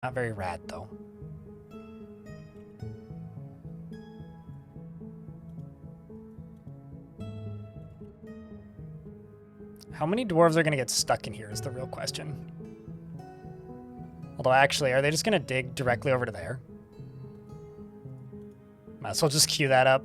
Not very rad, though. How many dwarves are going to get stuck in here is the real question. Although, actually, are they just going to dig directly over to there? Might as well just queue that up.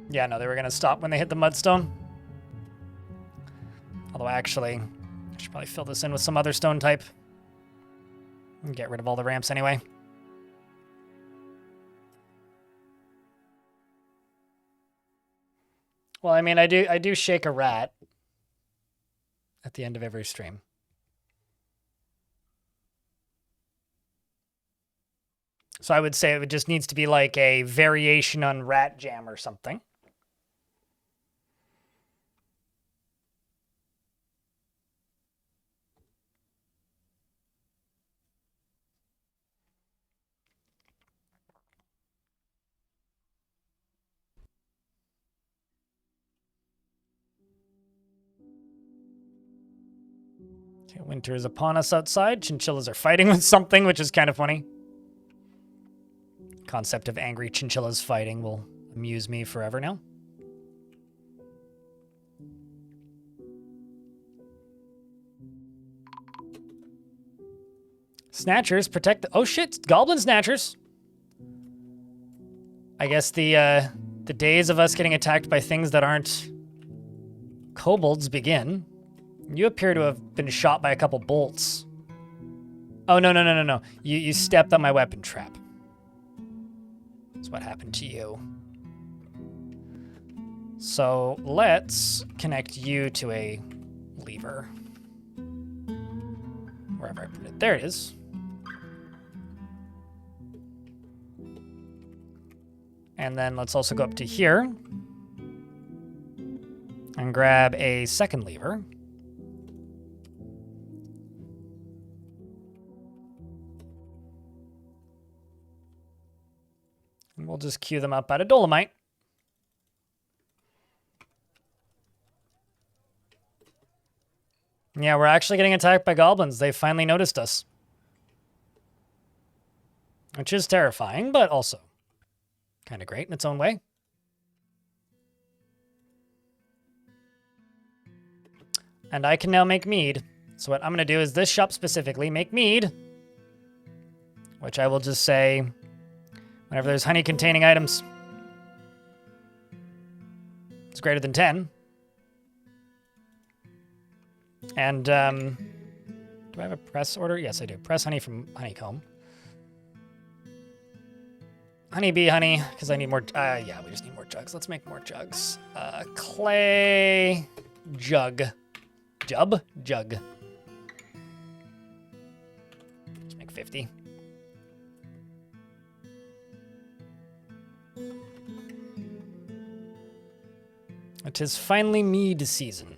Yeah, no, they were going to stop when they hit the mudstone. Although, actually, I should probably fill this in with some other stone type. And get rid of all the ramps anyway. Well, I mean, I do shake a rat at the end of every stream. So I would say it just needs to be like a variation on Rat Jam or something. Okay, winter is upon us outside. Chinchillas are fighting with something, which is kind of funny. Concept of angry chinchillas fighting will amuse me forever now. Snatchers protect the... Oh shit, goblin snatchers. I guess the days of us getting attacked by things that aren't kobolds begin. You appear to have been shot by a couple bolts. Oh, no. You stepped on my weapon trap. That's what happened to you. So let's connect you to a lever. Wherever I put it. There it is. And then let's also go up to here and grab a second lever. And we'll just queue them up out of Dolomite. Yeah, we're actually getting attacked by goblins. They finally noticed us. Which is terrifying, but also kind of great in its own way. And I can now make mead. So what I'm going to do is this shop specifically, make mead. Which I will just say, whenever there's honey-containing items, it's greater than 10. And, do I have a press order? Yes, I do. Press honey from honeycomb. Honeybee honey, because I need more, yeah, we just need more jugs. Let's make more jugs. Clay jug. Jug. Let's make 50. It is finally mead season.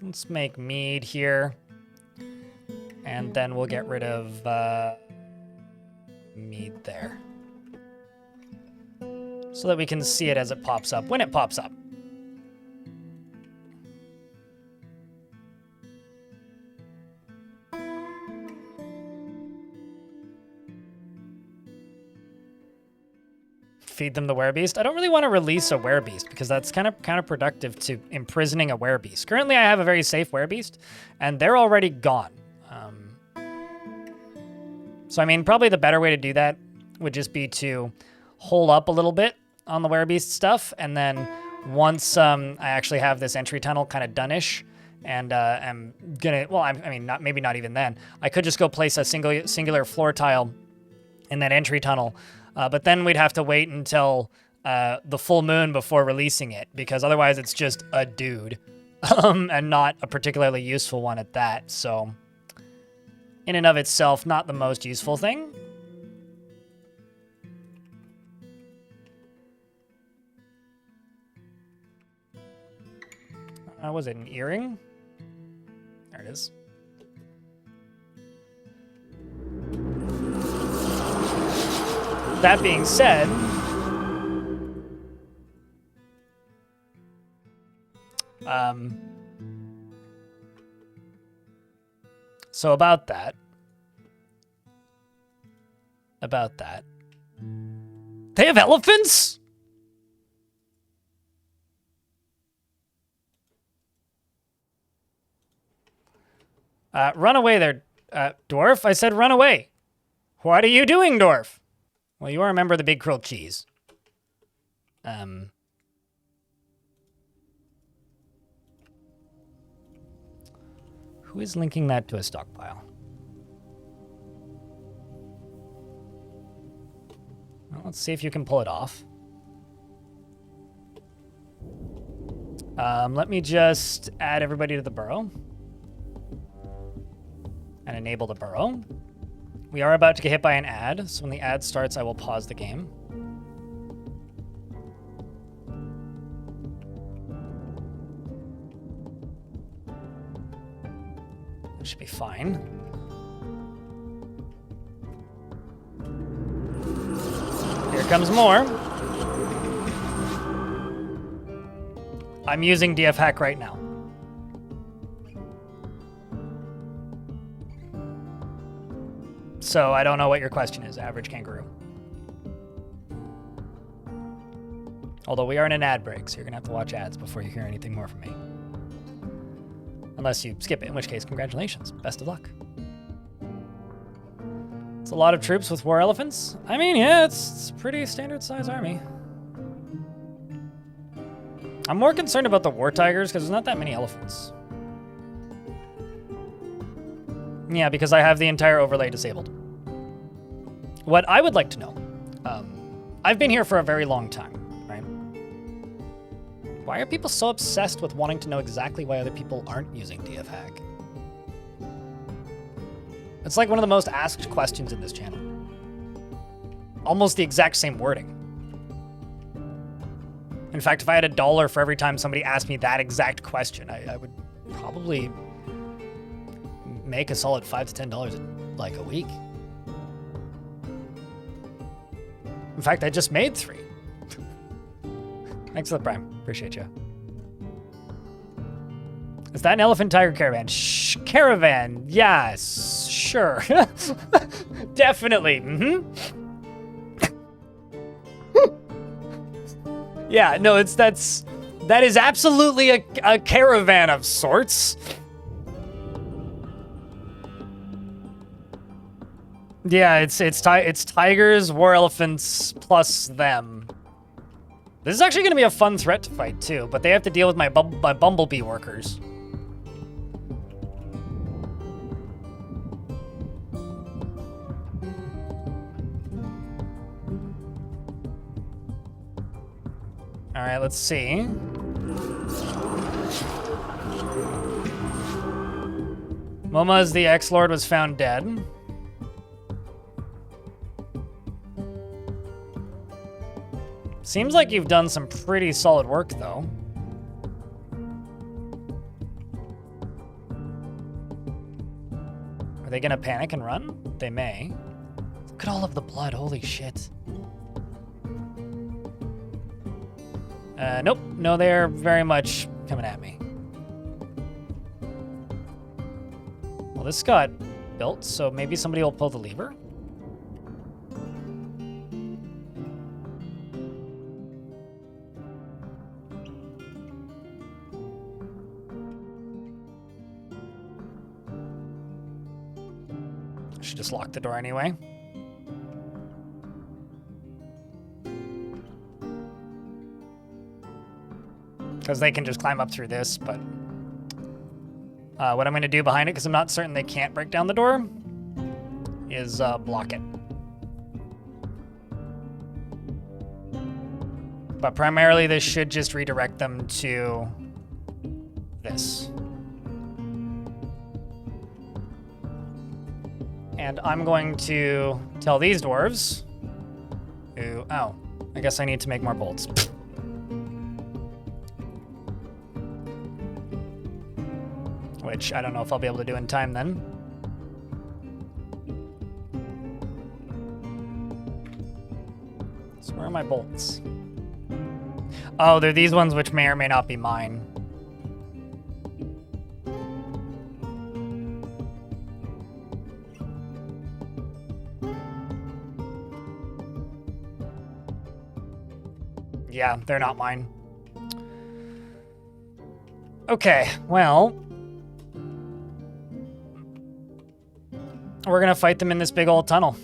Let's make mead here. And then we'll get rid of mead there. So that we can see it as it pops up, when it pops up. Feed them the werebeast. I don't really want to release a werebeast because that's kind of counterproductive to imprisoning a werebeast. Currently, I have a very safe werebeast, and they're already gone. So, I mean, probably the better way to do that would just be to hole up a little bit on the werebeast stuff, and then once I actually have this entry tunnel kind of done-ish, and I'm gonna, well, I mean, maybe not even then. I could just go place a singular floor tile in that entry tunnel. But then we'd have to wait until the full moon before releasing it, because otherwise it's just a dude, and not a particularly useful one at that. So, in and of itself, not the most useful thing. Was it an earring? There it is. That being said, so about that, they have elephants? Run away there, Dwarf. I said run away. What are you doing, Dwarf? Well, you are a member of the Big Grilled Cheese. Who is linking that to a stockpile? Well, let's see if you can pull it off. Let me just add everybody to the burrow. And enable the burrow. We are about to get hit by an ad, so when the ad starts, I will pause the game. That should be fine. Here comes more. I'm using DF hack right now. So I don't know what your question is, average kangaroo. Although we are in an ad break, so you're gonna have to watch ads before you hear anything more from me. Unless you skip it, in which case, congratulations. Best of luck. It's a lot of troops with war elephants. I mean, yeah, it's a pretty standard size army. I'm more concerned about the war tigers because there's not that many elephants. Yeah, because I have the entire overlay disabled. What I would like to know, I've been here for a very long time, right? Why are people so obsessed with wanting to know exactly why other people aren't using DF hack? It's like one of the most asked questions in this channel. Almost the exact same wording. In fact, if I had $1 for every time somebody asked me that exact question, I would probably make a solid $5 to $10 like a week. In fact, I just made 3. Thanks for the prime. Appreciate you. Is that an elephant tiger caravan? Shh, caravan. Yes, sure. Definitely. Yeah, no, that is absolutely a caravan of sorts. Yeah, it's tigers, war elephants, plus them. This is actually going to be a fun threat to fight too, but they have to deal with my bumblebee workers. All right, let's see. Moma's the ex-lord was found dead. Seems like you've done some pretty solid work, though. Are they gonna panic and run? They may. Look at all of the blood, holy shit. Nope, no, they're very much coming at me. Well, this got built, so maybe somebody will pull the lever? Should just lock the door anyway. Because they can just climb up through this, but what I'm going to do behind it, because I'm not certain they can't break down the door, is block it. But primarily this should just redirect them to this. And I'm going to tell these dwarves who, oh, I guess I need to make more bolts. Which I don't know if I'll be able to do in time then. Where are my bolts? Oh, they're these ones which may or may not be mine. Yeah, they're not mine. Okay, well, we're gonna fight them in this big old tunnel.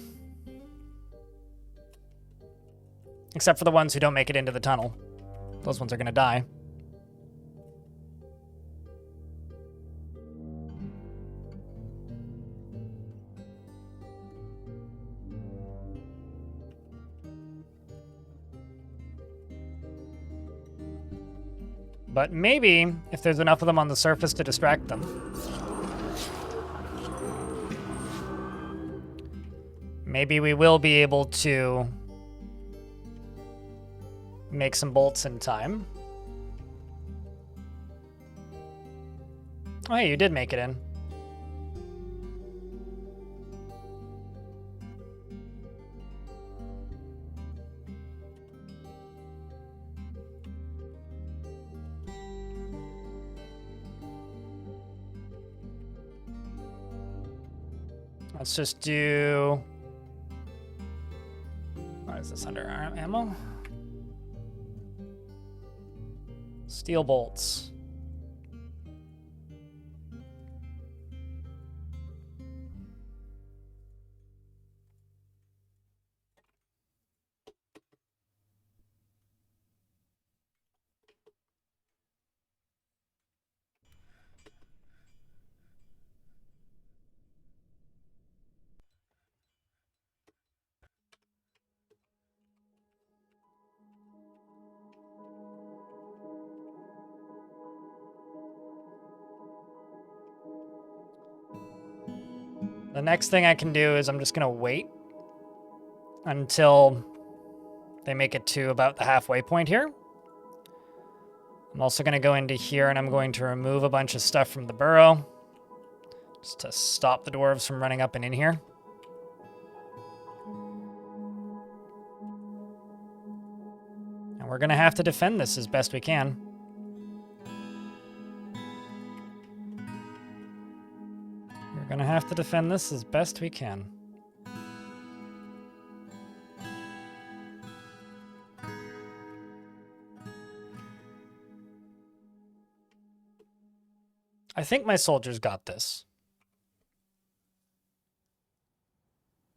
Except for the ones who don't make it into the tunnel. Those ones are gonna die. But maybe, if there's enough of them on the surface to distract them. Maybe we will be able to make some bolts in time. Oh, hey, you did make it in. Let's just do... What is this, under ammo? Steel bolts. The next thing I can do is I'm just gonna wait until they make it to about the halfway point here. I'm also gonna go into here and I'm going to remove a bunch of stuff from the burrow just to stop the dwarves from running up and in here. And we're gonna have to defend this as best we can. We're gonna have to defend this as best we can. I think my soldiers got this.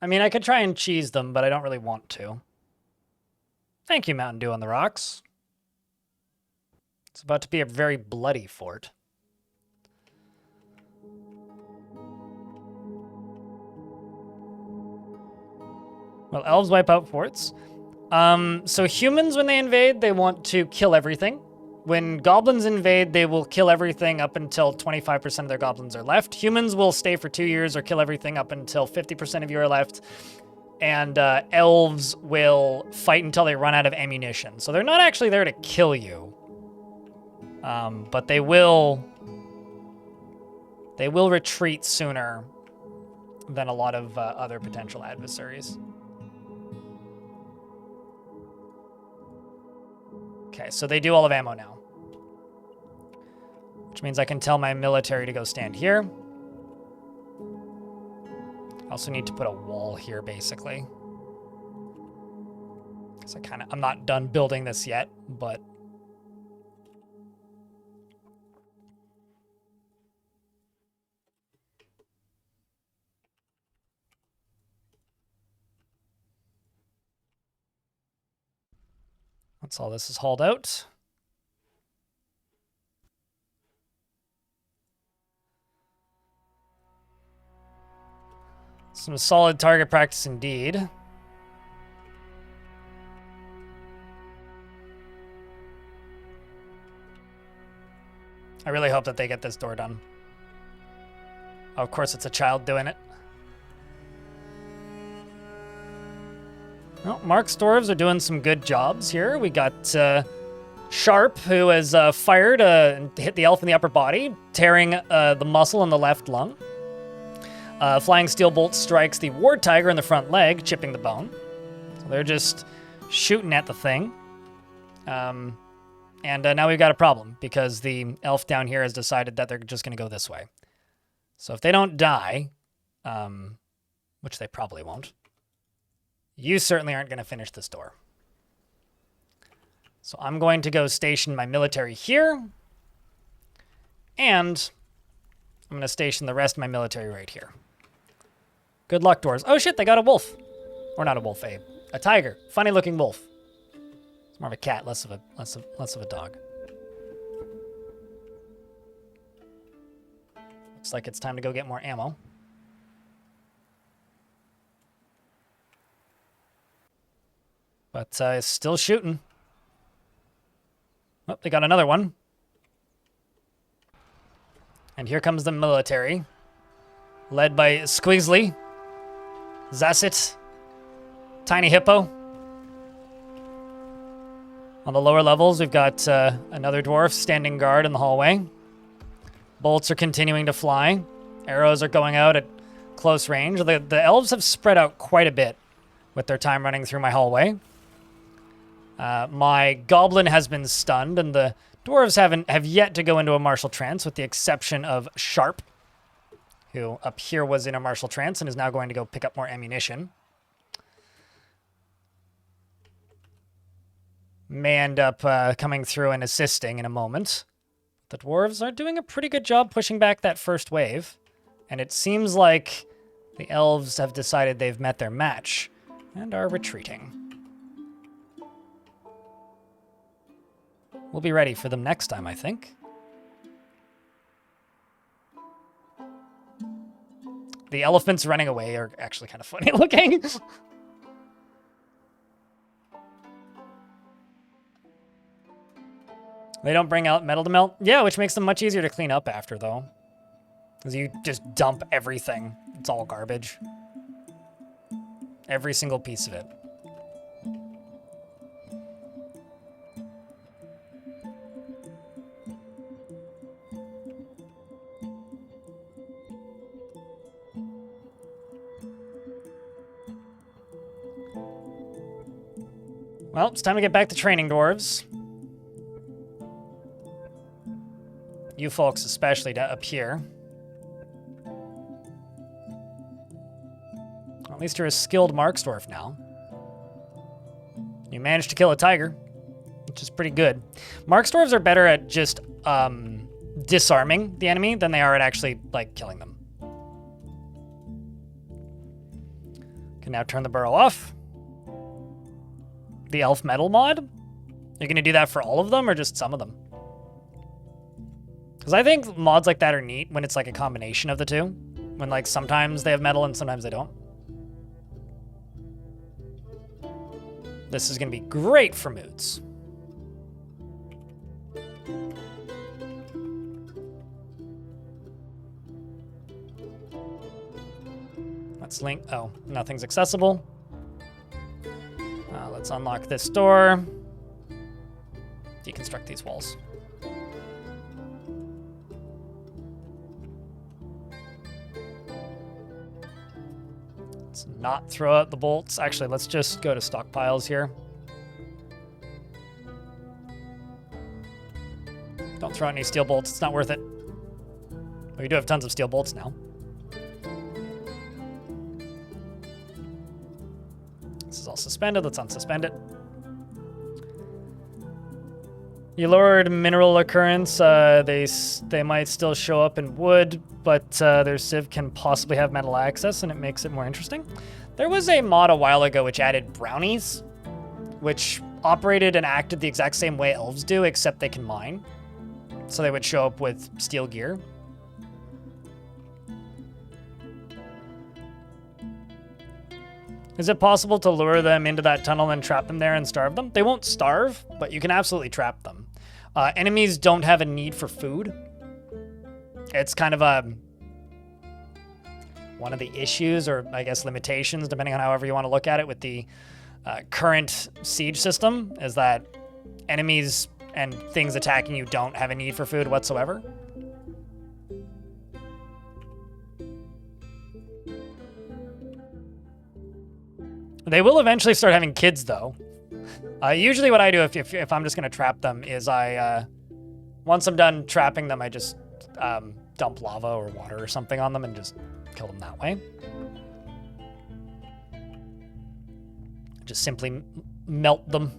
I mean, I could try and cheese them, but I don't really want to. Thank you, Mountain Dew on the rocks. It's about to be a very bloody fort. Well, elves wipe out forts. So humans, when they invade, they want to kill everything. When goblins invade, they will kill everything up until 25% of their goblins are left. Humans will stay for 2 years or kill everything up until 50% of you are left. And elves will fight until they run out of ammunition. So they're not actually there to kill you. But they will retreat sooner than a lot of other potential adversaries. Okay, so they do all of ammo now. Which means I can tell my military to go stand here. I also need to put a wall here, basically. Because I'm not done building this yet, but... Once all this is hauled out. Some solid target practice indeed. I really hope that they get this door done. Oh, of course, it's a child doing it. Well, Mark's dwarves are doing some good jobs here. We got Sharp, who has fired and hit the elf in the upper body, tearing the muscle in the left lung. Flying Steel Bolt strikes the War Tiger in the front leg, chipping the bone. So they're just shooting at the thing. And now we've got a problem because the elf down here has decided that they're just going to go this way. So if they don't die, which they probably won't, you certainly aren't going to finish this door. So I'm going to go station my military here. And I'm going to station the rest of my military right here. Good luck, dwarves. Oh shit, they got a wolf. Or not a wolf, a tiger. Funny looking wolf. It's more of a cat, less of a dog. Looks like it's time to go get more ammo. But it's still shooting. Oh, they got another one. And here comes the military, led by Squeezely, Zasset, Tiny Hippo. On the lower levels, we've got another dwarf standing guard in the hallway. Bolts are continuing to fly. Arrows are going out at close range. The elves have spread out quite a bit with their time running through my hallway. My goblin has been stunned, and the dwarves have yet to go into a martial trance, with the exception of Sharp, who up here was in a martial trance and is now going to go pick up more ammunition. May end up coming through and assisting in a moment. The dwarves are doing a pretty good job pushing back that first wave, and it seems like the elves have decided they've met their match and are retreating. We'll be ready for them next time, I think. The elephants running away are actually kind of funny looking. They don't bring out metal to melt? Yeah, which makes them much easier to clean up after, though. Because you just dump everything. It's all garbage. Every single piece of it. Well, it's time to get back to training, dwarves. You folks, especially up here. At least you're a skilled Marksdwarf now. You managed to kill a tiger, which is pretty good. Marksdwarves are better at just disarming the enemy than they are at actually, like, killing them. Can now turn the burrow off. The elf metal mod? You're going to do that for all of them or just some of them? Because I think mods like that are neat when it's like a combination of the two. When like sometimes they have metal and sometimes they don't. This is going to be great for moods. Let's link. Oh, nothing's accessible. Let's unlock this door. Deconstruct these walls. Let's not throw out the bolts. Actually, let's just go to stockpiles here. Don't throw out any steel bolts. It's not worth it. But we do have tons of steel bolts now. This is all suspended. Let's unsuspend it. You lowered mineral occurrence. They might still show up in wood, but their civ can possibly have metal access, and it makes it more interesting. There was a mod a while ago which added brownies, which operated and acted the exact same way elves do, except they can mine. So they would show up with steel gear. Is it possible to lure them into that tunnel and trap them there and starve them? They won't starve, but you can absolutely trap them. Enemies don't have a need for food. It's kind of one of the issues, or I guess limitations, depending on however you want to look at it, with the current siege system, is that enemies and things attacking you don't have a need for food whatsoever. They will eventually start having kids, though. Usually what I do if I'm just going to trap them is once I'm done trapping them, I just dump lava or water or something on them and just kill them that way. Just simply melt them.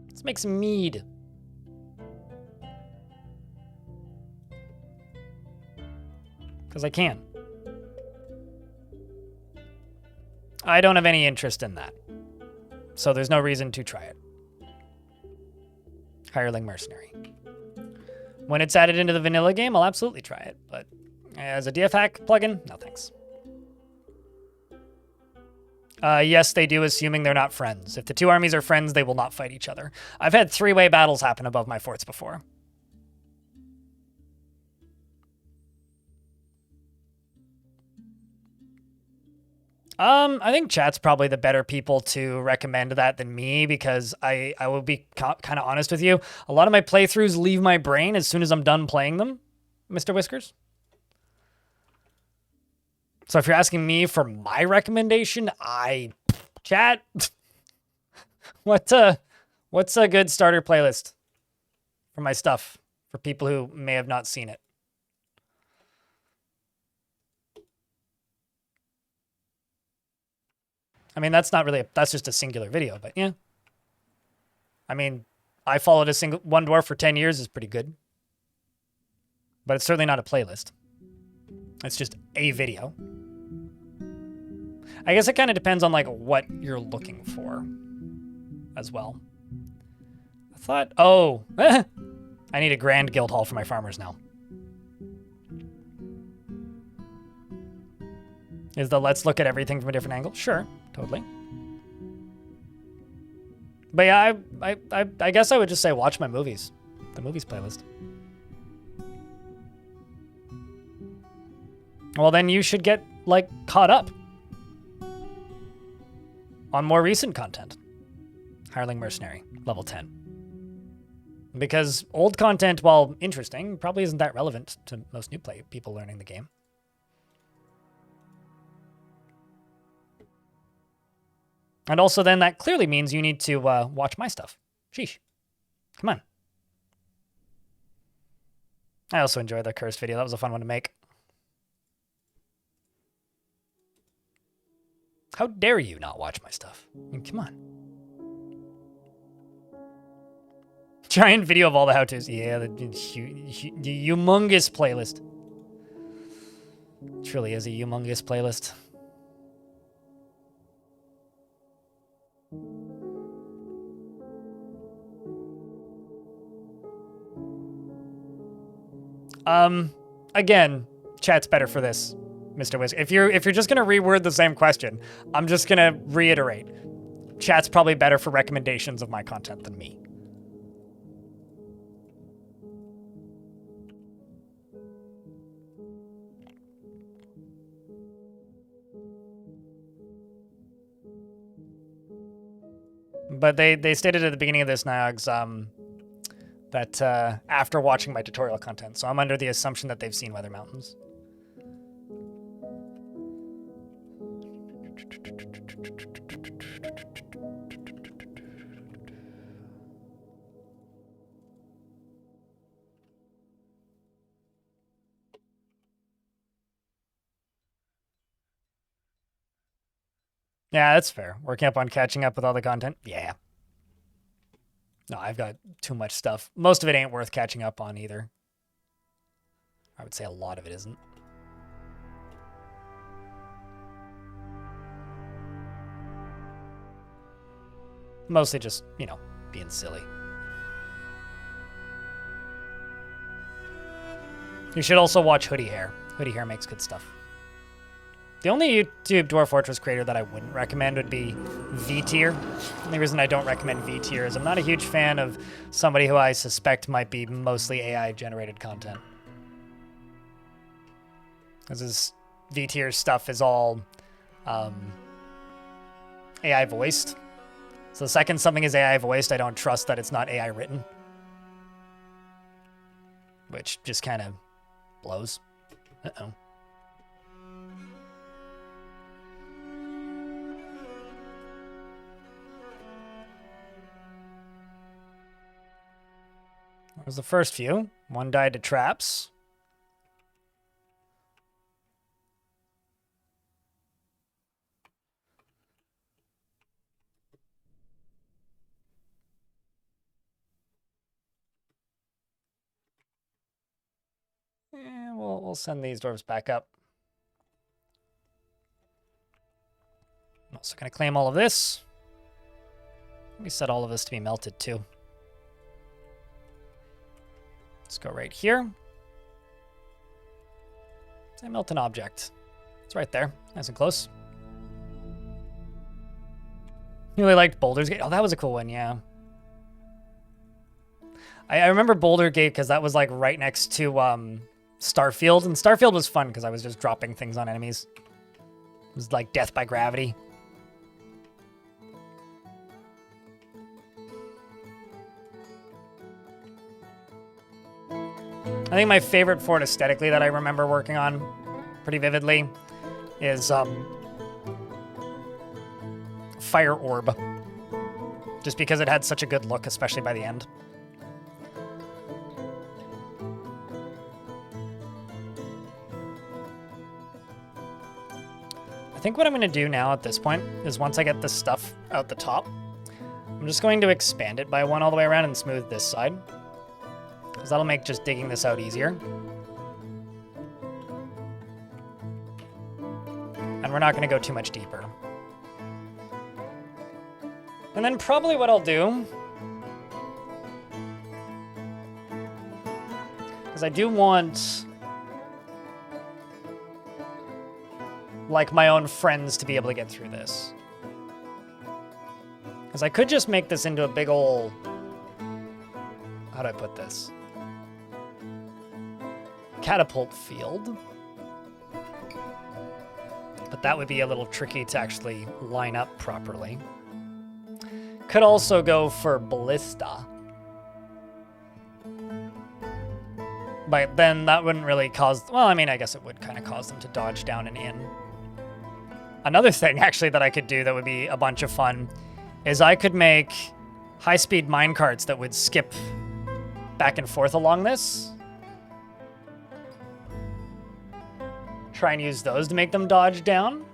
Let's make some mead. Because I can. I don't have any interest in that. So there's no reason to try it. Hireling Mercenary. When it's added into the vanilla game, I'll absolutely try it. But as a DF hack plugin, no thanks. Yes, they do, assuming they're not friends. If the two armies are friends, they will not fight each other. I've had three-way battles happen above my forts before. I think chat's probably the better people to recommend that than me, because I will be kind of honest with you. A lot of my playthroughs leave my brain as soon as I'm done playing them, Mr. Whiskers. So if you're asking me for my recommendation, chat. What's a good starter playlist for my stuff for people who may have not seen it? I mean, that's just a singular video, but yeah. I mean, I followed one dwarf for 10 years is pretty good. But it's certainly not a playlist. It's just a video. I guess it kind of depends on like what you're looking for as well. I thought, I need a grand guild hall for my farmers now. Is the let's look at everything from a different angle? Sure, totally. But yeah, I guess I would just say watch my movies. The movies playlist. Well, then you should get, like, caught up on more recent content. Hireling Mercenary, level 10. Because old content, while interesting, probably isn't that relevant to most new people learning the game. And also then that clearly means you need to watch my stuff. Sheesh. Come on. I also enjoyed the cursed video. That was a fun one to make. How dare you not watch my stuff? I mean, come on. Giant video of all the how-tos. Yeah, the humongous playlist. It truly is a humongous playlist. Again, chat's better for this, Mr. Whisk. If you're just gonna reword the same question, I'm just gonna reiterate. Chat's probably better for recommendations of my content than me. But they stated at the beginning of this, Niogs, that after watching my tutorial content, so I'm under the assumption that they've seen Weather Mountains. Yeah, that's fair. Working up on catching up with all the content. Yeah. No, I've got too much stuff. Most of it ain't worth catching up on either. I would say a lot of it isn't. Mostly just, being silly. You should also watch Hoodie Hair. Hoodie Hair makes good stuff. The only YouTube Dwarf Fortress creator that I wouldn't recommend would be V-Tier. The only reason I don't recommend V-Tier is I'm not a huge fan of somebody who I suspect might be mostly AI-generated content. Because his V-Tier stuff is all AI-voiced. So the second something is AI-voiced, I don't trust that it's not AI-written. Which just kind of blows. Uh-oh. That was the first few. One died to traps. We'll send these dwarves back up. I'm also going to claim all of this. We set all of this to be melted too. Let's go right here. I melt an object. It's right there, nice and close. You really liked Boulder's Gate? Oh, that was a cool one, yeah. I remember Boulder Gate because that was like right next to Starfield, and Starfield was fun because I was just dropping things on enemies. It was like death by gravity. I think my favorite fort aesthetically that I remember working on pretty vividly is Fire Orb. Just because it had such a good look, especially by the end. I think what I'm going to do now at this point is once I get this stuff out the top, I'm just going to expand it by one all the way around and smooth this side. Because that'll make just digging this out easier. And we're not going to go too much deeper. And then probably what I'll do, because I do want like my own friends to be able to get through this. Because I could just make this into a big ol', how do I put this? Catapult field. But that would be a little tricky to actually line up properly. Could also go for ballista. But then that wouldn't really cause, well, I mean, I guess it would kind of cause them to dodge down and in. Another thing, actually, that I could do that would be a bunch of fun is I could make high-speed minecarts that would skip back and forth along this. Try and use those to make them dodge down.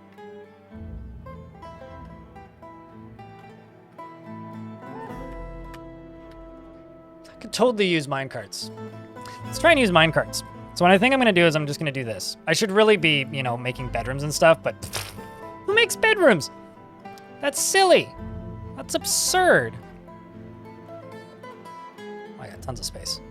I could totally use minecarts. Let's try and use minecarts. So what I think I'm going to do is I'm just going to do this. I should really be, you know, making bedrooms and stuff, but who makes bedrooms? That's silly. That's absurd. I got tons of space.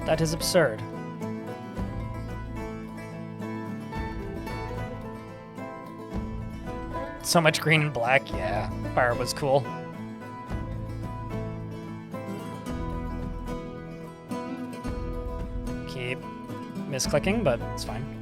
That is absurd. So much green and black, yeah. Fire was cool. Keep misclicking, but it's fine.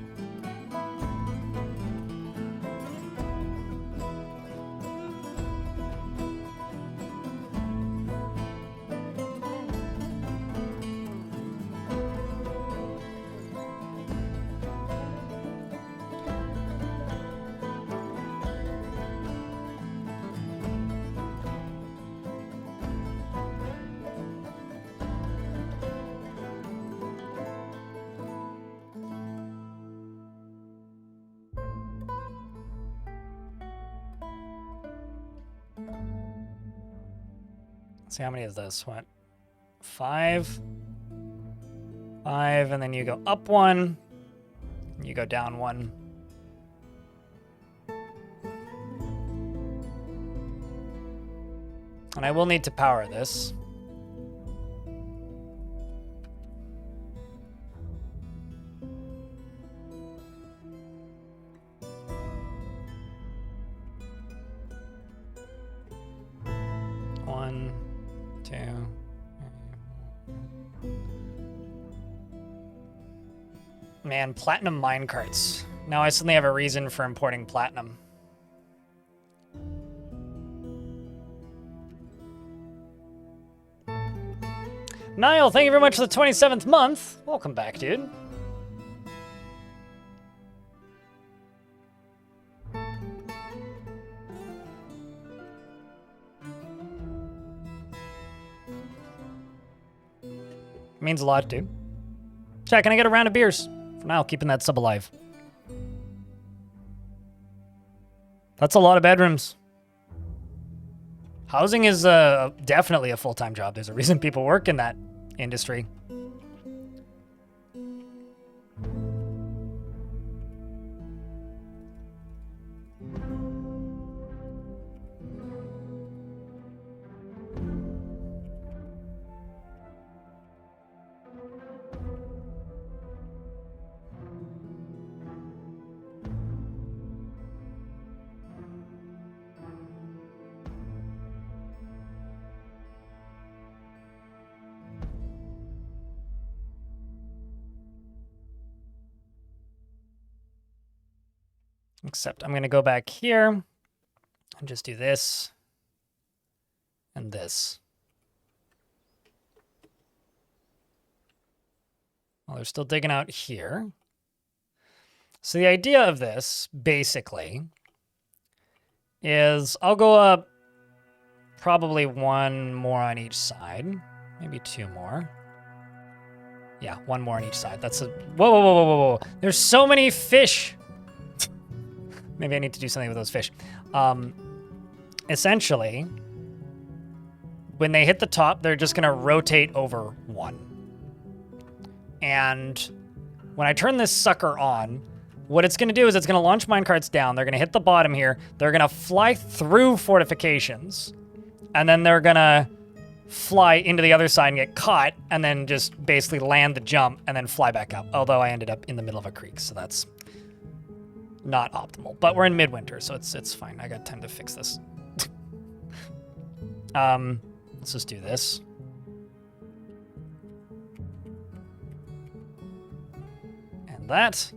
See how many is this? What? 5. 5, and then you go up 1. And you go down 1. And I will need to power this. Man, platinum minecarts. Now I suddenly have a reason for importing platinum. Niall, thank you very much for the 27th month. Welcome back, dude. Means a lot, dude. Chat, can I get a round of beers? For now, keeping that sub alive. That's a lot of bedrooms. Housing is definitely a full-time job. There's a reason people work in that industry. Except I'm going to go back here and just do this and this. Well, they're still digging out here. So the idea of this, basically, is I'll go up probably one more on each side. Maybe two more. Yeah, one more on each side. That's a... Whoa, whoa, whoa, whoa, whoa, whoa. There's so many fish. Maybe I need to do something with those fish. Essentially, when they hit the top, they're just going to rotate over one. And when I turn this sucker on, what it's going to do is it's going to launch minecarts down. They're going to hit the bottom here. They're going to fly through fortifications. And then they're going to fly into the other side and get caught. And then just basically land the jump and then fly back up. Although I ended up in the middle of a creek, so that's not optimal. But we're in midwinter, so it's fine. I got time to fix this. Let's just do this. And that.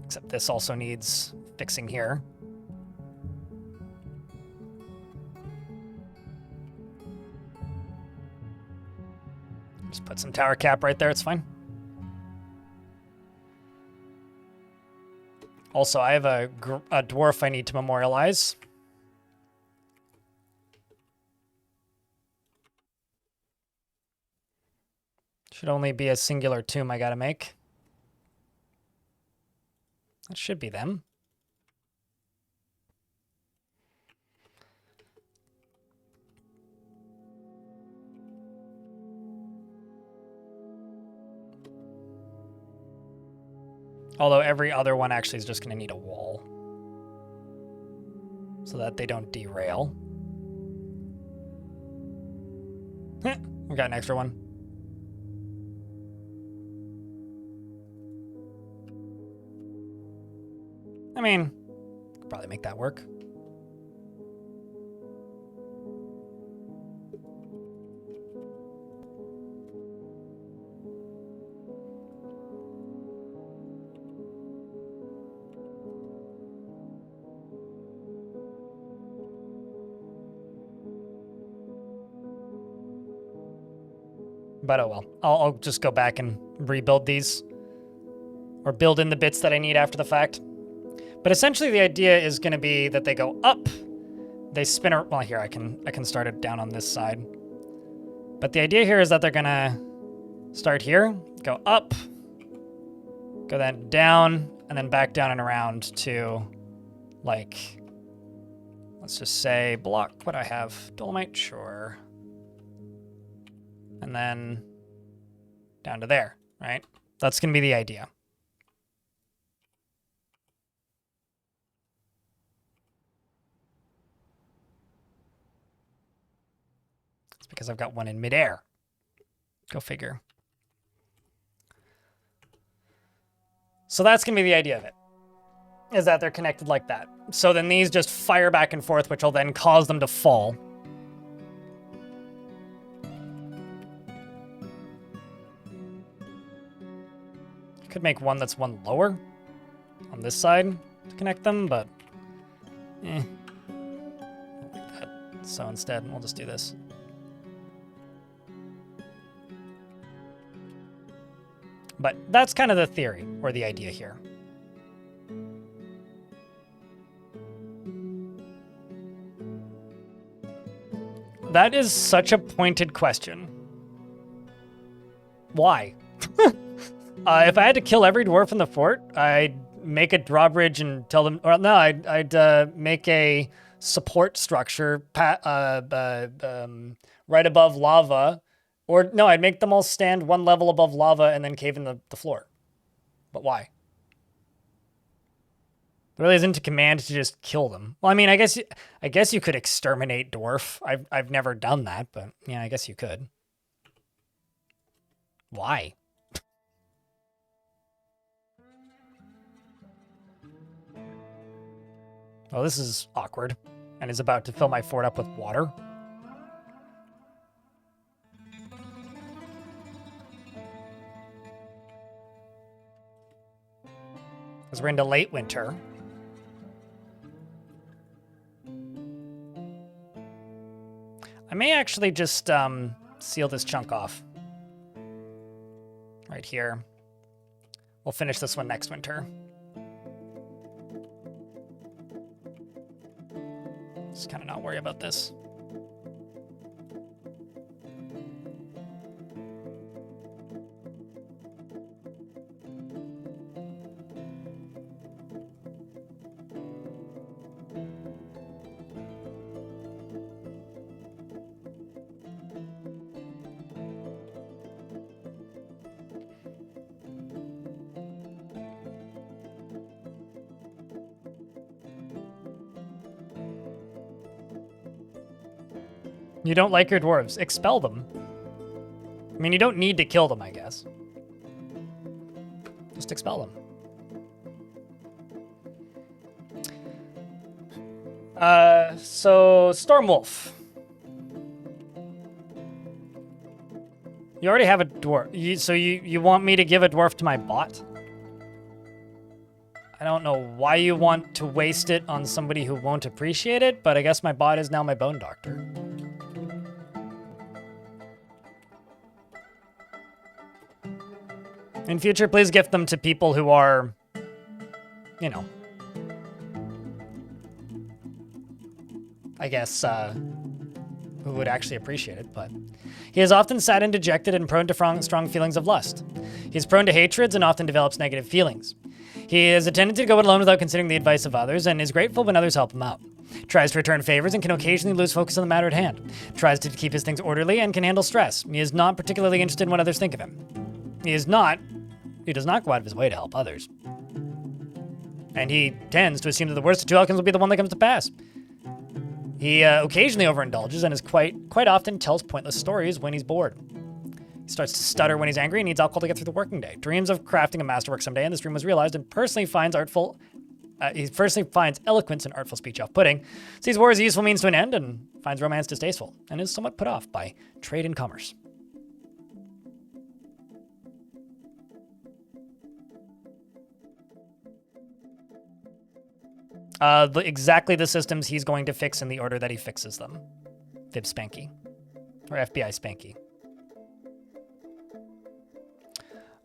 Except this also needs fixing here. Just put some tower cap right there, it's fine. Also, I have a dwarf I need to memorialize. Should only be a singular tomb I gotta make. That should be them. Although every other one actually is just going to need a wall. So that they don't derail. We got an extra one. I mean, could probably make that work. But oh well, I'll just go back and rebuild these. Or build in the bits that I need after the fact. But essentially the idea is going to be that they go up, they spin around. Well, here, I can start it down on this side. But the idea here is that they're going to start here, go up, go then down, and then back down and around to, like, let's just say block what I have. Dolomite, sure. And then down to there, right? That's going to be the idea. It's because I've got one in midair. Go figure. So that's going to be the idea of it, is that they're connected like that. So then these just fire back and forth, which will then cause them to fall. Could make one that's one lower on this side to connect them, but I don't like that. So instead, we'll just do this. But that's kind of the theory or the idea here. That is such a pointed question. Why? If I had to kill every dwarf in the fort, I'd make a drawbridge and tell them, or no, I'd make a support structure right above lava. Or no, I'd make them all stand one level above lava and then cave in the floor. But why? It really isn't a command to just kill them. Well, I mean, I guess you could exterminate dwarf. I've never done that, but yeah, I guess you could. Why? Well, this is awkward and is about to fill my fort up with water. Because we're into late winter. I may actually just seal this chunk off. Right here. We'll finish this one next winter. Just kind of not worry about this. You don't like your dwarves. Expel them. I mean, you don't need to kill them, I guess. Just expel them. So Stormwolf. You already have a dwarf. So you want me to give a dwarf to my bot? I don't know why you want to waste it on somebody who won't appreciate it, but I guess my bot is now my bone doctor. In future, please gift them to people who are, you know, I guess, who would actually appreciate it, but he is often sad and dejected and prone to strong feelings of lust. He is prone to hatreds and often develops negative feelings. He has a tendency to go it alone without considering the advice of others and is grateful when others help him out. Tries to return favors and can occasionally lose focus on the matter at hand. Tries to keep his things orderly and can handle stress. He is not particularly interested in what others think of him. He does not go out of his way to help others. And he tends to assume that the worst of two outcomes will be the one that comes to pass. He occasionally overindulges and is quite often tells pointless stories when he's bored. He starts to stutter when he's angry and needs alcohol to get through the working day. Dreams of crafting a masterwork someday, and this dream was realized, and personally finds eloquence and artful speech off-putting, sees war as a useful means to an end, and finds romance distasteful, and is somewhat put off by trade and commerce. Exactly the systems he's going to fix in the order that he fixes them. Fib Spanky. Or FBI Spanky.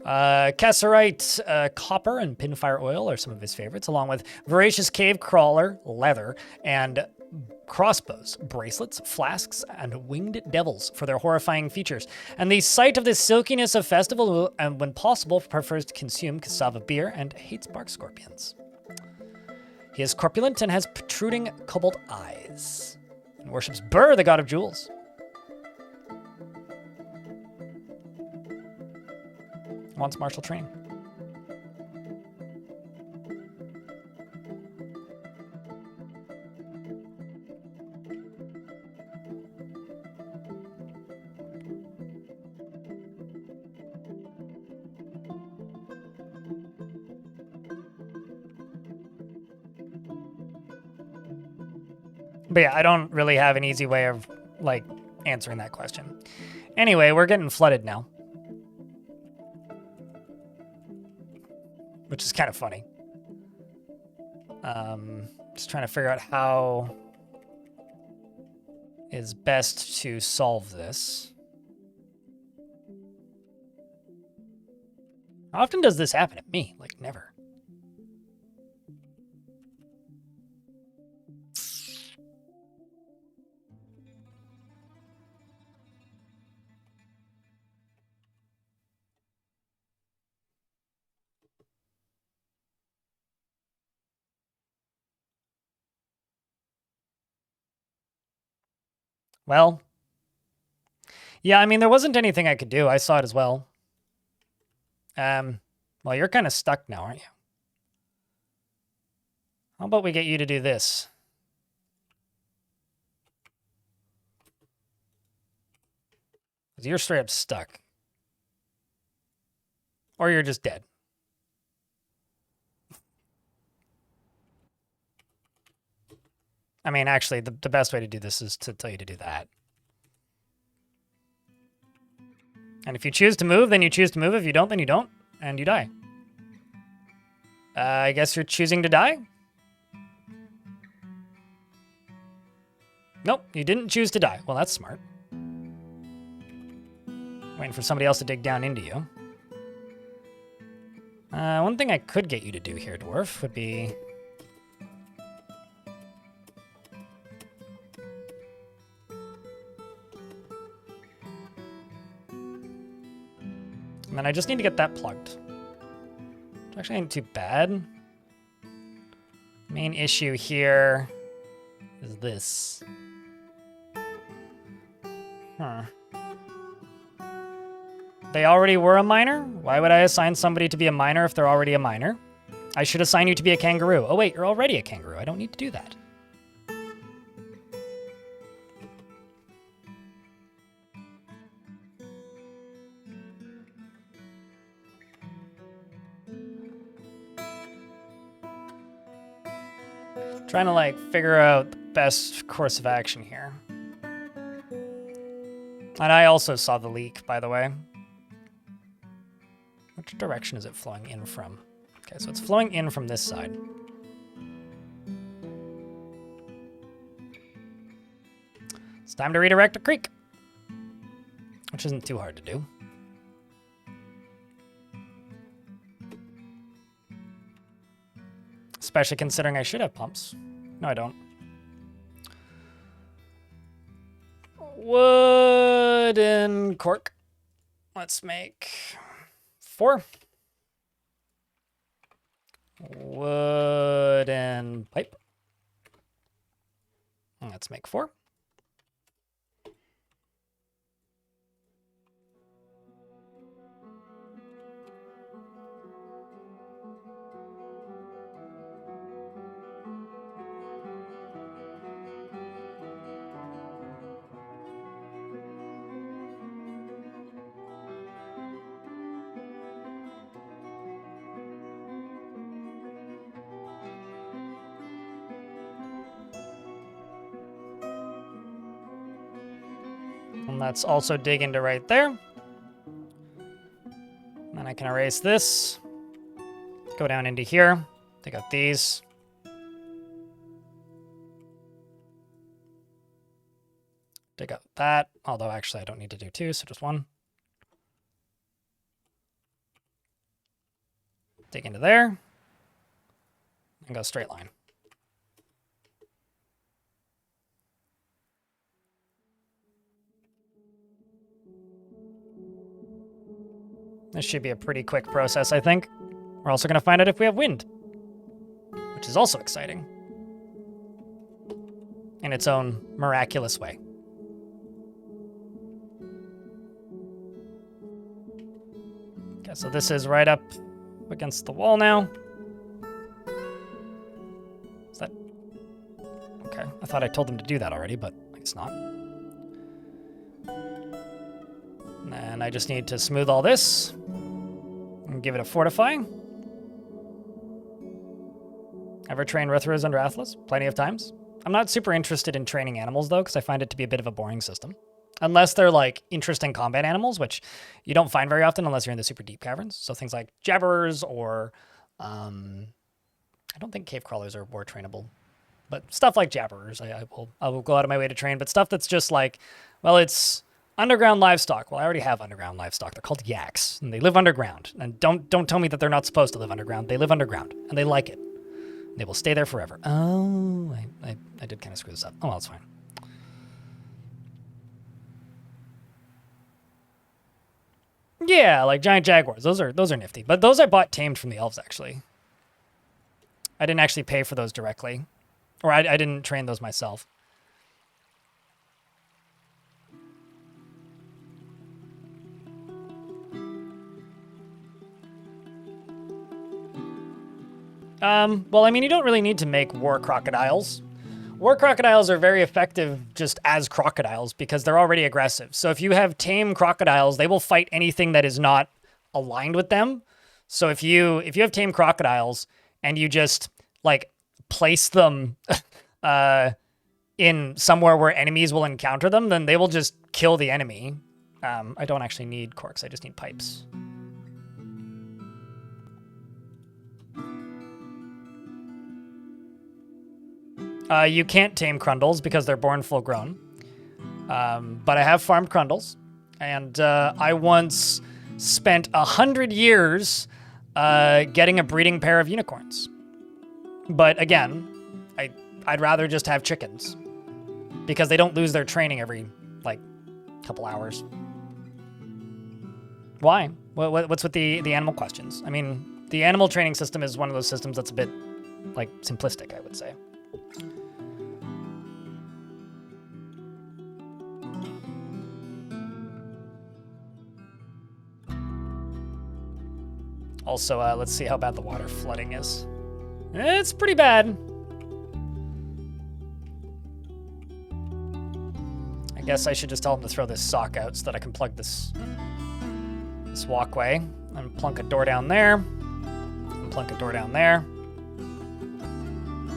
Cassiterite, copper, and pinfire oil are some of his favorites, along with voracious cave crawler, leather, and crossbows, bracelets, flasks, and winged devils for their horrifying features. And the sight of the silkiness of festival, and when possible, prefers to consume cassava beer and hates bark scorpions. He is corpulent and has protruding cobalt eyes, and worships Burr, the god of jewels. Wants martial training. But yeah, I don't really have an easy way of, like, answering that question. Anyway, we're getting flooded now. Which is kind of funny. Just trying to figure out how is best to solve this. How often does this happen to me? Like, never. Well, yeah, I mean, there wasn't anything I could do. I saw it as well. Well, you're kind of stuck now, aren't you? How about we get you to do this? Because you're straight up stuck. Or you're just dead. I mean, actually, the best way to do this is to tell you to do that. And if you choose to move, then you choose to move. If you don't, then you don't. And you die. I guess you're choosing to die? Nope, you didn't choose to die. Well, that's smart. Waiting for somebody else to dig down into you. One thing I could get you to do here, Dwarf, would be... And then I just need to get that plugged. Which actually ain't too bad. Main issue here is this. Huh. They already were a miner? Why would I assign somebody to be a miner if they're already a miner? I should assign you to be a kangaroo. Oh wait, you're already a kangaroo. I don't need to do that. Trying to like figure out the best course of action here. And I also saw the leak, by the way. Which direction is it flowing in from? Okay, so it's flowing in from this side. It's time to redirect a creek. Which isn't too hard to do. Especially considering I should have pumps. No, I don't. Wooden cork. Let's make 4. Wooden pipe. Let's make 4. And let's also dig into right there. Then I can erase this. Go down into here. Take out these. Dig out that. Although actually I don't need to do 2, so just 1. Dig into there. And go straight line. This should be a pretty quick process, I think. We're also going to find out if we have wind, which is also exciting in its own miraculous way. Okay, so this is right up against the wall now. Is that... Okay, I thought I told them to do that already, but it's not. And I just need to smooth all this and give it a fortifying. Ever train Rithras under Atlas? Plenty of times. I'm not super interested in training animals, though, because I find it to be a bit of a boring system. Unless they're, like, interesting combat animals, which you don't find very often unless you're in the super deep caverns. So things like jabberers or... I don't think cave crawlers are war trainable. But stuff like jabberers, I will go out of my way to train. But stuff that's just like, well, it's Underground livestock. Well, I already have underground livestock. They're called yaks, and they live underground. And don't tell me that they're not supposed to live underground. They live underground, and they like it. They will stay there forever. Oh, I did kind of screw this up. Oh, well, it's fine. Yeah, like giant jaguars. Those are nifty. But those I bought tamed from the elves, actually. I didn't actually pay for those directly. Or I didn't train those myself. Well, I mean, you don't really need to make war crocodiles. War crocodiles are very effective just as crocodiles because they're already aggressive. So if you have tame crocodiles, they will fight anything that is not aligned with them. So if you have tame crocodiles and you just like place them in somewhere where enemies will encounter them, then they will just kill the enemy. I don't actually need corks. I just need pipes. You can't tame Crundles because they're born full grown. But I have farmed Crundles. And I once spent 100 years getting a breeding pair of unicorns. But again, I'd rather just have chickens. Because they don't lose their training every, like, couple hours. Why? What's with the animal questions? I mean, the animal training system is one of those systems that's a bit, like, simplistic, I would say. Also, let's see how bad the water flooding is. It's pretty bad. I guess I should just tell him to throw this sock out so that I can plug this walkway. And plunk a door down there. And plunk a door down there.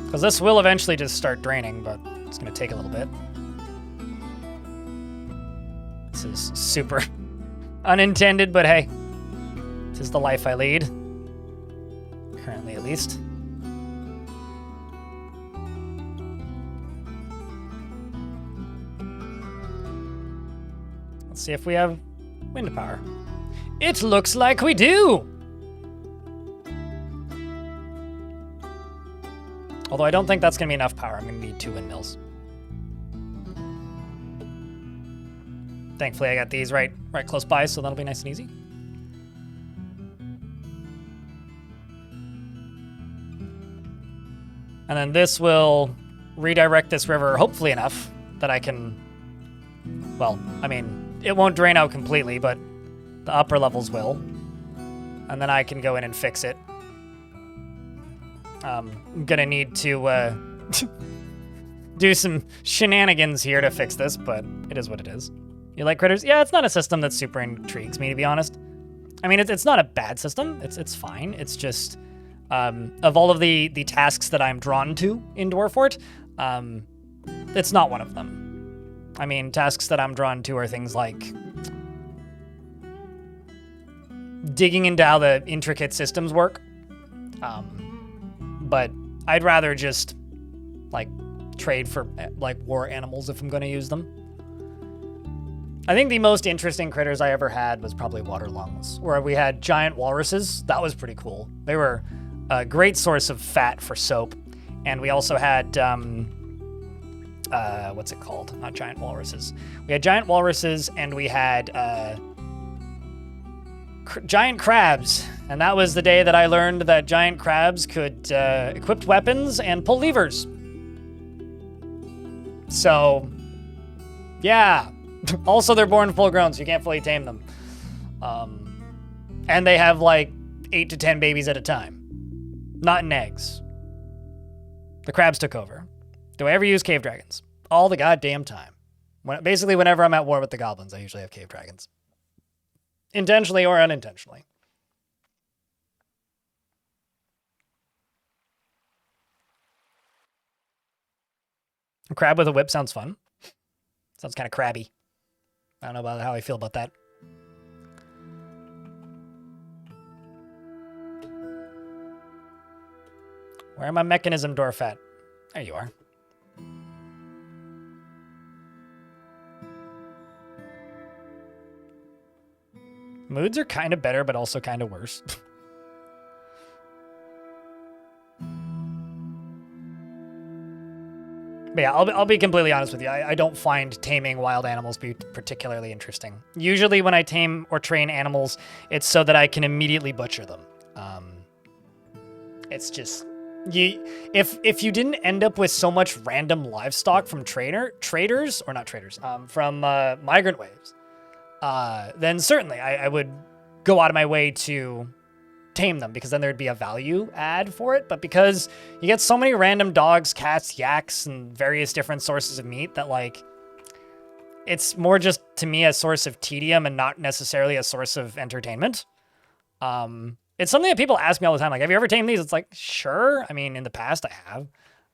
Because this will eventually just start draining, but it's going to take a little bit. This is super unintended, but hey. This is the life I lead. Currently, at least. Let's see if we have wind power. It looks like we do! Although I don't think that's going to be enough power. I'm going to need 2 windmills. Thankfully, I got these right close by, so that'll be nice and easy. And then this will redirect this river, hopefully enough that I can, well, I mean, it won't drain out completely, but the upper levels will. And then I can go in and fix it. I'm gonna need to do some shenanigans here to fix this, but it is what it is. You like critters? Yeah, it's not a system that super intrigues me, to be honest. I mean, it's not a bad system. It's fine. It's just... of all of the tasks that I'm drawn to in Dwarfort, it's not one of them. I mean, tasks that I'm drawn to are things like digging into how the intricate systems work. But I'd rather just, like, trade for, like, war animals if I'm going to use them. I think the most interesting critters I ever had was probably waterlungs, where we had giant walruses. That was pretty cool. They were... a great source of fat for soap. And we also had, what's it called? Not giant walruses. We had giant walruses and we had giant crabs. And that was the day that I learned that giant crabs could equip weapons and pull levers. So, yeah. Also, they're born full grown, so you can't fully tame them. And they have like 8 to 10 babies at a time. Not in eggs. The crabs took over. Do I ever use cave dragons? All the goddamn time. Basically, whenever I'm at war with the goblins, I usually have cave dragons. Intentionally or unintentionally. A crab with a whip sounds fun. Sounds kind of crabby. I don't know about how I feel about that. Where am I mechanism dwarf at? There you are. Moods are kind of better, but also kind of worse. But yeah, I'll be completely honest with you. I don't find taming wild animals be particularly interesting. Usually when I tame or train animals, it's so that I can immediately butcher them. It's just... If you didn't end up with so much random livestock from from migrant waves, then certainly I would go out of my way to tame them, because then there'd be a value add for it. But because you get so many random dogs, cats, yaks, and various different sources of meat that, like, it's more just, to me, a source of tedium and not necessarily a source of entertainment. It's something that people ask me all the time, like, have you ever tamed these? It's like, sure. I mean, in the past I have.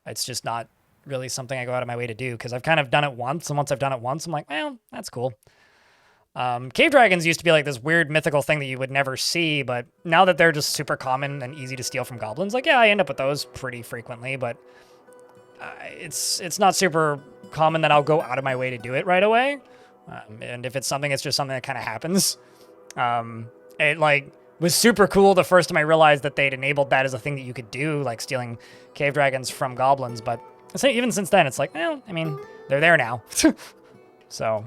It's just not really something I go out of my way to do, because I've kind of done it once, and once I've done it once, I'm like, well, that's cool. Cave dragons used to be like this weird mythical thing that you would never see, but now that they're just super common and easy to steal from goblins, like, yeah, I end up with those pretty frequently, but it's not super common that I'll go out of my way to do it right away. And if it's something, it's just something that kind of happens. It, like, was super cool the first time I realized that they'd enabled that as a thing that you could do, like stealing cave dragons from goblins, but even since then, it's like, well, I mean, they're there now. So...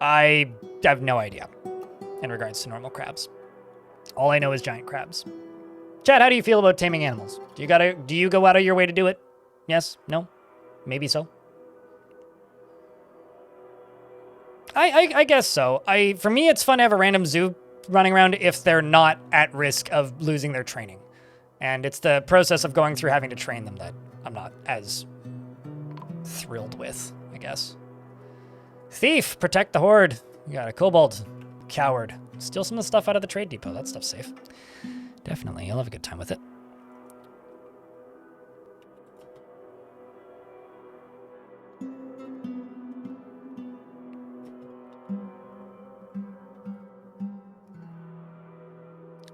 I have no idea in regards to normal crabs. All I know is giant crabs. Chad, how do you feel about taming animals? Do you go out of your way to do it? Yes? No? Maybe so? I guess so. For me, it's fun to have a random zoo running around if they're not at risk of losing their training. And it's the process of going through having to train them that I'm not as thrilled with, I guess. Thief, protect the horde. You got a kobold. Coward. Steal some of the stuff out of the trade depot. That stuff's safe. Definitely. You'll have a good time with it.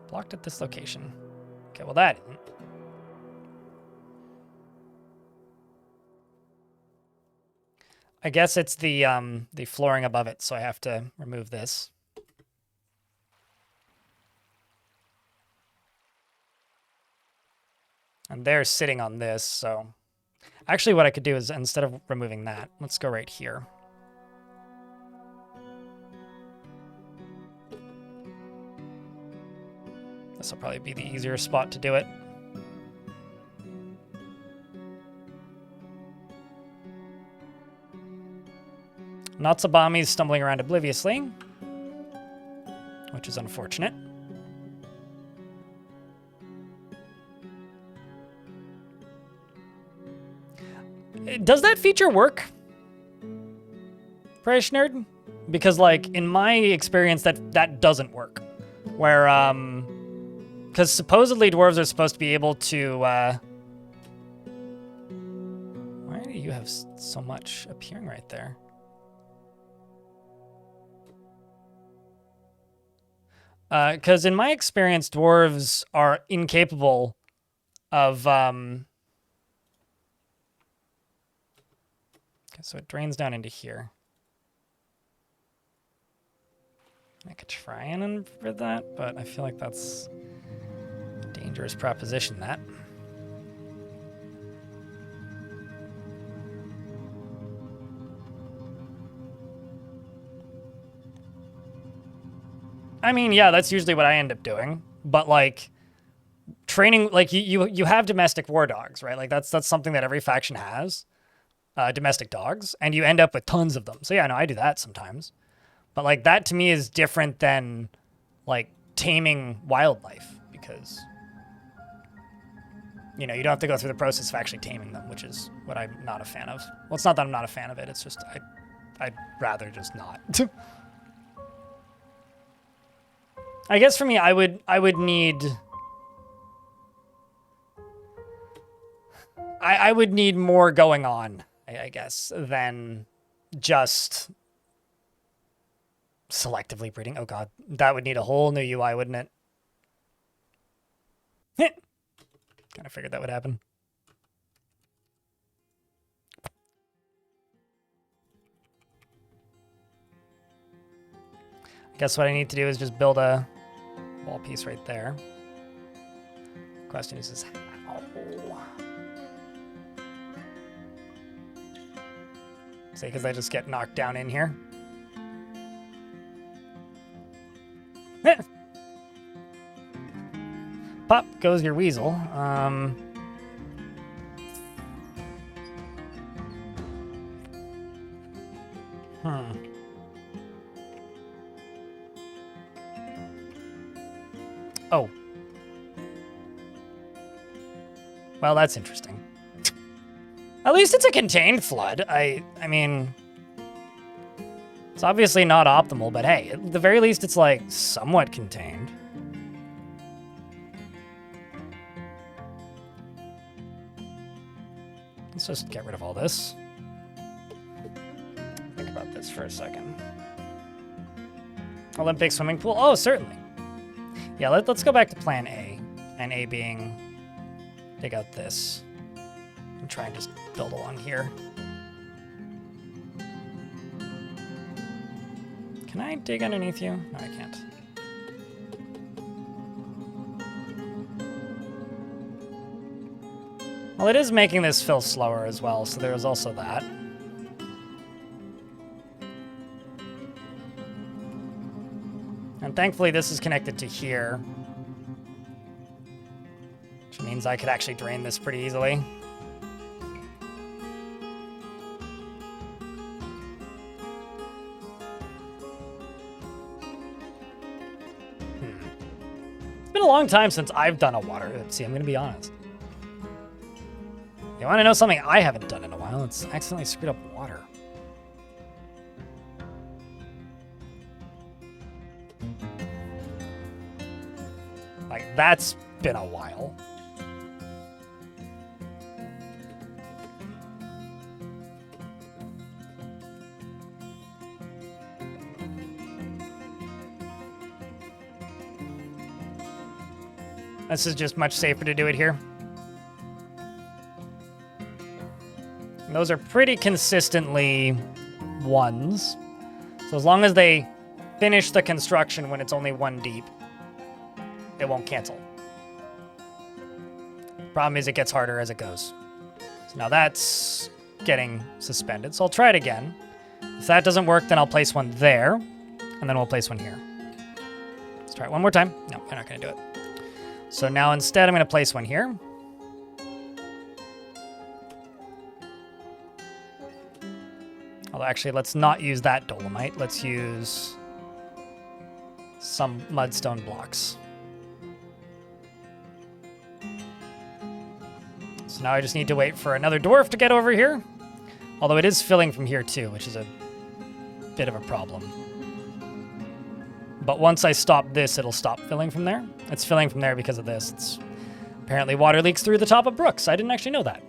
Blocked at this location. Okay, well that isn't. I guess it's the flooring above it, so I have to remove this. And they're sitting on this, so... Actually, what I could do is, instead of removing that, let's go right here. This will probably be the easier spot to do it. Natsubami's stumbling around obliviously, which is unfortunate. Does that feature work, Price Nerd? Because, like, in my experience, that doesn't work. Where, because supposedly dwarves are supposed to be able to, why do you have so much appearing right there? Because in my experience, dwarves are incapable of... Okay, so it drains down into here. I could try and invert that, but I feel like that's a dangerous proposition, that. I mean, yeah, that's usually what I end up doing. But, like, training, like, you have domestic war dogs, right? Like, that's something that every faction has, domestic dogs, and you end up with tons of them. So, yeah, no, I do that sometimes. But, like, that to me is different than, like, taming wildlife, because, you know, you don't have to go through the process of actually taming them, which is what I'm not a fan of. Well, it's not that I'm not a fan of it, it's just I'd rather just not. I guess for me, I would need... I would need more going on, I guess, than just selectively breeding. Oh god, that would need a whole new UI, wouldn't it? Kind of figured that would happen. Guess what I need to do is just build a wall piece right there. Question is how? See, because I just get knocked down in here. Pop goes your weasel. Oh. Well, that's interesting. At least it's a contained flood. I mean, it's obviously not optimal, but hey, at the very least it's like somewhat contained. Let's just get rid of all this. Think about this for a second. Olympic swimming pool? Oh, certainly. Yeah, let's go back to plan A. And A being dig out this. And try and just build along here. Can I dig underneath you? No, I can't. Well, it is making this fill slower as well, so there's also that. And thankfully this is connected to here. Which means I could actually drain this pretty easily. It's been a long time since I've done a water. See, I'm going to be honest. You want to know something I haven't done in a while? It's accidentally screwed up water. Like, that's been a while. This is just much safer to do it here. And those are pretty consistently ones. So as long as they finish the construction when it's only one deep, it won't cancel. Problem is it gets harder as it goes. So now that's getting suspended. So I'll try it again. If that doesn't work, then I'll place one there, and then we'll place one here. Let's try it one more time. No, we're not going to do it. So now instead, I'm going to place one here. Although actually, let's not use that dolomite. Let's use some mudstone blocks. So now I just need to wait for another dwarf to get over here. Although it is filling from here too, which is a bit of a problem. But once I stop this, it'll stop filling from there. It's filling from there because of this. It's apparently water leaks through the top of brooks. I didn't actually know that.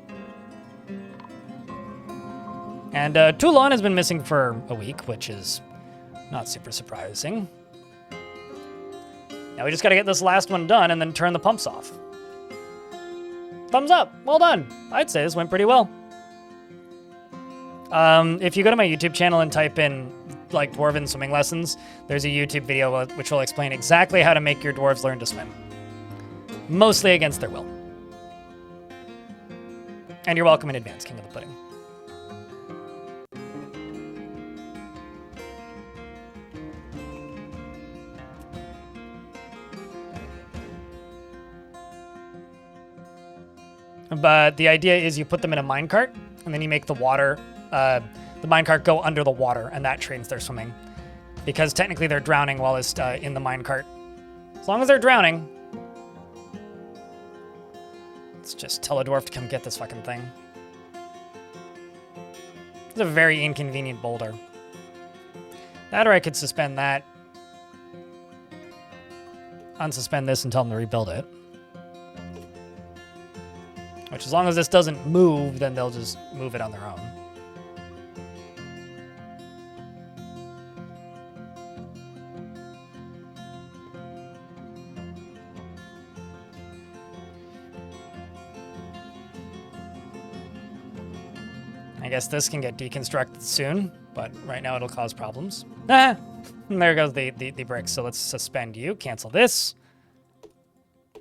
And Toulon has been missing for a week, which is not super surprising. Now we just got to get this last one done and then turn the pumps off. Thumbs up. Well done. I'd say this went pretty well. If you go to my YouTube channel and type in like dwarven swimming lessons, there's a YouTube video which will explain exactly how to make your dwarves learn to swim. Mostly against their will. And you're welcome in advance, King of the Pudding. But the idea is you put them in a minecart, and then you make the water, the minecart go under the water, and that trains their swimming. Because technically they're drowning while it's in the minecart. As long as they're drowning, let's just tell a dwarf to come get this fucking thing. It's a very inconvenient boulder. That, or I could suspend that, unsuspend this, and tell them to rebuild it. Which, as long as this doesn't move, then they'll just move it on their own. I guess this can get deconstructed soon. But right now it'll cause problems. Ah! And there goes the bricks. So let's suspend you. Cancel this.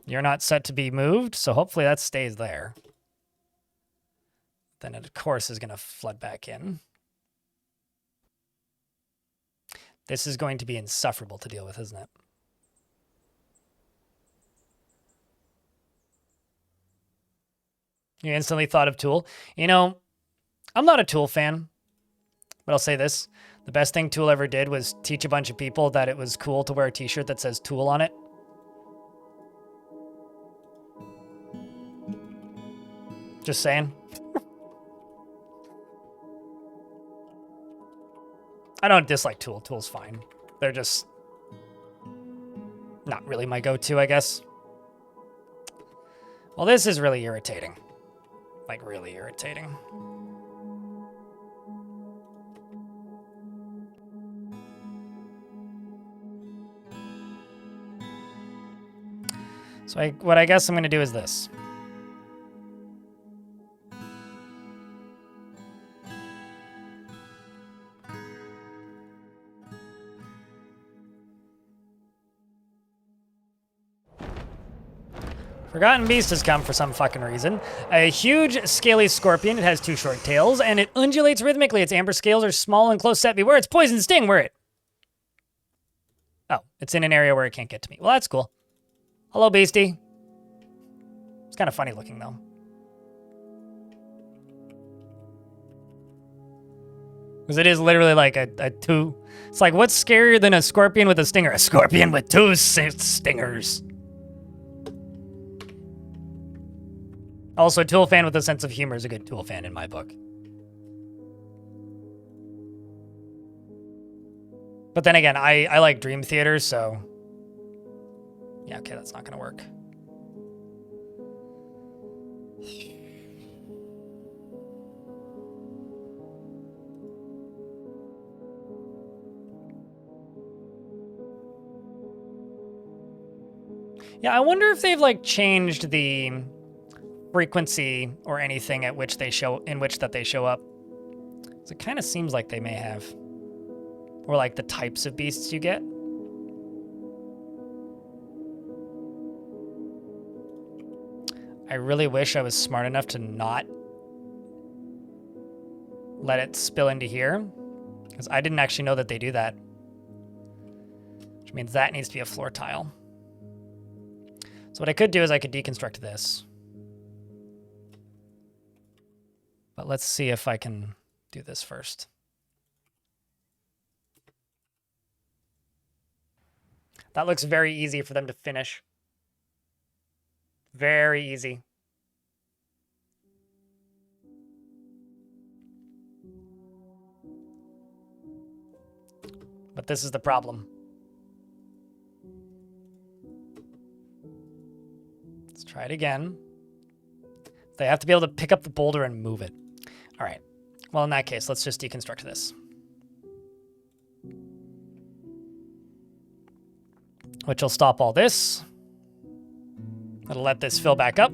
You're not set to be moved, so hopefully that stays there. Then it, of course, is going to flood back in. This is going to be insufferable to deal with, isn't it? You instantly thought of Tool. You know, I'm not a Tool fan, but I'll say this. The best thing Tool ever did was teach a bunch of people that it was cool to wear a t-shirt that says Tool on it. Just saying. I don't dislike Tool. Tool's fine. They're just not really my go-to, I guess. Well, this is really irritating. Like, really irritating. So what I guess I'm going to do is this. Forgotten Beast has come for some fucking reason. A huge, scaly scorpion. It has 2 short tails, and it undulates rhythmically. Its amber scales are small and close set. Beware its poison sting. Where it? Oh, it's in an area where it can't get to me. Well, that's cool. Hello, Beastie. It's kind of funny looking, though. Because it is literally like a 2... It's like, what's scarier than a scorpion with a stinger? A scorpion with 2 stingers. Also, a Tool fan with a sense of humor is a good Tool fan in my book. But then again, I like Dream Theater, so... Yeah, okay, that's not going to work. Yeah, I wonder if they've, like, changed the frequency or anything at which they show that they show up. So it kind of seems like they may have. Or like the types of beasts you get. I really wish I was smart enough to not let it spill into here, because I didn't actually know that they do that. Which means that needs to be a floor tile. So what I could do is I could deconstruct this. But let's see if I can do this first. That looks very easy for them to finish. Very easy. But this is the problem. Let's try it again. They have to be able to pick up the boulder and move it. All right. Well, in that case, let's just deconstruct this. Which will stop all this. It'll let this fill back up.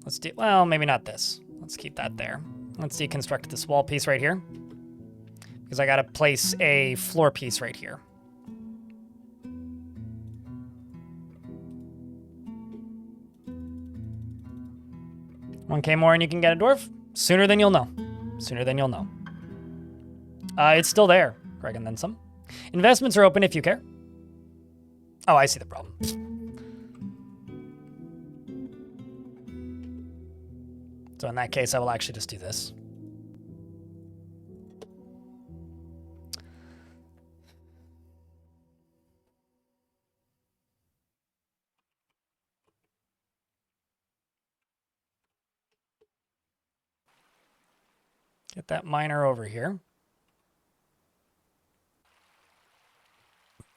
Let's do, well, maybe not this. Let's keep that there. Let's deconstruct this wall piece right here. Because I got to place a floor piece right here. $1K more and you can get a dwarf? Sooner than you'll know. Sooner than you'll know. It's still there, Greg, and then some. Investments are open if you care. Oh, I see the problem. So in that case, I will actually just do this. Get that miner over here.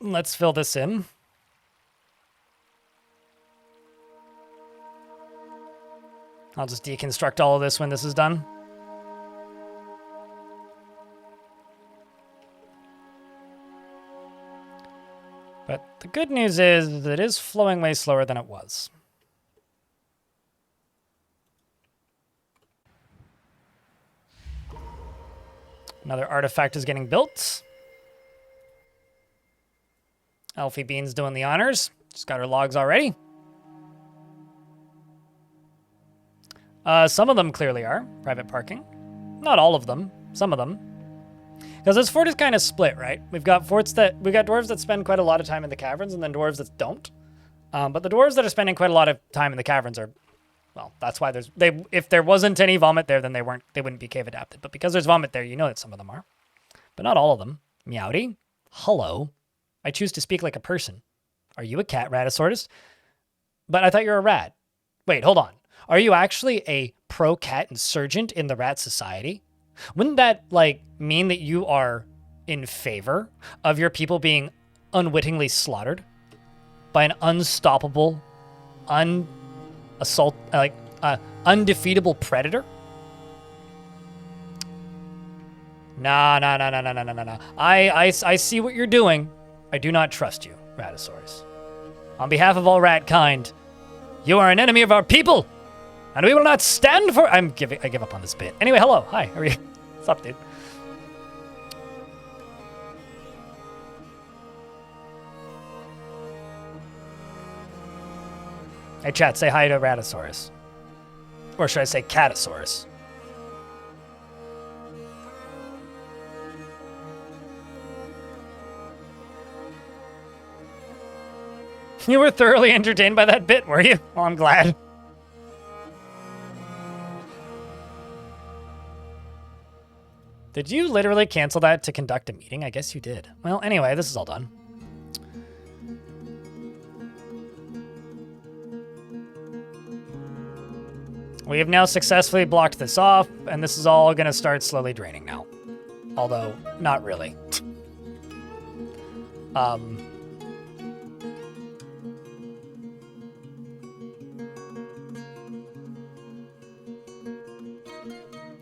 Let's fill this in. I'll just deconstruct all of this when this is done. But the good news is that it is flowing way slower than it was. Another artifact is getting built. Elfie Bean's doing the honors. She's got her logs already. Some of them clearly are private parking. Not all of them. Some of them. Because this fort is kind of split, right? We've got dwarves that spend quite a lot of time in the caverns, and then dwarves that don't. But the dwarves that are spending quite a lot of time in the caverns are, well, that's why if there wasn't any vomit there, then they wouldn't be cave adapted. But because there's vomit there, you know that some of them are. But not all of them. Meowdy. Hello. I choose to speak like a person. Are you a cat, Ratosaurus? But I thought you were a rat. Wait, hold on. Are you actually a pro-cat insurgent in the Rat Society? Wouldn't that, like, mean that you are in favor of your people being unwittingly slaughtered by an unstoppable, undefeatable predator? Nah. I see what you're doing. I do not trust you, Ratosaurus. On behalf of all rat kind, you are an enemy of our people, and we will not stand for... I give up on this bit. Anyway, hello. Hi. How are you? What's up, dude? Hey, chat, say hi to Ratosaurus. Or should I say Catosaurus? You were thoroughly entertained by that bit, were you? Well, I'm glad. Did you literally cancel that to conduct a meeting? I guess you did. Well, anyway, this is all done. We have now successfully blocked this off, and this is all going to start slowly draining now. Although, not really.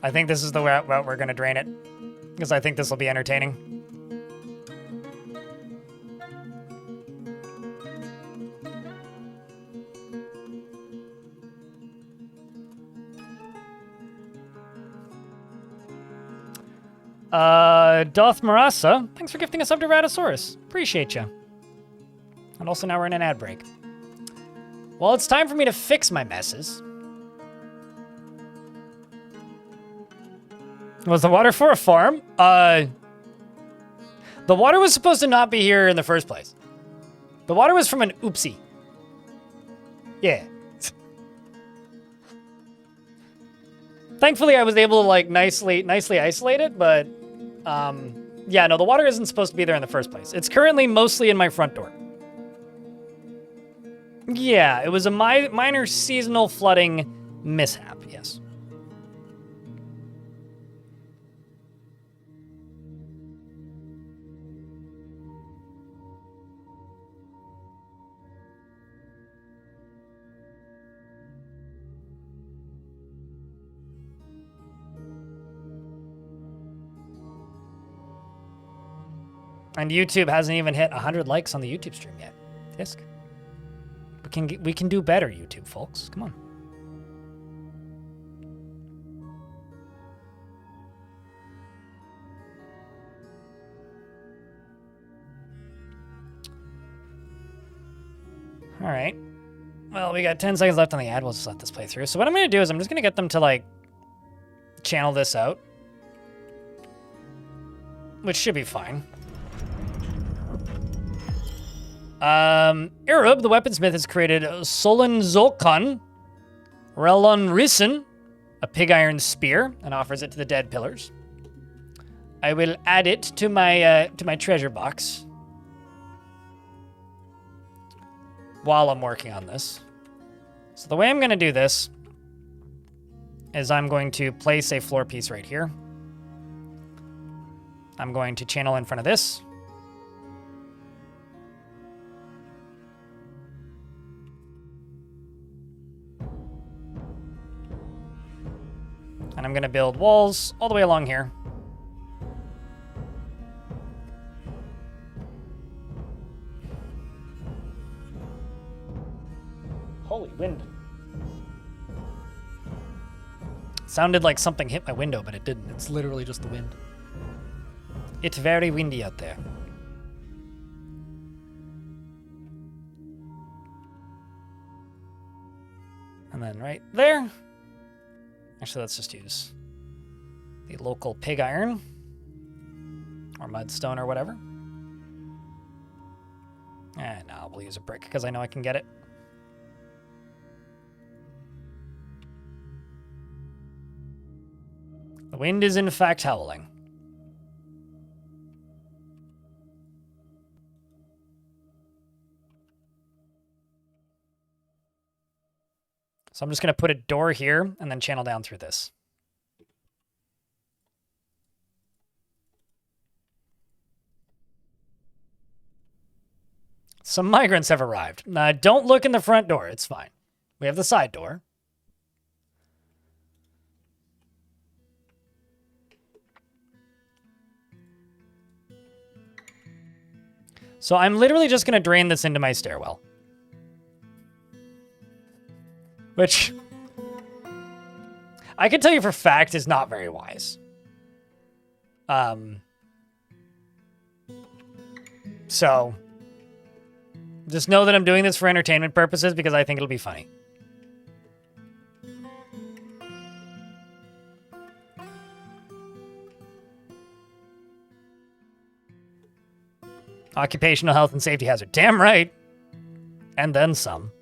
I think this is the route we're going to drain it, because I think this will be entertaining. Doth Marasa, thanks for gifting us up to Ratosaurus. Appreciate you. And also now we're in an ad break. Well, it's time for me to fix my messes. Was the water for a farm? The water was supposed to not be here in the first place. The water was from an oopsie. Yeah. Thankfully, I was able to, like, nicely isolate it, but, yeah, no, the water isn't supposed to be there in the first place. It's currently mostly in my front door. Yeah, it was a minor seasonal flooding mishap, yes. And YouTube hasn't even hit 100 likes on the YouTube stream yet. Tisk. We can do better, YouTube folks. Come on. All right. Well, we got 10 seconds left on the ad. We'll just let this play through. So what I'm going to do is I'm just going to get them to, like, channel this out, which should be fine. Arab, the weaponsmith, has created Solon Zolkan Relon Risen, a pig iron spear, and offers it to the dead pillars. I will add it to my treasure box while I'm working on this. So the way I'm going to do this is I'm going to place a floor piece right here. I'm going to channel in front of this. And I'm going to build walls all the way along here. Holy wind. Sounded like something hit my window, but it didn't. It's literally just the wind. It's very windy out there. And then right there. Actually, let's just use the local pig iron or mudstone or whatever. And now we'll use a brick because I know I can get it. The wind is in fact howling. So I'm just going to put a door here and then channel down through this. Some migrants have arrived. Don't look in the front door. It's fine. We have the side door. So I'm literally just going to drain this into my stairwell. Which, I can tell you for fact is not very wise. So, just know that I'm doing this for entertainment purposes because I think it'll be funny. Occupational health and safety hazard. Damn right. And then some.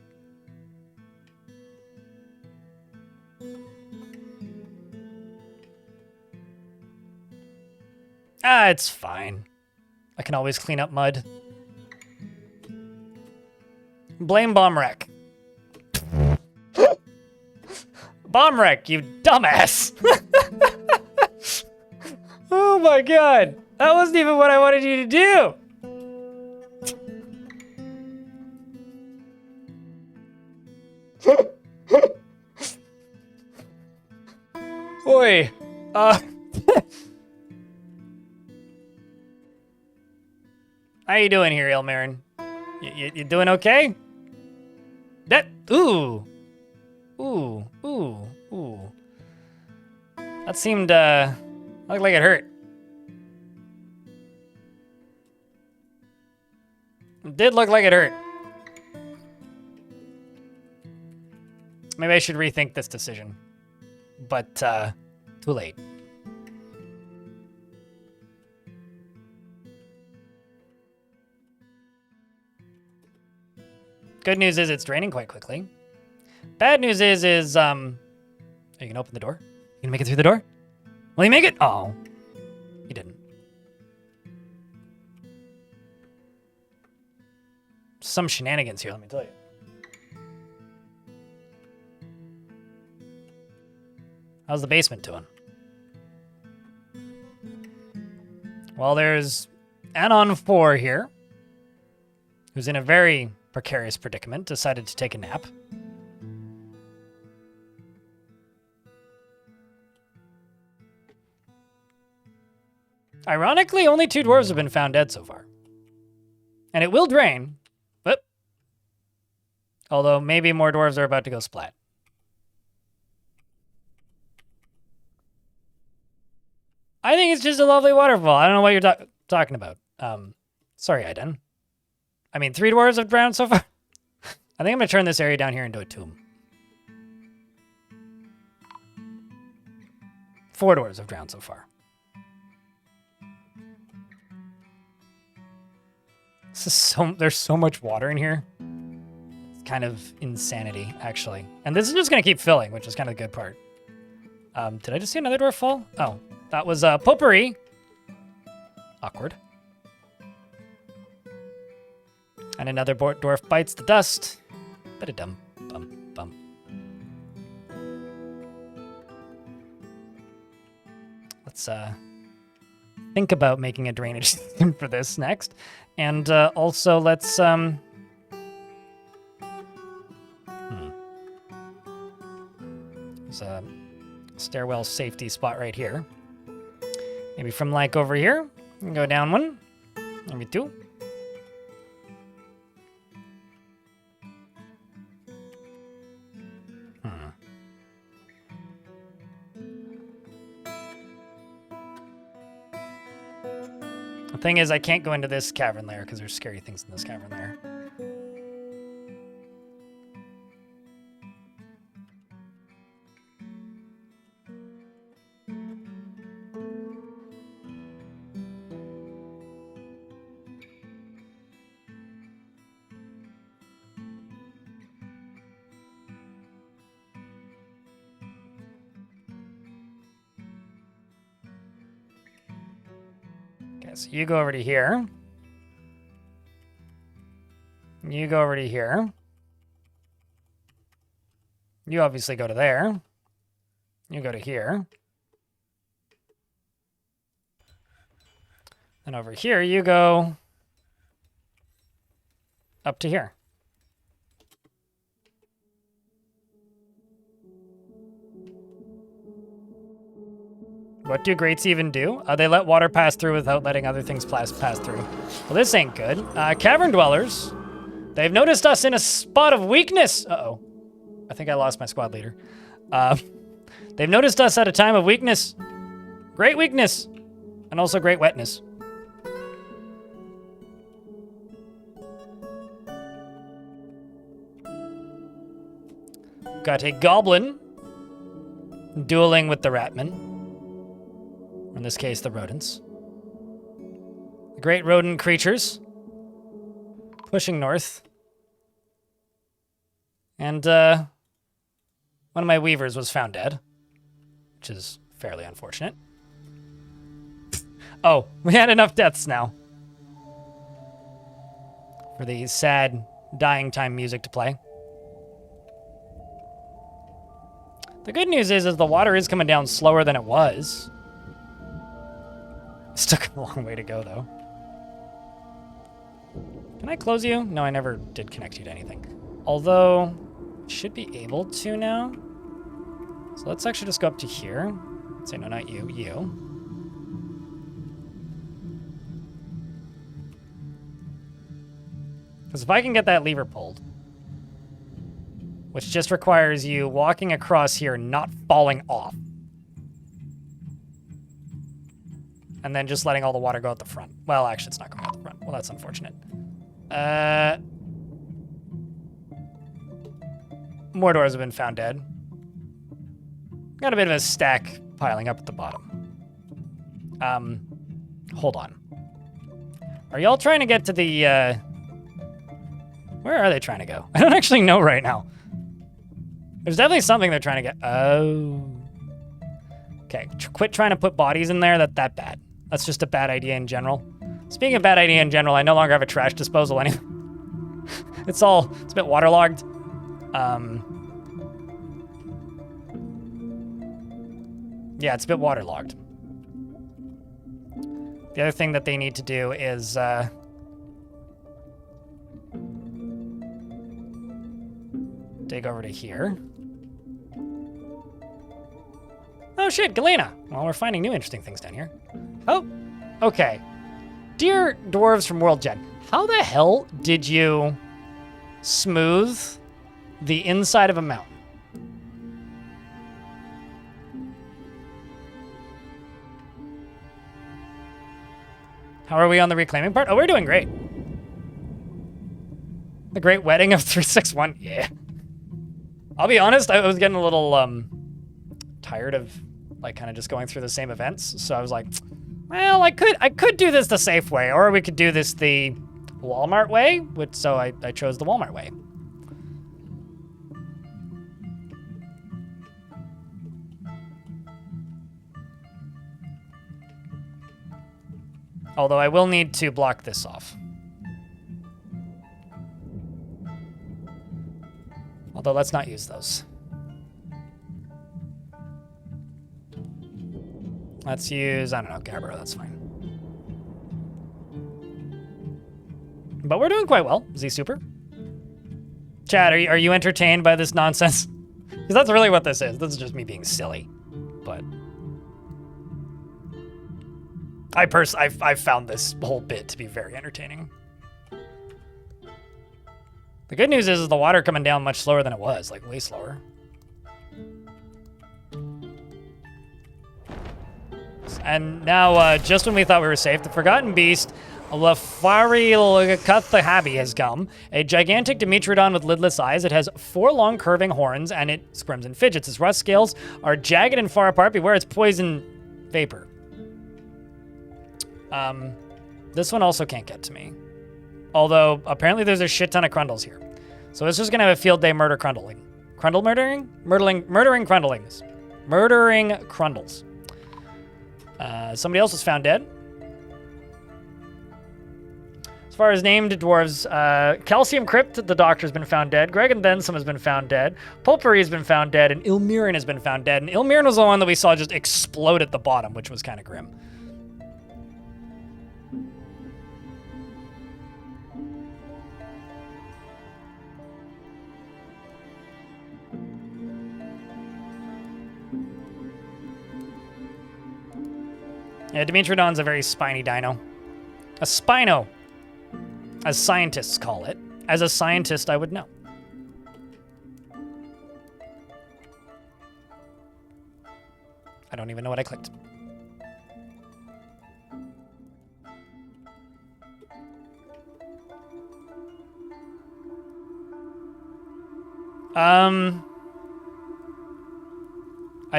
It's fine. I can always clean up mud. Blame Bomb Wreck. Bomb Wreck, you dumbass! Oh my god! That wasn't even what I wanted you to do! Oi! How you doing here, Ilmarin? You doing okay? Ooh. That seemed, looked like it hurt. It did look like it hurt. Maybe I should rethink this decision. But, too late. Good news is it's draining quite quickly. Bad news is you can open the door. You can make it through the door? Will you make it? Oh, you didn't. Some shenanigans here, let me tell you. How's the basement doing? Well, there's Anon 4 here, who's in a very precarious predicament, decided to take a nap. Ironically, only 2 dwarves have been found dead so far. And it will drain, but... although maybe more dwarves are about to go splat. I think it's just a lovely waterfall. I don't know what you're talking about. Sorry, Aiden. I mean, 3 dwarves have drowned so far. I think I'm going to turn this area down here into a tomb. 4 dwarves have drowned so far. There's so much water in here. It's kind of insanity, actually. And this is just going to keep filling, which is kind of the good part. Did I just see another dwarf fall? Oh, that was Potpourri. Awkward. And another dwarf bites the dust. Ba-da-dum, bum, bum. Let's think about making a drainage system for this next. And also let's there's a stairwell safety spot right here. Maybe from like over here, go down 1, maybe 2. The thing is, I can't go into this cavern layer because there's scary things in this cavern layer. So you go over to here. You go over to here. You obviously go to there. You go to here. And over here, you go up to here. What do grates even do? They let water pass through without letting other things pass through. Well, this ain't good. Cavern dwellers. They've noticed us in a spot of weakness. Uh-oh. I think I lost my squad leader. They've noticed us at a time of weakness. Great weakness. And also great wetness. Got a goblin dueling with the ratman. In this case, the rodents. The great rodent creatures. Pushing north. And one of my weavers was found dead. Which is fairly unfortunate. Oh, we had enough deaths now. For the sad dying time music to play. The good news is the water is coming down slower than it was. Still got a long way to go, though. Can I close you? No, I never did connect you to anything. Although, should be able to now. So let's actually just go up to here. Say, no, not you, you. Because if I can get that lever pulled, which just requires you walking across here, not falling off. And then just letting all the water go out the front. Well, actually, it's not going out the front. Well, that's unfortunate. More doors have been found dead. Got a bit of a stack piling up at the bottom. Hold on. Are y'all trying to get to the, where are they trying to go? I don't actually know right now. There's definitely something they're trying to get. Oh. Okay, quit trying to put bodies in there. That's that bad. That's just a bad idea in general. Speaking of bad idea in general, I no longer have a trash disposal anymore. It's a bit waterlogged. Yeah, it's a bit waterlogged. The other thing that they need to do is, dig over to here. Oh shit, Galena! Well, we're finding new interesting things down here. Oh, okay. Dear dwarves from World Gen, how the hell did you smooth the inside of a mountain? How are we on the reclaiming part? Oh, we're doing great. The Great Wedding of 361, yeah. I'll be honest, I was getting a little tired of like kind of just going through the same events. So I was like, well, I could do this the safe way, or we could do this the Walmart way. So I chose the Walmart way. Although I will need to block this off. Although let's not use those. Let's use, I don't know, Gabbro, that's fine. But we're doing quite well, Z-Super. Chad, are you entertained by this nonsense? Because that's really what this is. This is just me being silly. But I've found this whole bit to be very entertaining. The good news is the water coming down much slower than it was, like way slower. crundles. And now, just when we thought we were safe, the Forgotten Beast, Lafarilokathahabi, has come. A gigantic Dimetrodon with lidless eyes. It has 4 long curving horns, and it squirms and fidgets. Its rust scales are jagged and far apart. Beware its poison vapor. This one also can't get to me. Although, apparently there's a shit ton of crundles here. So it's just gonna have a field day murder crundling. Crundle murdering? Murdering crundlings. Murdering crundles. Somebody else was found dead. As far as named dwarves, Calcium Crypt, the doctor's been found dead. Greg and Thensome has been found dead. Pulpery has been found dead, and Ilmirin has been found dead. And Ilmirin was the one that we saw just explode at the bottom, which was kind of grim. Yeah, Dimetrodon's a very spiny dino. A Spino, as scientists call it. As a scientist, I would know. I don't even know what I clicked.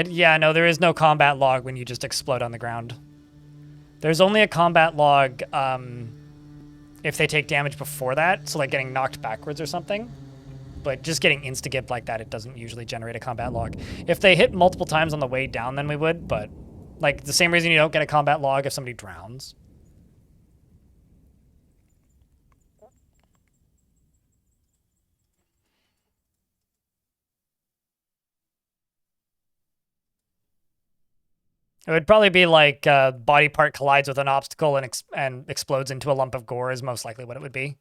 Yeah, no, there is no combat log when you just explode on the ground. There's only a combat log if they take damage before that, so like getting knocked backwards or something. But just getting insta-gibbed like that, it doesn't usually generate a combat log. If they hit multiple times on the way down, then we would, but like the same reason you don't get a combat log if somebody drowns. It would probably be like body part collides with an obstacle and explodes into a lump of gore is most likely what it would be.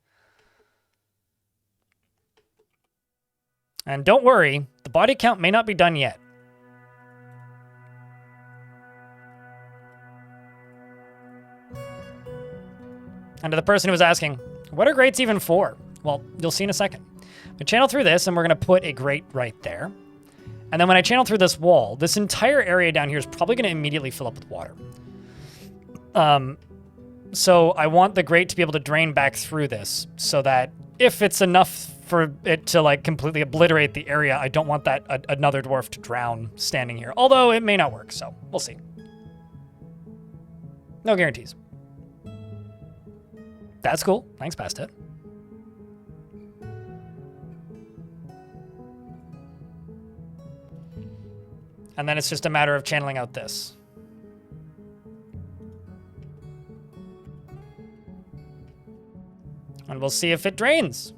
And don't worry, the body count may not be done yet. And to the person who was asking, what are grates even for? Well, you'll see in a second. We channel through this, and we're going to put a grate right there. And then when I channel through this wall, this entire area down here is probably going to immediately fill up with water. So I want the grate to be able to drain back through this so that if it's enough for it to like completely obliterate the area, I don't want that another dwarf to drown standing here. Although it may not work, so we'll see. No guarantees. That's cool. Thanks, Pasta. And then it's just a matter of channeling out this. And we'll see if it drains.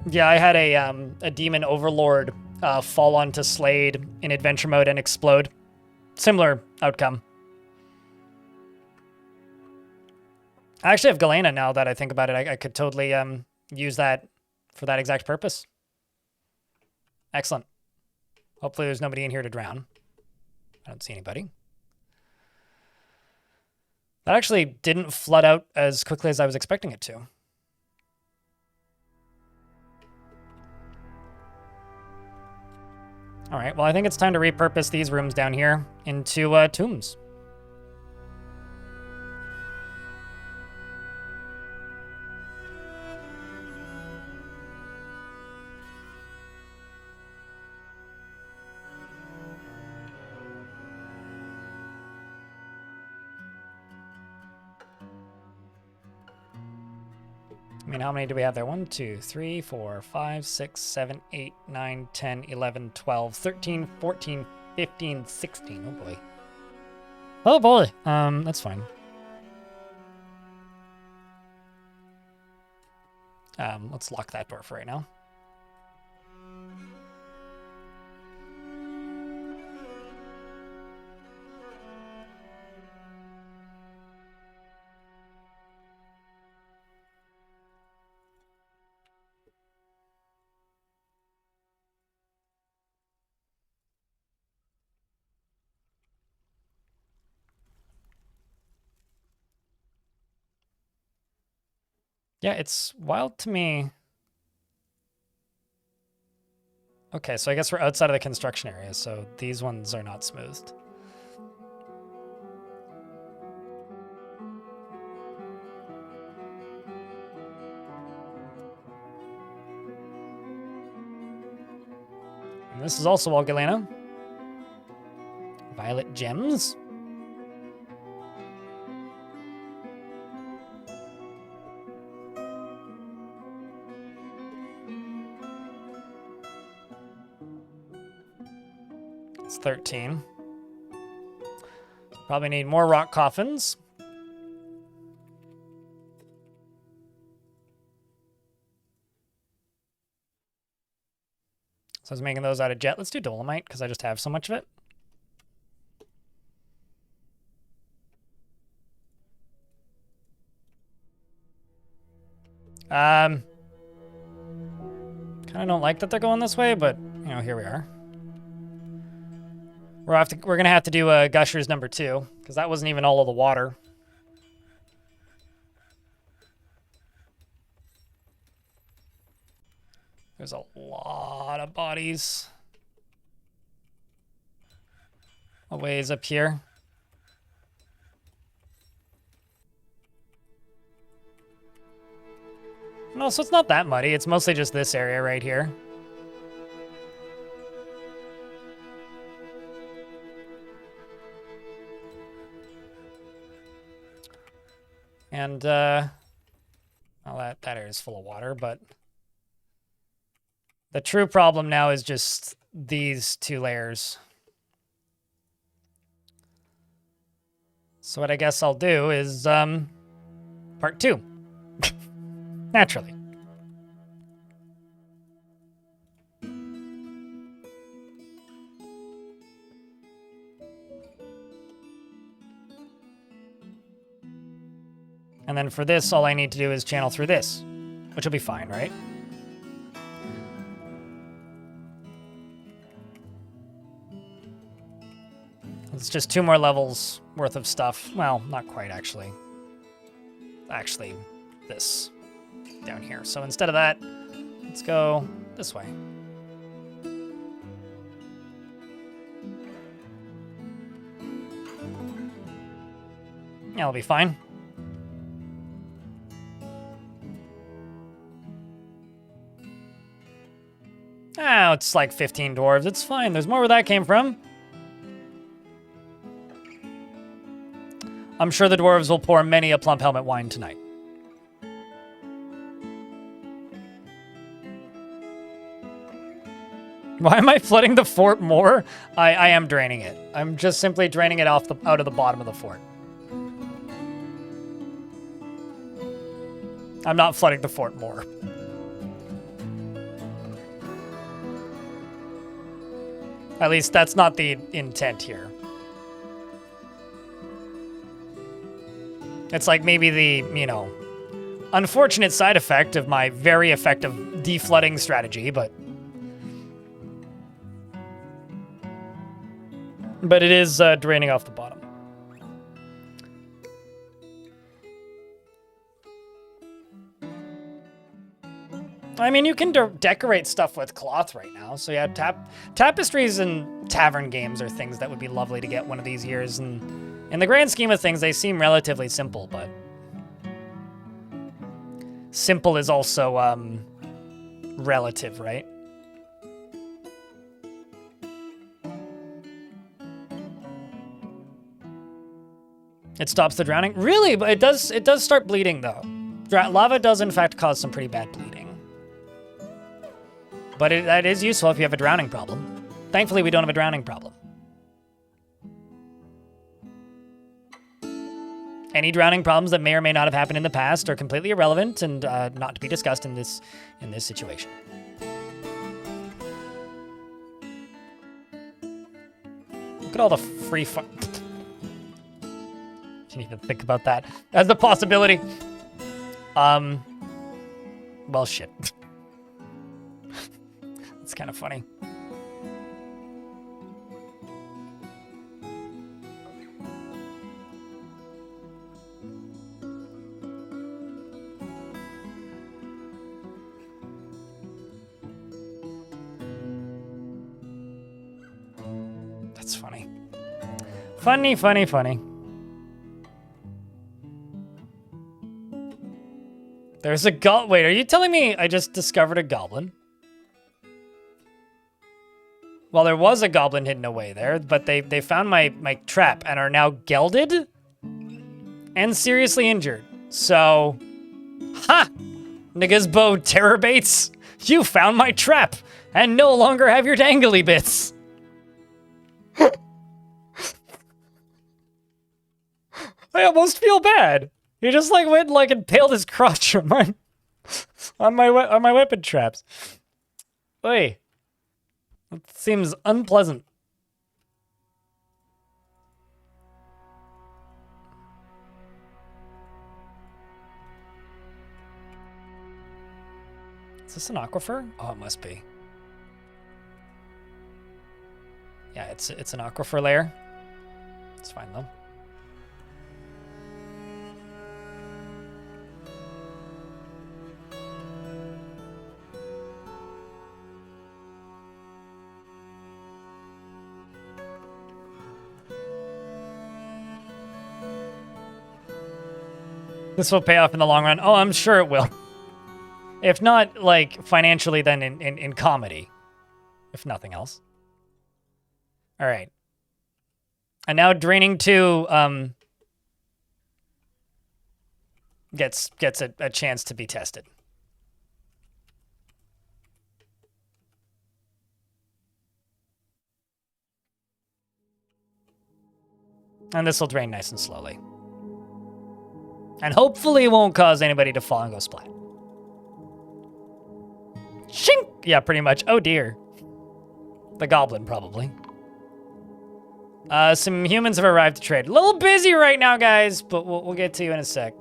Yeah, I had a demon overlord fall onto Slade in adventure mode and explode. Similar outcome. I actually have Galena now that I think about it. I could totally use that for that exact purpose. Excellent. Hopefully there's nobody in here to drown. I don't see anybody. That actually didn't flood out as quickly as I was expecting it to. All right, well, I think it's time to repurpose these rooms down here into tombs. I mean, how many do we have there? 1, 2, 3, 4, 5, 6, 7, 8, 9, 10, 11, 12, 13, 14, 15, 16. Oh boy. Oh boy. That's fine. Let's lock that door for right now. Yeah, it's wild to me. Okay, so I guess we're outside of the construction area, so these ones are not smoothed. And this is also all Galena. Violet gems. It's 13. Probably need more rock coffins. So I was making those out of jet. Let's do dolomite because I just have so much of it. Kind of don't like that they're going this way, but you know, here we are. We're gonna have to do Gushers number 2 because that wasn't even all of the water. There's a lot of bodies. A ways up here. No, so it's not that muddy. It's mostly just this area right here. And, well, that area is full of water, but the true problem now is just these 2 layers. So what I guess I'll do is, part 2. Naturally. And then for this, all I need to do is channel through this, which will be fine, right? It's just 2 more levels worth of stuff. Well, not quite, actually. Actually, this down here. So instead of that, let's go this way. Yeah, it'll be fine. Oh, it's like 15 dwarves. It's fine. There's more where that came from. I'm sure the dwarves will pour many a plump helmet wine tonight. Why am I flooding the fort more? I am draining it. I'm just simply draining it out of the bottom of the fort. I'm not flooding the fort more. At least that's not the intent here. It's like maybe the, you know, unfortunate side effect of my very effective deflooding strategy, but it is draining off the bottom. I mean, you can decorate stuff with cloth right now. So yeah, tapestries and tavern games are things that would be lovely to get one of these years. And in the grand scheme of things, they seem relatively simple, but simple is also relative, right? It stops the drowning. Really, but it does start bleeding though. Lava does in fact cause some pretty bad bleeding. But that is useful if you have a drowning problem. Thankfully, we don't have a drowning problem. Any drowning problems that may or may not have happened in the past are completely irrelevant and not to be discussed in this situation. Look at all the free fun. Didn't even think about that as a possibility. Well, shit. It's kind of funny. That's funny. Funny, funny, funny. There's a wait, are you telling me I just discovered a goblin? Well, there was a goblin hidden away there, but they found my trap and are now gelded and seriously injured. So, ha! Niggas bow terror baits. You found my trap and no longer have your dangly bits. I almost feel bad. He just like went and like impaled his crotch on my weapon traps. Wait. That seems unpleasant. Is this an aquifer? Oh, it must be. Yeah, it's an aquifer layer. It's fine though. This will pay off in the long run. Oh, I'm sure it will. If not, like, financially, then in comedy. If nothing else. All right. And now Draining 2 gets a chance to be tested. And this will drain nice and slowly. And hopefully it won't cause anybody to fall and go splat. Shink! Yeah, pretty much. Oh dear. The goblin, probably. Some humans have arrived to trade. A little busy right now, guys, but we'll get to you in a sec.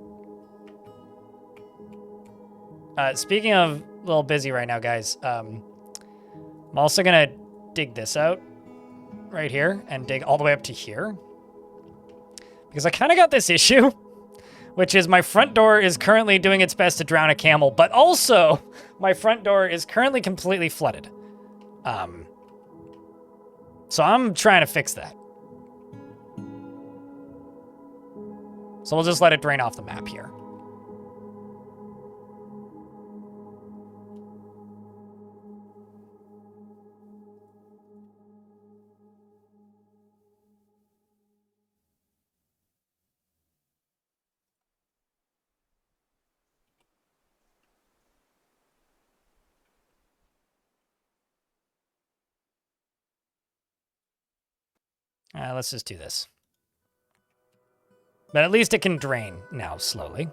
Speaking of a little busy right now, guys, I'm also gonna dig this out right here and dig all the way up to here. Because I kind of got this issue, which is my front door is currently doing its best to drown a camel, but also my front door is currently completely flooded. So I'm trying to fix that. So we'll just let it drain off the map here. Let's just do this. But at least it can drain now, slowly.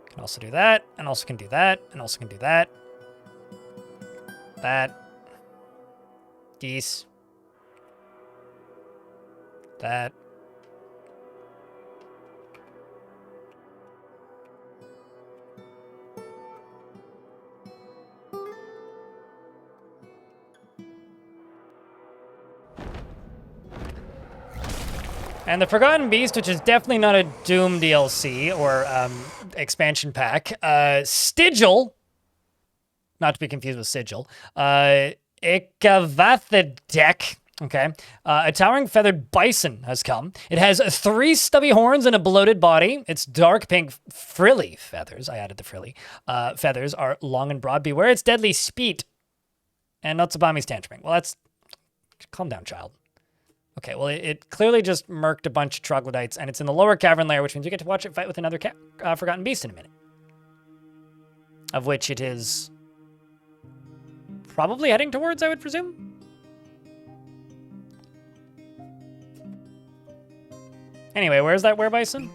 Can also do that, and also can do that, and also can do that. That. Geese. That. And the Forgotten Beast, which is definitely not a Doom DLC or expansion pack. Stigil, not to be confused with Sigil. Ikavathidek, okay. A towering feathered bison has come. It has 3 stubby horns and a bloated body. Its dark pink frilly feathers, I added the frilly, feathers are long and broad. Beware its deadly speed. And Notsubami's tantruming. Well, that's... Calm down, child. Okay, well, it clearly just murked a bunch of troglodytes, and it's in the lower cavern layer, which means you get to watch it fight with another Forgotten Beast in a minute. Of which it is probably heading towards, I would presume. Anyway, where's that werebison?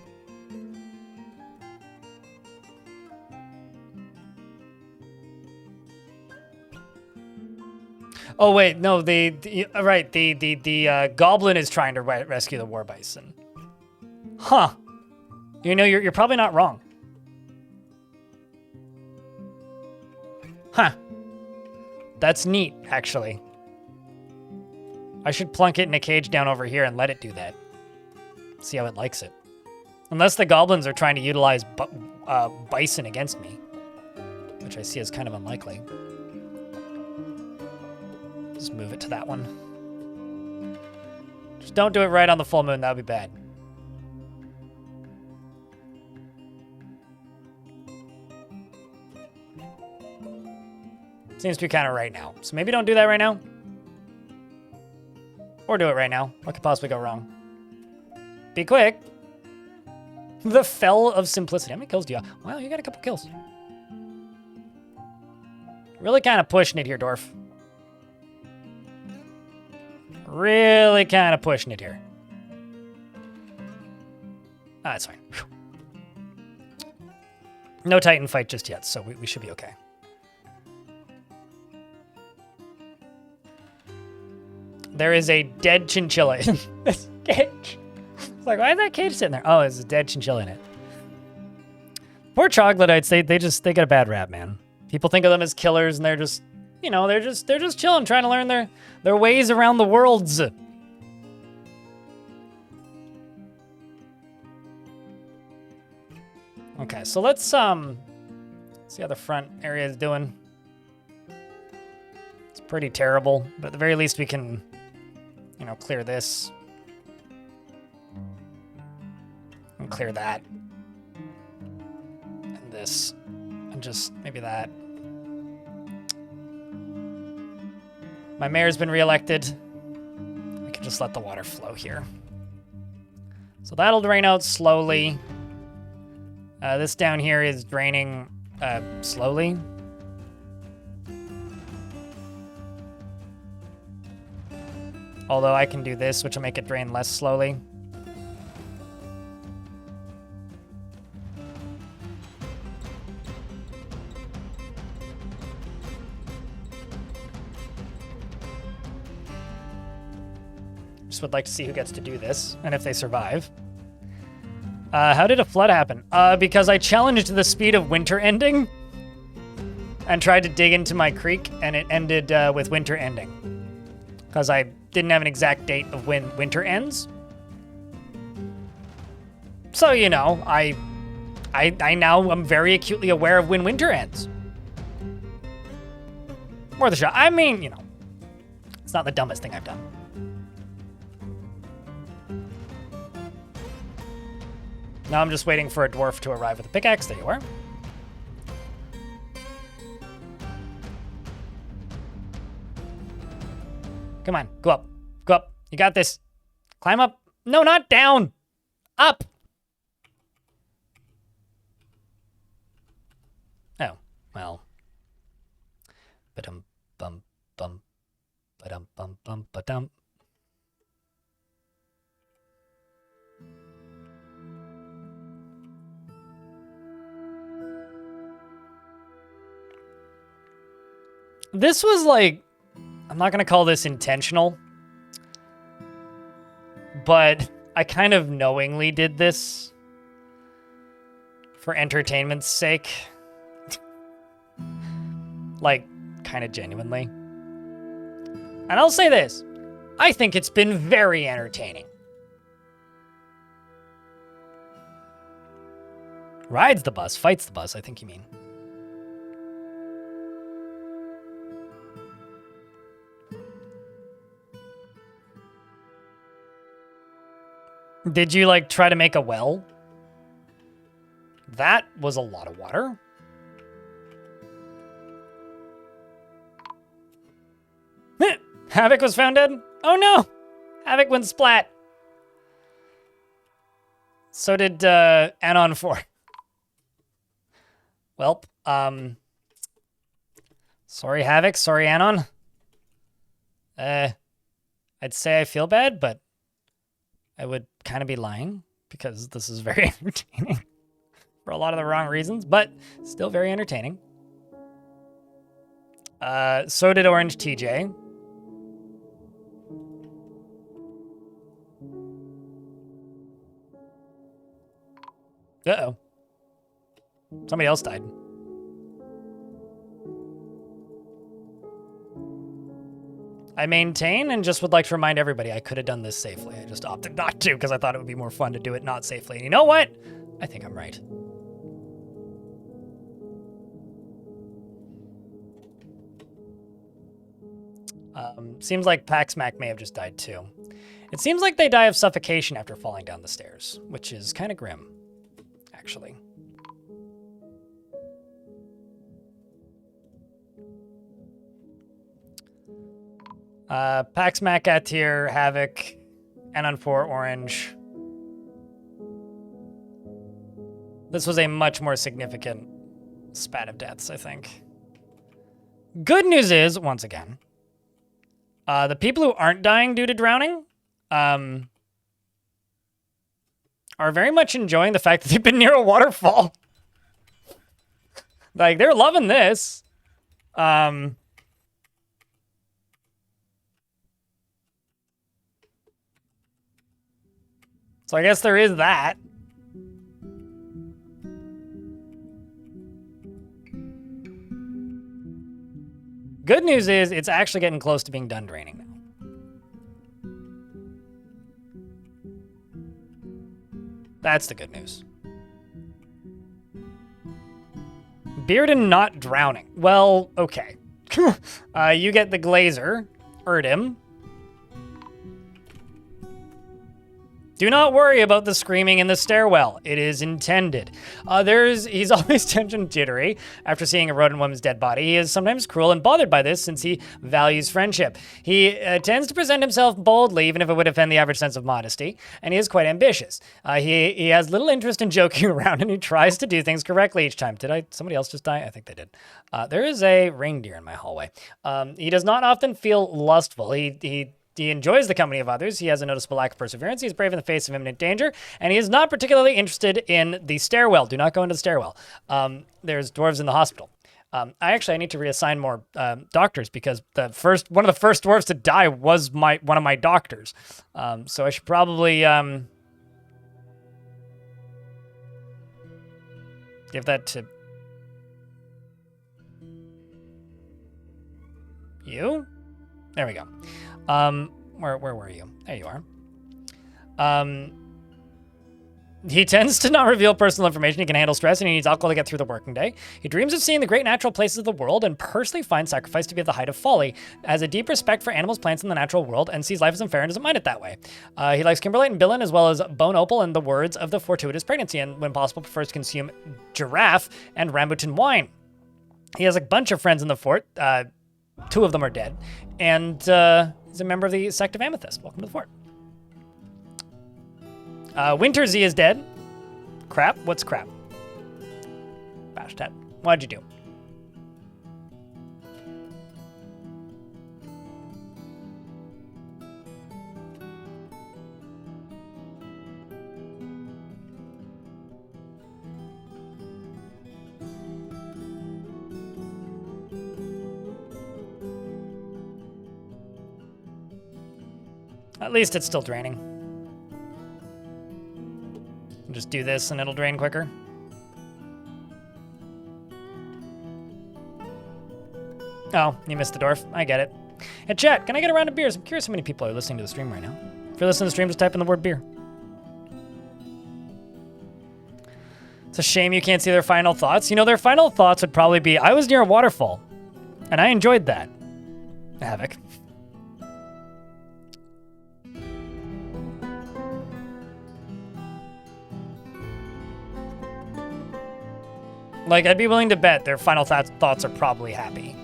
Oh wait, no, the goblin is trying to rescue the war bison. Huh. You know, you're probably not wrong. Huh. That's neat, actually. I should plunk it in a cage down over here and let it do that. See how it likes it. Unless the goblins are trying to utilize bison against me, which I see as kind of unlikely. Just move it to that one. Just don't do it right on the full moon. That would be bad. Seems to be kind of right now. So maybe don't do that right now. Or do it right now. What could possibly go wrong? Be quick. The Fell of Simplicity. How many kills do you have? Wow, you got a couple kills. Really kind of pushing it here, Dwarf. Really kind of pushing it here. Ah, that's fine. Whew. No Titan fight just yet, so we should be okay. There is a dead chinchilla in this cage. It's like, why is that cage sitting there? Oh, there's a dead chinchilla in it. Poor troglodytes, they get a bad rap, man. People think of them as killers, and they're just, you know, they're just chilling, trying to learn their ways around the worlds. Okay, so let's see how the front area is doing. It's pretty terrible, but at the very least we can, you know, clear this. And clear that. And this. And just maybe that. My mayor's been reelected. We can just let the water flow here. So that'll drain out slowly. This down here is draining slowly. Although I can do this, which will make it drain less slowly. Just would like to see who gets to do this, and if they survive. How did a flood happen? Because I challenged the speed of winter ending and tried to dig into my creek, and it ended with winter ending. Because I didn't have an exact date of when winter ends. So, you know, I now am very acutely aware of when winter ends. Worth a shot. I mean, you know, it's not the dumbest thing I've done. Now I'm just waiting for a dwarf to arrive with a pickaxe. There you are. Come on, go up. Go up. You got this. Climb up. No, not down. Up. Oh, well. Ba-dum, bum, bum. Ba-dum, bum, bum, ba-dum. This was like, I'm not going to call this intentional, but I kind of knowingly did this for entertainment's sake. Like, kind of genuinely. And I'll say this, I think it's been very entertaining. Rides the bus, fights the bus, I think you mean. Did you, like, try to make a well? That was a lot of water. Havoc was found dead? Oh no! Havoc went splat. So did Anon 4. Welp. Sorry, Havoc. Sorry, Anon. I'd say I feel bad, but I would kind of be lying because this is very entertaining for a lot of the wrong reasons, but still very entertaining. So did Orange TJ. Uh-oh. Somebody else died. I maintain and just would like to remind everybody I could have done this safely. I just opted not to because I thought it would be more fun to do it not safely. And you know what? I think I'm right. Seems like Paxmac may have just died too. It seems like they die of suffocation after falling down the stairs, which is kind of grim, actually. Pax Macatir, Havoc, N4 Orange. This was a much more significant spat of deaths, I think. Good news is, once again, the people who aren't dying due to drowning are very much enjoying the fact that they've been near a waterfall. Like, they're loving this. So I guess there is that. Good news is it's actually getting close to being done draining now. That's the good news. Bearden not drowning. Well, okay. You get the Glazer, Erdim. Do not worry about the screaming in the stairwell. It is intended. He's always tension jittery after seeing a rodent woman's dead body. He is sometimes cruel and bothered by this since he values friendship. He tends to present himself boldly, even if it would offend the average sense of modesty, and he is quite ambitious. He has little interest in joking around, and he tries to do things correctly each time. Somebody else just die? I think they did. There is a reindeer in my hallway. He does not often feel lustful. He enjoys the company of others. He has a noticeable lack of perseverance. He's brave in the face of imminent danger, and he is not particularly interested in the stairwell. Do not go into the stairwell. There's dwarves in the hospital. I need to reassign more doctors because one of the first dwarves to die was one of my doctors. So I should probably give that to you. There we go. Where were you? There you are. He tends to not reveal personal information. He can handle stress, and he needs alcohol to get through the working day. He dreams of seeing the great natural places of the world and personally finds sacrifice to be at the height of folly. Has a deep respect for animals, plants, and the natural world, and sees life as unfair and doesn't mind it that way. He likes Kimberlite and Billin, as well as Bone Opal and the words of the fortuitous pregnancy, and when possible, prefers to consume giraffe and rambutan wine. He has a bunch of friends in the fort. 2 of them are dead, and he's a member of the sect of Amethyst. Welcome to the fort. Wintersy is dead. Crap? What's crap? Bashtat. What'd you do? At least it's still draining. Just do this and it'll drain quicker. Oh, you missed the Dwarf. I get it. Hey, chat, can I get a round of beers? I'm curious how many people are listening to the stream right now. If you're listening to the stream, just type in the word beer. It's a shame you can't see their final thoughts. You know, their final thoughts would probably be, I was near a waterfall, and I enjoyed that. Havoc. Like, I'd be willing to bet their final thoughts are probably happy.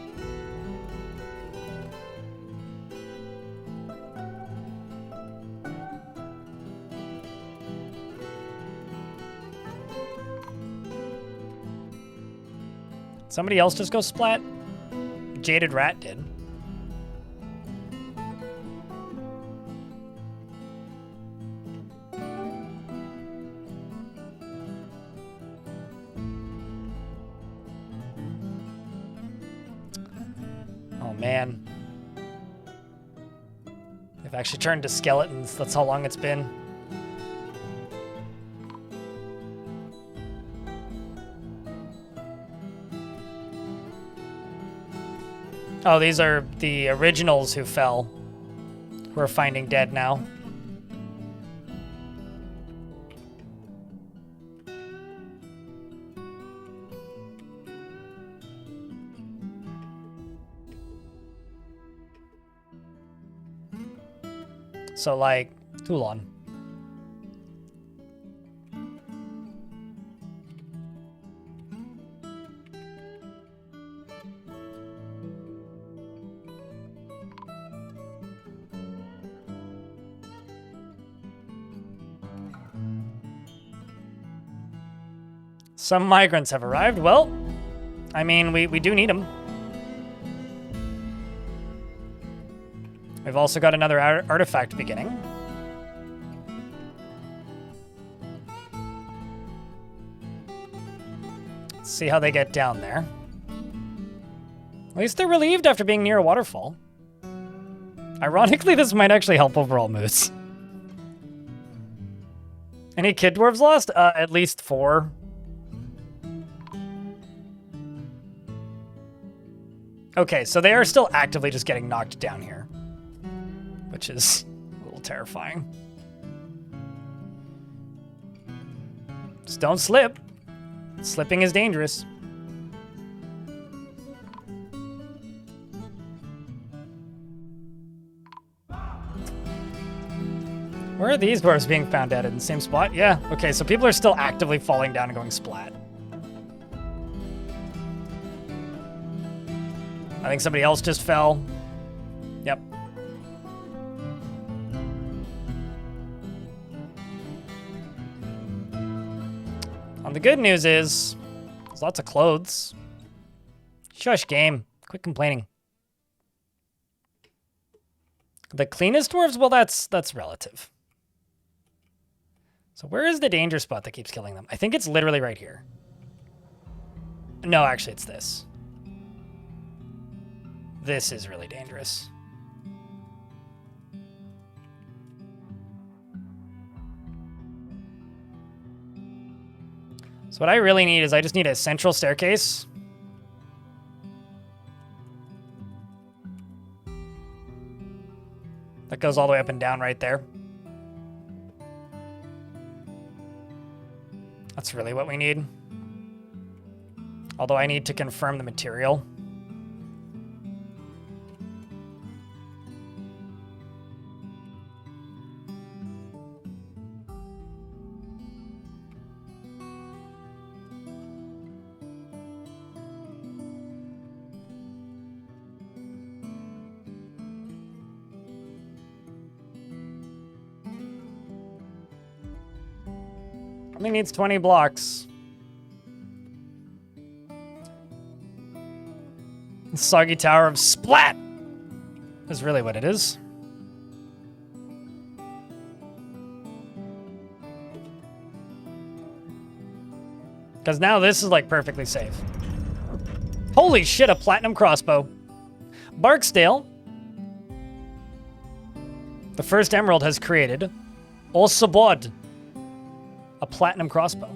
Somebody else just go splat? Jaded Rat did. Man. They've actually turned to skeletons. That's how long it's been. Oh, these are the originals who fell, who are finding dead now. So, like, Toulon. Some migrants have arrived. Well, I mean, we do need them. We've also got another artifact beginning. Let's see how they get down there. At least they're relieved after being near a waterfall. Ironically, this might actually help overall moose. Any kid dwarves lost? At least 4. Okay, so they are still actively just getting knocked down here, which is a little terrifying. Just don't slip. Slipping is dangerous. Where are these dwarves being found at? In the same spot? Yeah, okay, so people are still actively falling down and going splat. I think somebody else just fell. Yep. And the good news is, there's lots of clothes. Shush, game. Quit complaining. The cleanest dwarves? Well, that's relative. So where is the danger spot that keeps killing them? I think it's literally right here. No, actually, it's this. This is really dangerous. So what I really need is I just need a central staircase. That goes all the way up and down right there. That's really what we need. Although I need to confirm the material. Only needs 20 blocks. The Soggy Tower of Splat is really what it is. Because now this is like perfectly safe. Holy shit, a platinum crossbow. Barksdale. The first emerald has created Olsabod. A platinum crossbow.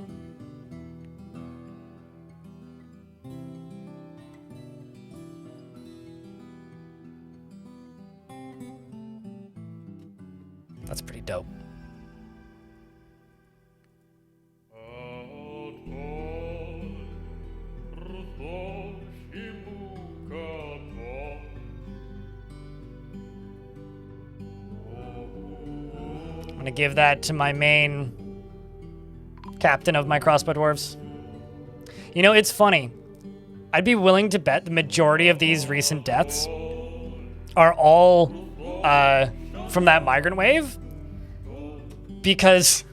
That's pretty dope. I'm gonna give that to my main captain of my crossbow dwarves. You know, it's funny. I'd be willing to bet the majority of these recent deaths are all from that migrant wave, because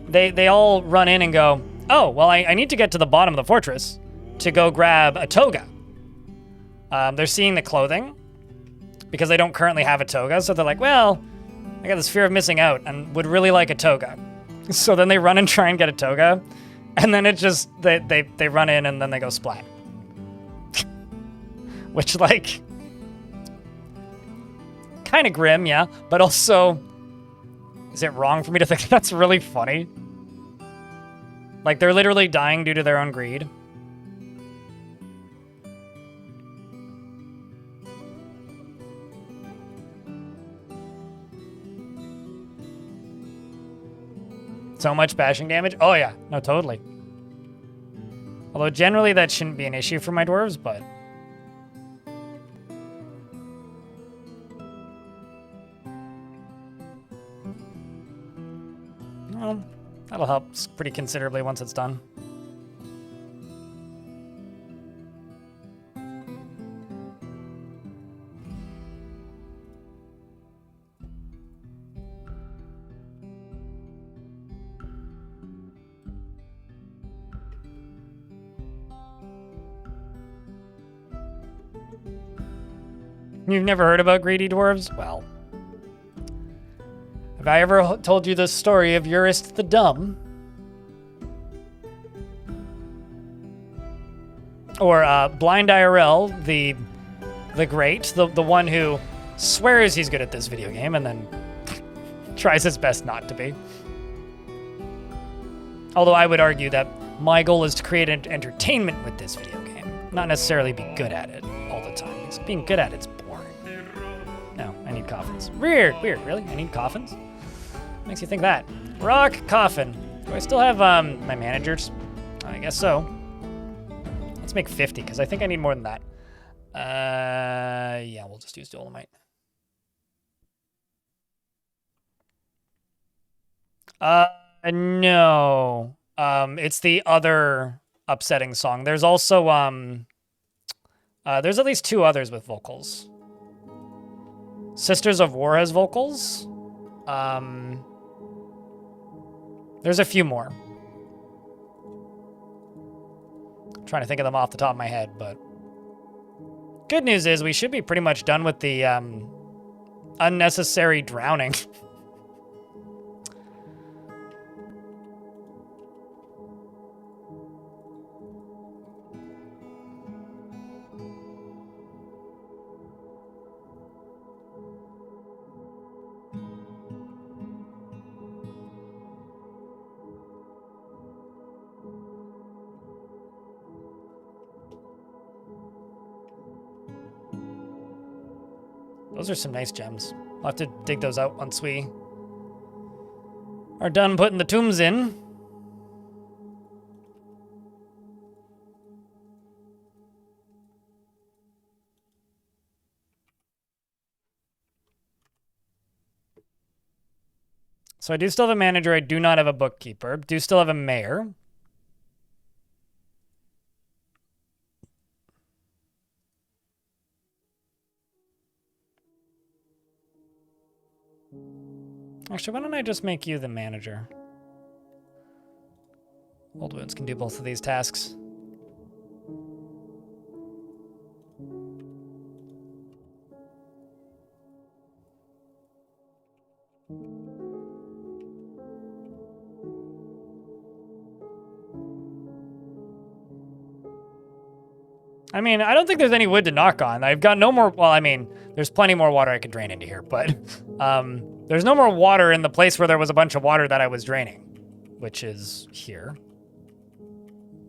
they all run in and go, oh, well, I need to get to the bottom of the fortress to go grab a toga. They're seeing the clothing because they don't currently have a toga, so they're like, well, I got this fear of missing out and would really like a toga. So then they run and try and get a toga, and then it just, they run in and then they go splat. Which, like, kind of grim, yeah, but also, is it wrong for me to think that's really funny? Like, they're literally dying due to their own greed. So much bashing damage? Oh yeah, no, totally. Although generally that shouldn't be an issue for my dwarves, but... Well, that'll help pretty considerably once it's done. You've never heard about greedy dwarves? Well, have I ever told you the story of Eurist the Dumb? Or Blind IRL, the great, the one who swears he's good at this video game and then tries his best not to be. Although I would argue that my goal is to create entertainment with this video game, not necessarily be good at it all the time. Because being good at it's boring. No, I need coffins. Weird, really? I need coffins? Makes you think that. Rock coffin. Do I still have my managers? I guess so. Let's make 50, because I think I need more than that. Yeah, we'll just use Dolomite. No. It's the other upsetting song. There's also, there's at least 2 others with vocals. Sisters of War has vocals. There's a few more. I'm trying to think of them off the top of my head, but good news is we should be pretty much done with the unnecessary drowning. Those are some nice gems. I'll have to dig those out once we are done putting the tombs in. So I do still have a manager. I do not have a bookkeeper. Do still have a mayor. Actually, why don't I just make you the manager? Old Wounds can do both of these tasks. I mean, I don't think there's any wood to knock on. I've got no more, well, I mean, there's plenty more water I could drain into here, but there's no more water in the place where there was a bunch of water that I was draining, which is here.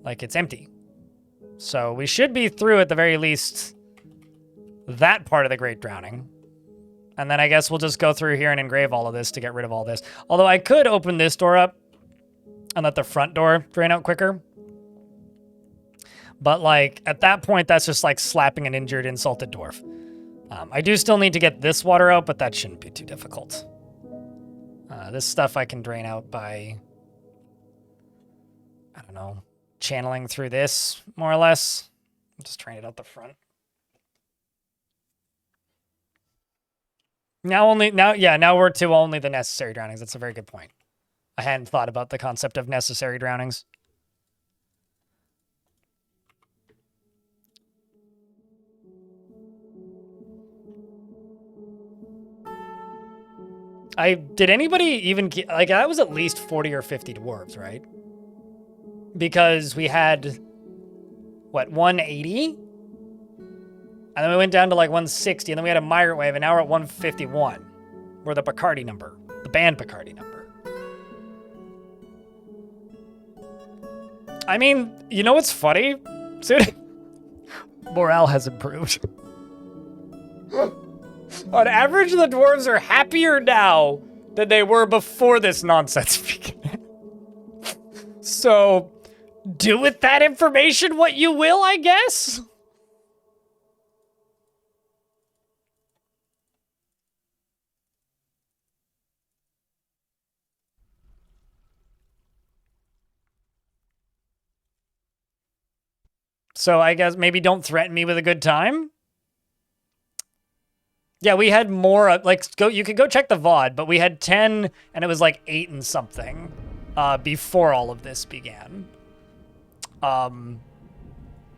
Like, it's empty. So we should be through, at the very least, that part of the Great Drowning. And then I guess we'll just go through here and engrave all of this to get rid of all this. Although I could open this door up and let the front door drain out quicker. But, like, at that point, that's just like slapping an injured, insulted dwarf. I do still need to get this water out, but that shouldn't be too difficult. This stuff I can drain out by, I don't know, channeling through this, more or less. I'll just drain it out the front. Now we're to only the necessary drownings. That's a very good point. I hadn't thought about the concept of necessary drownings. Did anybody even, like, that was at least 40 or 50 dwarves, right? Because we had, what, 180? And then we went down to like 160, and then we had a migrant wave, and now we're at 151. We're the Bacardi number, the band Bacardi number. I mean, you know what's funny? Morale has improved. On average, the dwarves are happier now than they were before this nonsense began. So, do with that information what you will, I guess? So I guess maybe don't threaten me with a good time. Yeah, we had more, like, you could go check the VOD, but we had 10, and it was like 8 and something before all of this began.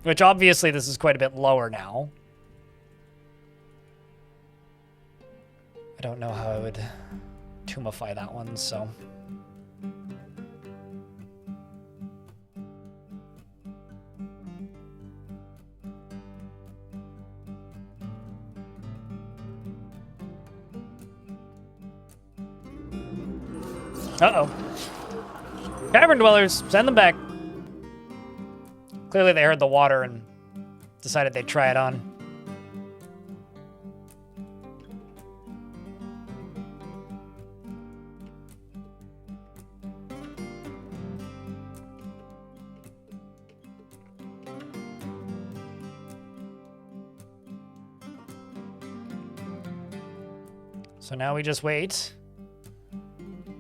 Which obviously this is quite a bit lower now. I don't know how I would tombify that one, so... Uh-oh. Cavern dwellers, send them back. Clearly they heard the water and decided they'd try it on. So now we just wait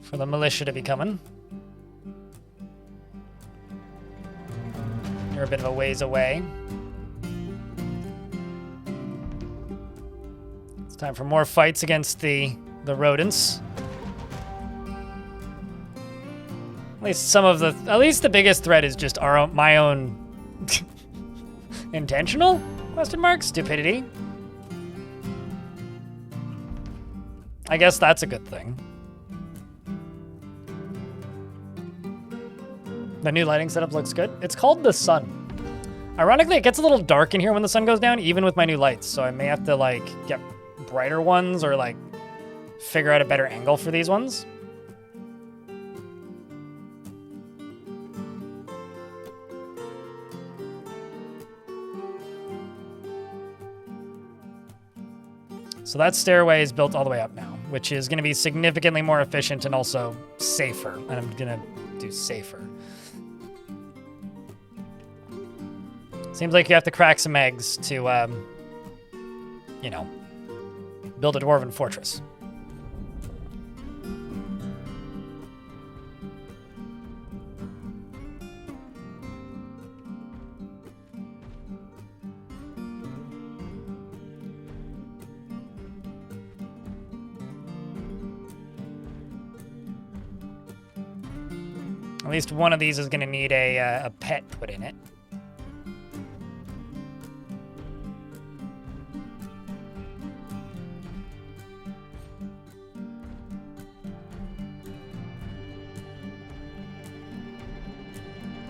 for the militia to be coming. You're a bit of a ways away. It's time for more fights against the rodents. At least the biggest threat is just my own intentional ? Stupidity. I guess that's a good thing. The new lighting setup looks good. It's called the sun. Ironically, it gets a little dark in here when the sun goes down, even with my new lights. So I may have to like get brighter ones or like figure out a better angle for these ones. So that stairway is built all the way up now, which is going to be significantly more efficient and also safer. And I'm going to do safer. Seems like you have to crack some eggs to, you know, build a dwarven fortress. At least one of these is going to need a pet put in it.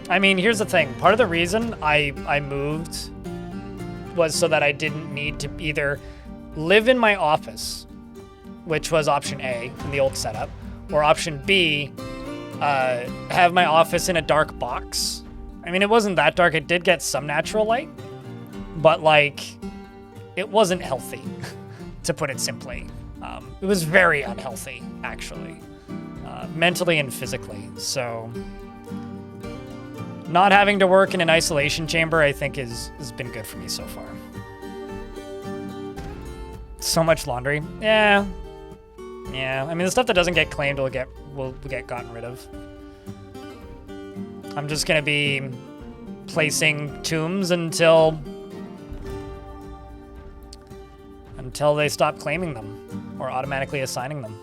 I mean, here's the thing. Part of the reason I moved was so that I didn't need to either live in my office, which was option A in the old setup, or option B, have my office in a dark box. I mean, it wasn't that dark. It did get some natural light, but like, it wasn't healthy, to put it simply. It was very unhealthy, actually, mentally and physically. So not having to work in an isolation chamber, I think, has been good for me so far. So much laundry. Yeah. Yeah. I mean, the stuff that doesn't get claimed will get gotten rid of. I'm just gonna be placing tombs until they stop claiming them or automatically assigning them.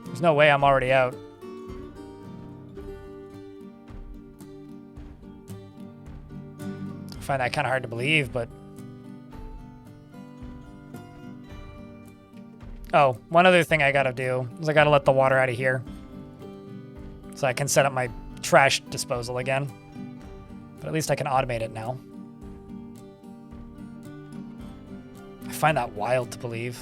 There's no way I'm already out. I find that kind of hard to believe, but... Oh, one other thing I gotta do is I gotta let the water out of here so I can set up my trash disposal again. But at least I can automate it now. I find that wild to believe.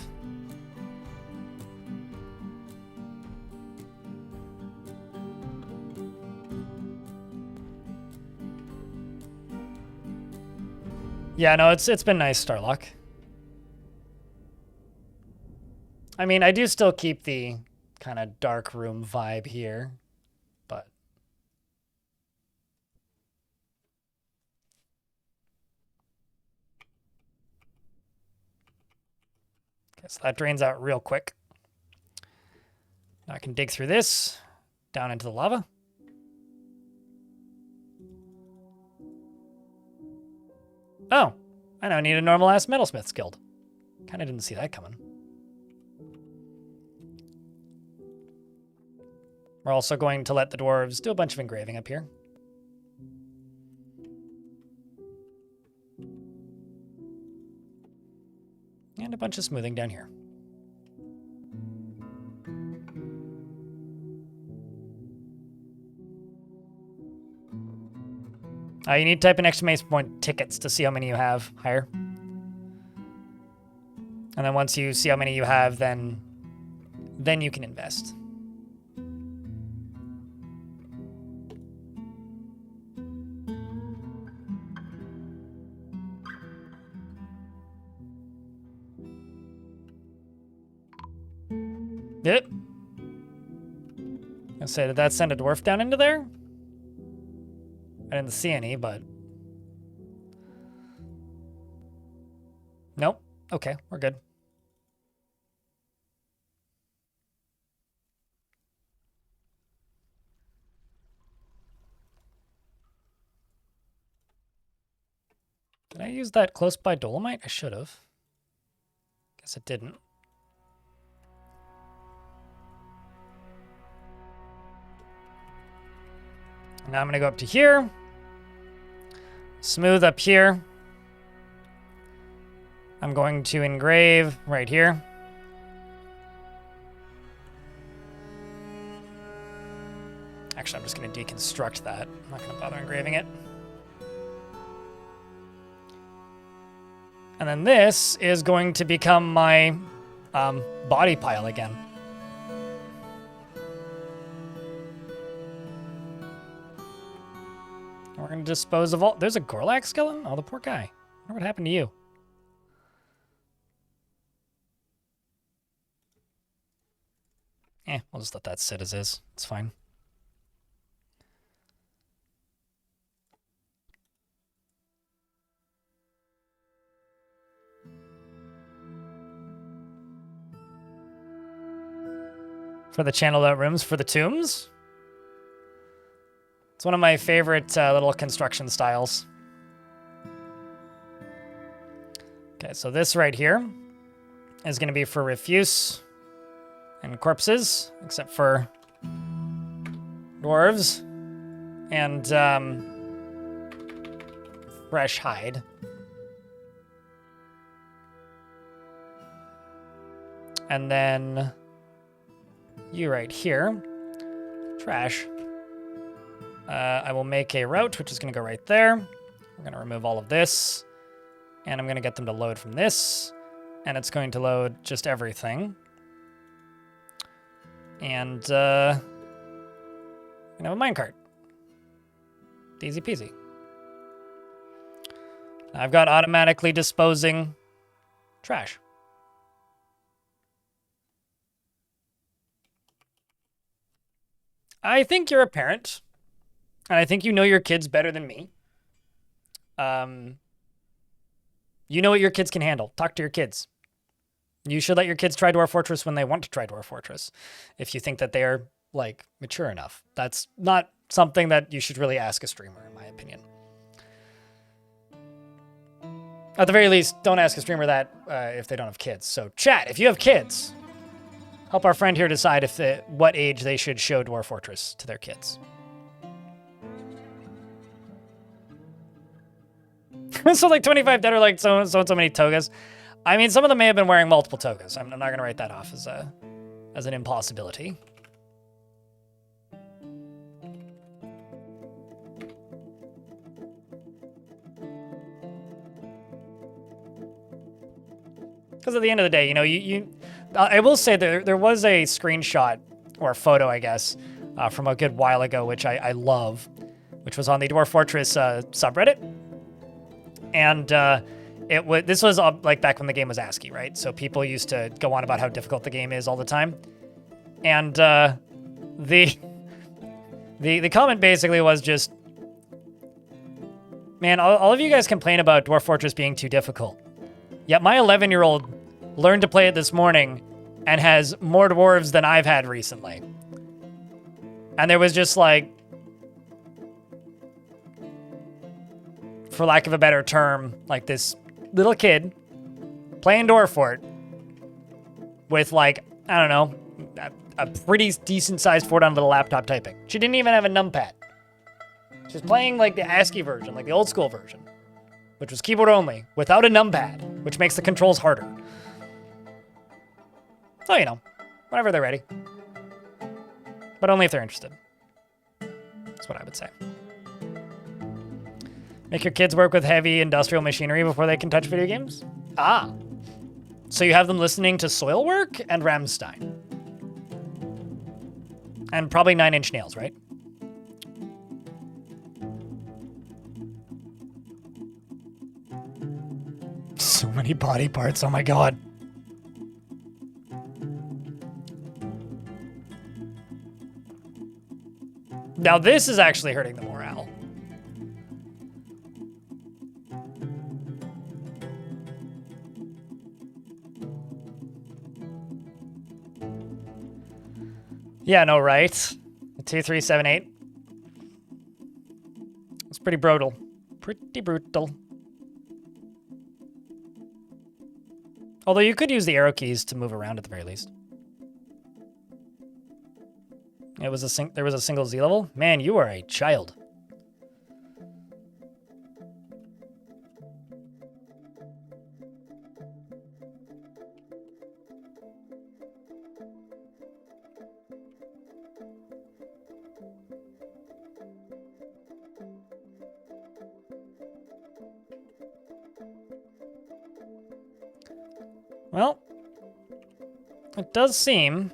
Yeah, no, it's been nice, Starlock. I mean, I do still keep the kind of dark room vibe here, but... Okay, so that drains out real quick. I can dig through this, down into the lava. Oh, I now need a normal-ass metalsmith's guild. Kind of didn't see that coming. We're also going to let the dwarves do a bunch of engraving up here. And a bunch of smoothing down here. You need to type in exclamation point tickets to see how many you have higher. And then once you see how many you have, then you can invest. Yep. I say, did that send a dwarf down into there? I didn't see any, but... Nope. Okay, we're good. Did I use that close by dolomite? I should have. Guess it didn't. Now I'm going to go up to here. Smooth up here. I'm going to engrave right here. Actually, I'm just going to deconstruct that. I'm not going to bother engraving it. And then this is going to become my body pile again. We're going to dispose of all... There's a Gorlak skeleton? Oh, the poor guy. I wonder what happened to you. We'll just let that sit as is. It's fine. For the channeled out rooms for the tombs? It's one of my favorite little construction styles. Okay, so this right here is going to be for refuse and corpses, except for dwarves and fresh hide. And then you right here, trash. I will make a route, which is going to go right there. We're going to remove all of this. And I'm going to get them to load from this. And it's going to load just everything. And I'm going to have a minecart. Easy peasy. I've got automatically disposing trash. I think you're a parent. And I think you know your kids better than me. You know what your kids can handle. Talk to your kids. You should let your kids try Dwarf Fortress when they want to try Dwarf Fortress. If you think that they are, like, mature enough. That's not something that you should really ask a streamer, in my opinion. At the very least, don't ask a streamer that if they don't have kids. So, chat, if you have kids, help our friend here decide what age they should show Dwarf Fortress to their kids. So like 25 dead are like so many togas. I mean, some of them may have been wearing multiple togas. I'm not going to write that off as an impossibility. Because at the end of the day, you know, I will say there was a screenshot or a photo, I guess, from a good while ago, which I love, which was on the Dwarf Fortress subreddit. And this was like back when the game was ASCII, right? So people used to go on about how difficult the game is all the time. And the comment basically was just, man, all of you guys complain about Dwarf Fortress being too difficult. Yet my 11-year-old learned to play it this morning and has more dwarves than I've had recently. And there was just like, for lack of a better term, like this little kid playing Dwarf Fort with like, I don't know, a pretty decent sized fort on a little laptop typing. She didn't even have a numpad. She was playing like the ASCII version, like the old school version, which was keyboard only, without a numpad, which makes the controls harder. So, you know, whenever they're ready. But only if they're interested. That's what I would say. Make your kids work with heavy industrial machinery before they can touch video games? Ah. So you have them listening to Soilwork and Rammstein. And probably 9 Inch Nails, right? So many body parts, oh my god. Now this is actually hurting the morale. Yeah, no, right? 2378. It's pretty brutal. Pretty brutal. Although you could use the arrow keys to move around at the very least. It was there was a single Z level? Man, you are a child. Well, it does seem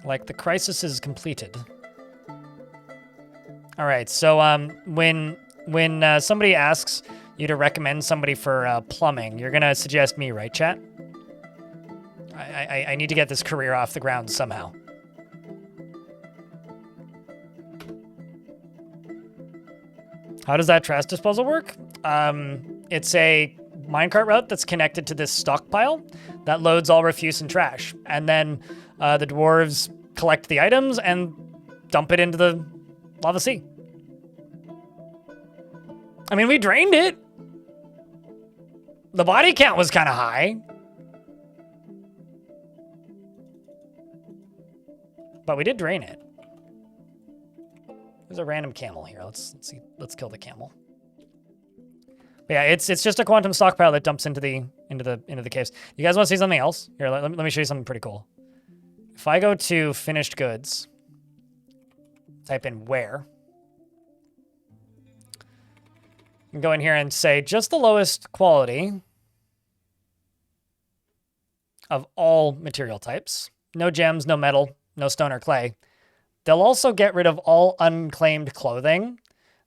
like the crisis is completed. All right, so when somebody asks you to recommend somebody for plumbing, you're gonna suggest me, right, chat? I need to get this career off the ground somehow. How does that trash disposal work? It's a minecart route that's connected to this stockpile that loads all refuse and trash. And then the dwarves collect the items and dump it into the lava sea. I mean, we drained it. The body count was kind of high. But we did drain it. There's a random camel here. Let's see. Let's kill the camel. But yeah, it's just a quantum stockpile that dumps into the caves. You guys want to see something else? Here, let me show you something pretty cool. If I go to finished goods, type in where, and go in here and say just the lowest quality of all material types. No gems, no metal, no stone or clay. They'll also get rid of all unclaimed clothing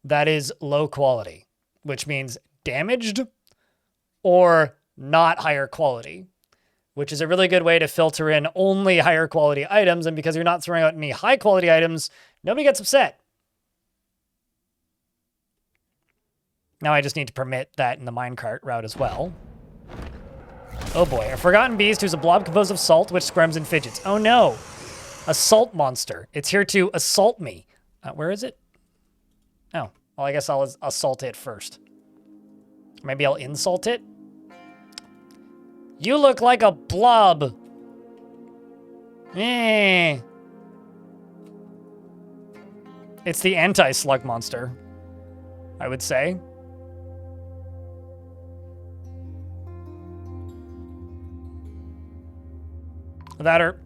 that is low quality, which means damaged or not higher quality, which is a really good way to filter in only higher quality items. And because you're not throwing out any high quality items, nobody gets upset. Now I just need to permit that in the minecart route as well. Oh boy, a forgotten beast who's a blob composed of salt, which squirms and fidgets. Oh no. A salt monster. It's here to assault me. Where is it? Oh, well, I guess I'll assault it first. Maybe I'll insult it. You look like a blob. Eh. It's the anti-slug monster, I would say. That are...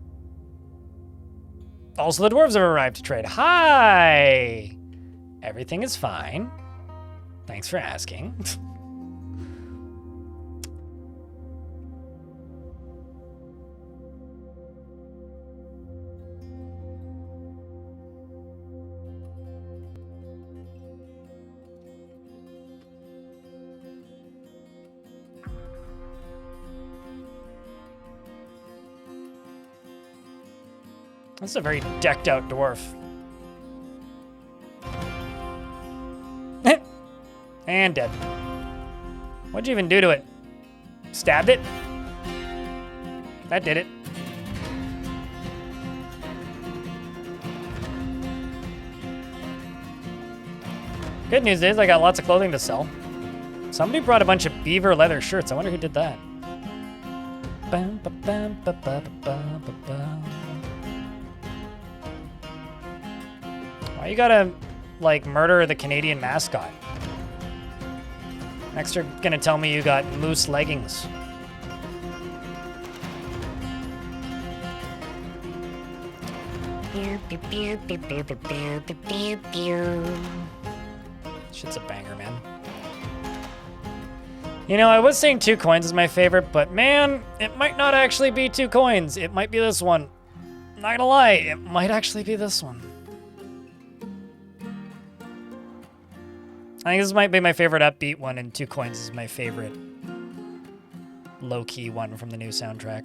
Also, the dwarves have arrived to trade. Hi! Everything is fine. Thanks for asking. This is a very decked out dwarf. And dead. What'd you even do to it? Stabbed it. That did it. Good news is I got lots of clothing to sell. Somebody brought a bunch of beaver leather shirts. I wonder who did that. Why you gotta, like, murder the Canadian mascot? Next you're gonna tell me you got moose leggings. Shit's a banger, man. You know, I was saying 2 coins is my favorite, but man, it might not actually be 2 coins. It might be this one. Not gonna lie, it might actually be this one. I think this might be my favorite upbeat one, and 2 coins is my favorite low-key one from the new soundtrack.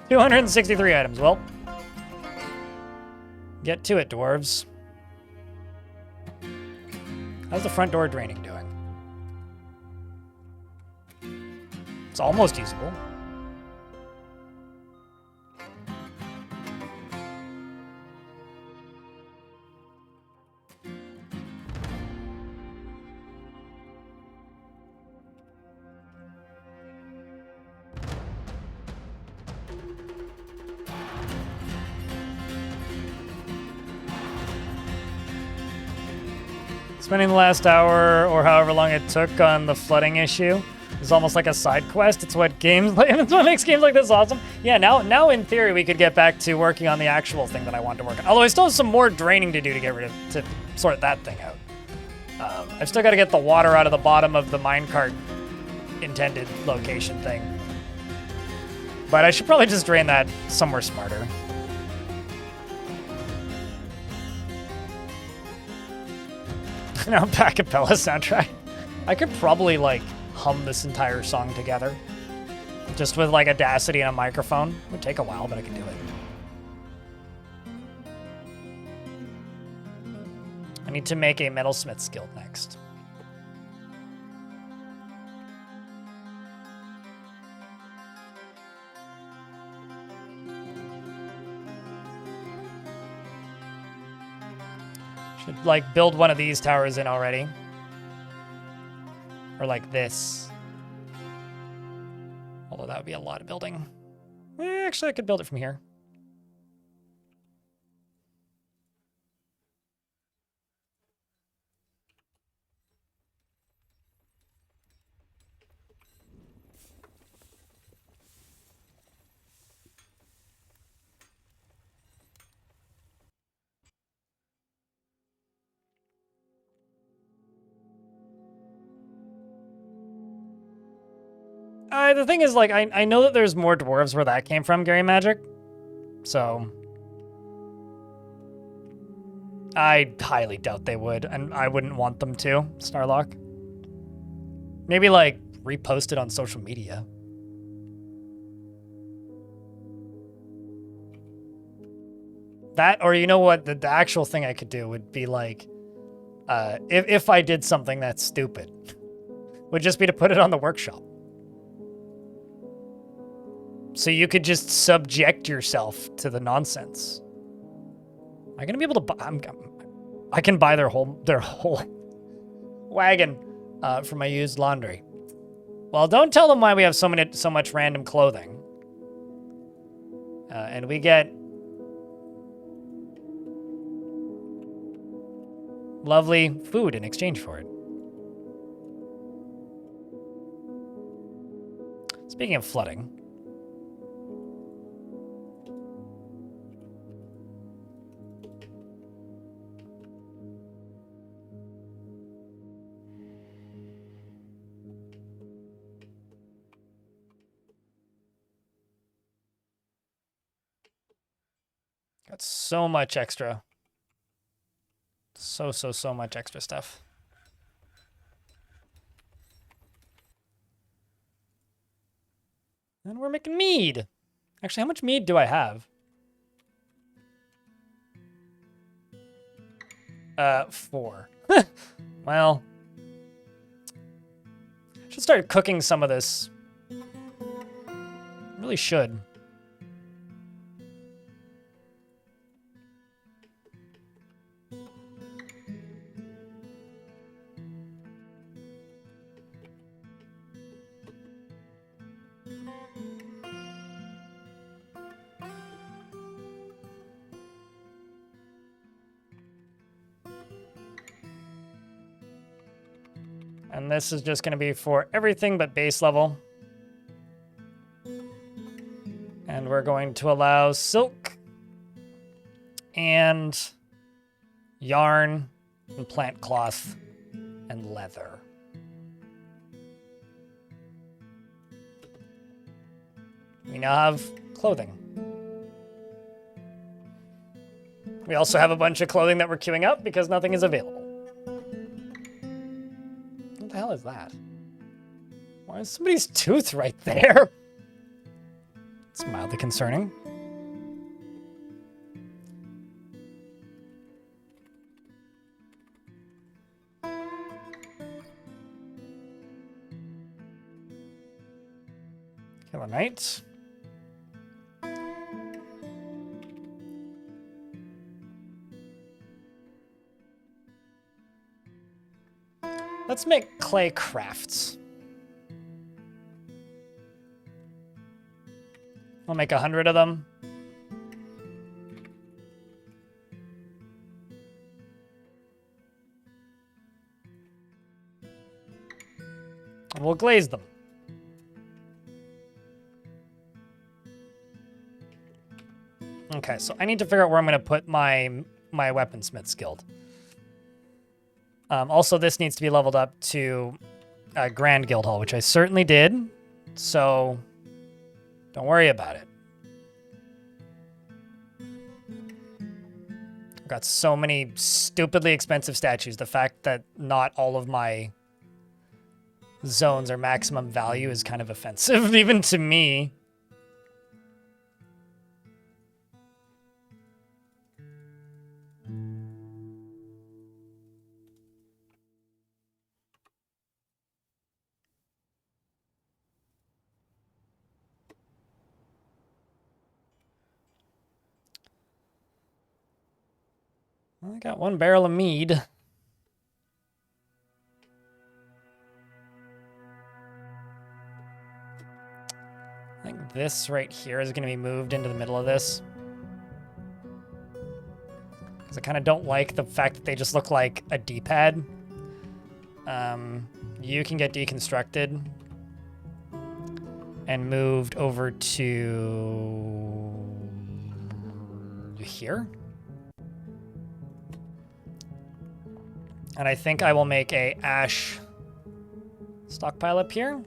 $263 items. Well, get to it, dwarves. How's the front door draining doing? It's almost usable. Spending the last hour or however long it took on the flooding issue is almost like a side quest. It's what games like, it's what makes games like this awesome. Yeah, now in theory we could get back to working on the actual thing that I want to work on. Although I still have some more draining to do to get rid of, to sort that thing out. I've still got to get the water out of the bottom of the minecart intended location thing. But I should probably just drain that somewhere smarter. Now back a Bella soundtrack. I could probably like hum this entire song together. Just with like Audacity and a microphone. It would take a while, but I could do it. I need to make a metalsmith's guild next. Should like build one of these towers in already. Or like this. Although that would be a lot of building. Actually, I could build it from here. The thing is, like, I know that there's more dwarves where that came from, Gary Magic. So I highly doubt they would, and I wouldn't want them to, Starlock. Maybe, like, repost it on social media. That, or you know what, the actual thing I could do would be, like, if I did something that's stupid, would just be to put it on the workshop. So you could just subject yourself to the nonsense. Am I gonna be able to buy? I can buy their whole wagon for my used laundry. Well, don't tell them why we have so much random clothing, and we get lovely food in exchange for it. Speaking of flooding. Got so much extra. So much extra stuff. And we're making mead. Actually, how much mead do I have? 4. Well, I should start cooking some of this. Really should. And this is just going to be for everything but base level. And we're going to allow silk and yarn and plant cloth and leather. We now have clothing. We also have a bunch of clothing that we're queuing up because nothing is available. What the hell is that? Why is somebody's tooth right there? It's mildly concerning. Killer Knight. Let's make clay crafts. We'll make 100 of them. And we'll glaze them. Okay, so I need to figure out where I'm going to put my weaponsmith's guild. Also, this needs to be leveled up to Grand Guild Hall, which I certainly did. So don't worry about it. I've got so many stupidly expensive statues. The fact that not all of my zones are maximum value is kind of offensive, even to me. I got 1 barrel of mead. I think this right here is going to be moved into the middle of this. Because I kind of don't like the fact that they just look like a D-pad. You can get deconstructed and moved over to here. And I think I will make a ash stockpile up here.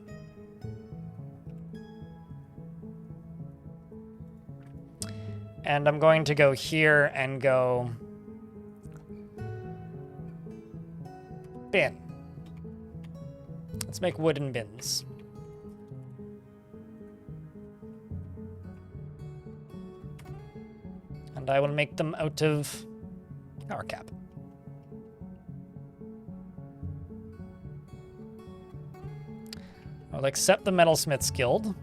And I'm going to go here and go bin. Let's make wooden bins. And I will make them out of power cap. I'll accept the Metalsmith's Guild.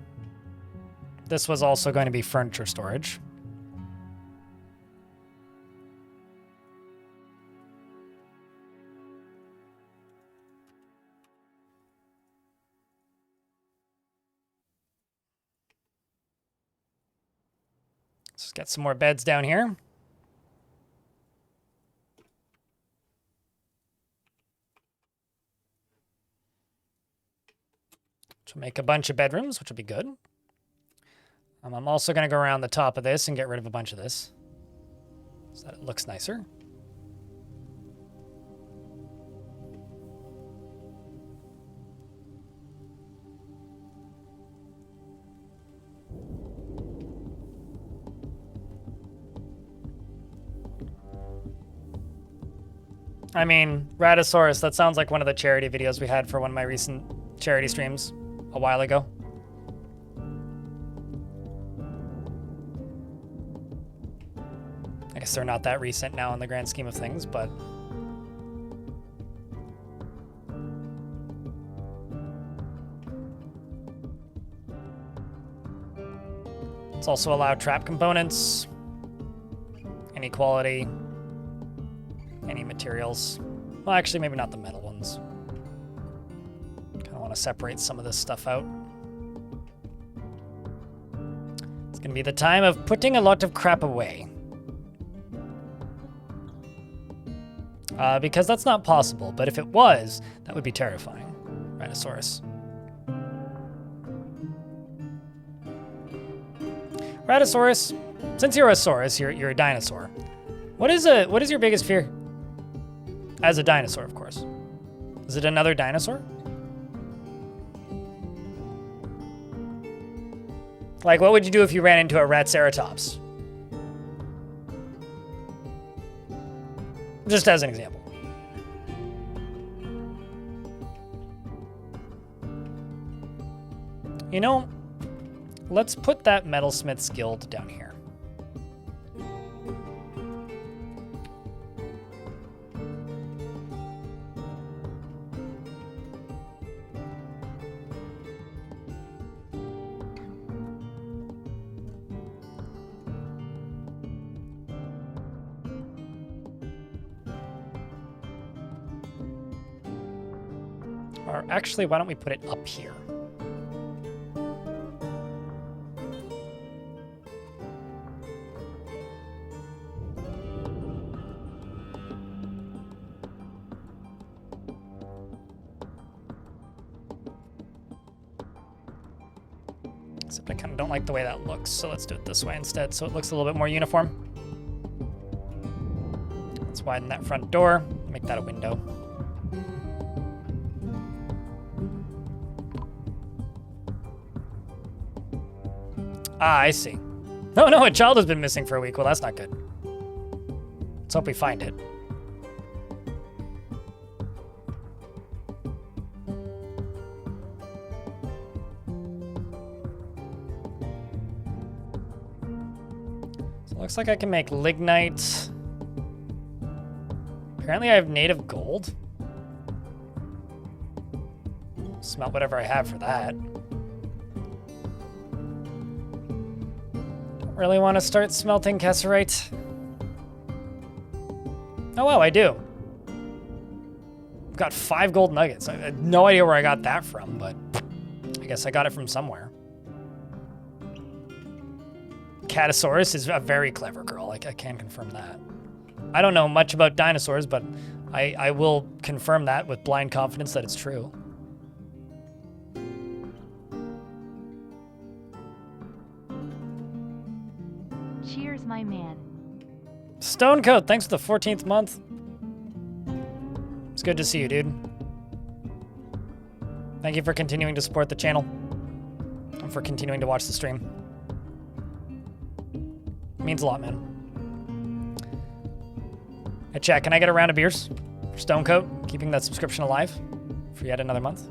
This was also going to be furniture storage. Let's get some more beds down here. Which will make a bunch of bedrooms, which will be good. I'm also going to go around the top of this and get rid of a bunch of this so that it looks nicer. I mean, Ratosaurus, that sounds like one of the charity videos we had for one of my recent charity streams a while ago. guess they're not that recent now in the grand scheme of things, but... Let's also allow trap components, inequality, any materials. Well, actually, maybe not the metal ones. Kind of want to separate some of this stuff out. It's going to be the time of putting a lot of crap away. Because that's not possible, but if it was, that would be terrifying. Rhinosaurus. Rhinosaurus, since you're a saurus, you're a dinosaur. What is your biggest fear? As a dinosaur, of course. Is it another dinosaur? Like, what would you do if you ran into a Ratceratops? Just as an example. You know, let's put that Metalsmith's Guild down here. Or actually, why don't we put it up here? Except I kind of don't like the way that looks, so let's do it this way instead, so it looks a little bit more uniform. Let's widen that front door, make that a window. Ah, I see. No, a child has been missing for a week. Well, that's not good. Let's hope we find it. So it looks like I can make lignite. Apparently I have native gold. Smelt whatever I have for that. Really want to start smelting cassiterite? Oh, wow, I do. I've got 5 gold nuggets. I had no idea where I got that from, but I guess I got it from somewhere. Catosaurus is a very clever girl. I can confirm that. I don't know much about dinosaurs, but I will confirm that with blind confidence that it's true. Cheers, my man. Stonecoat, thanks for the 14th month. It's good to see you, dude. Thank you for continuing to support the channel and for continuing to watch the stream. It means a lot, man. Hey, chat, can I get a round of beers for Stonecoat, keeping that subscription alive for yet another month?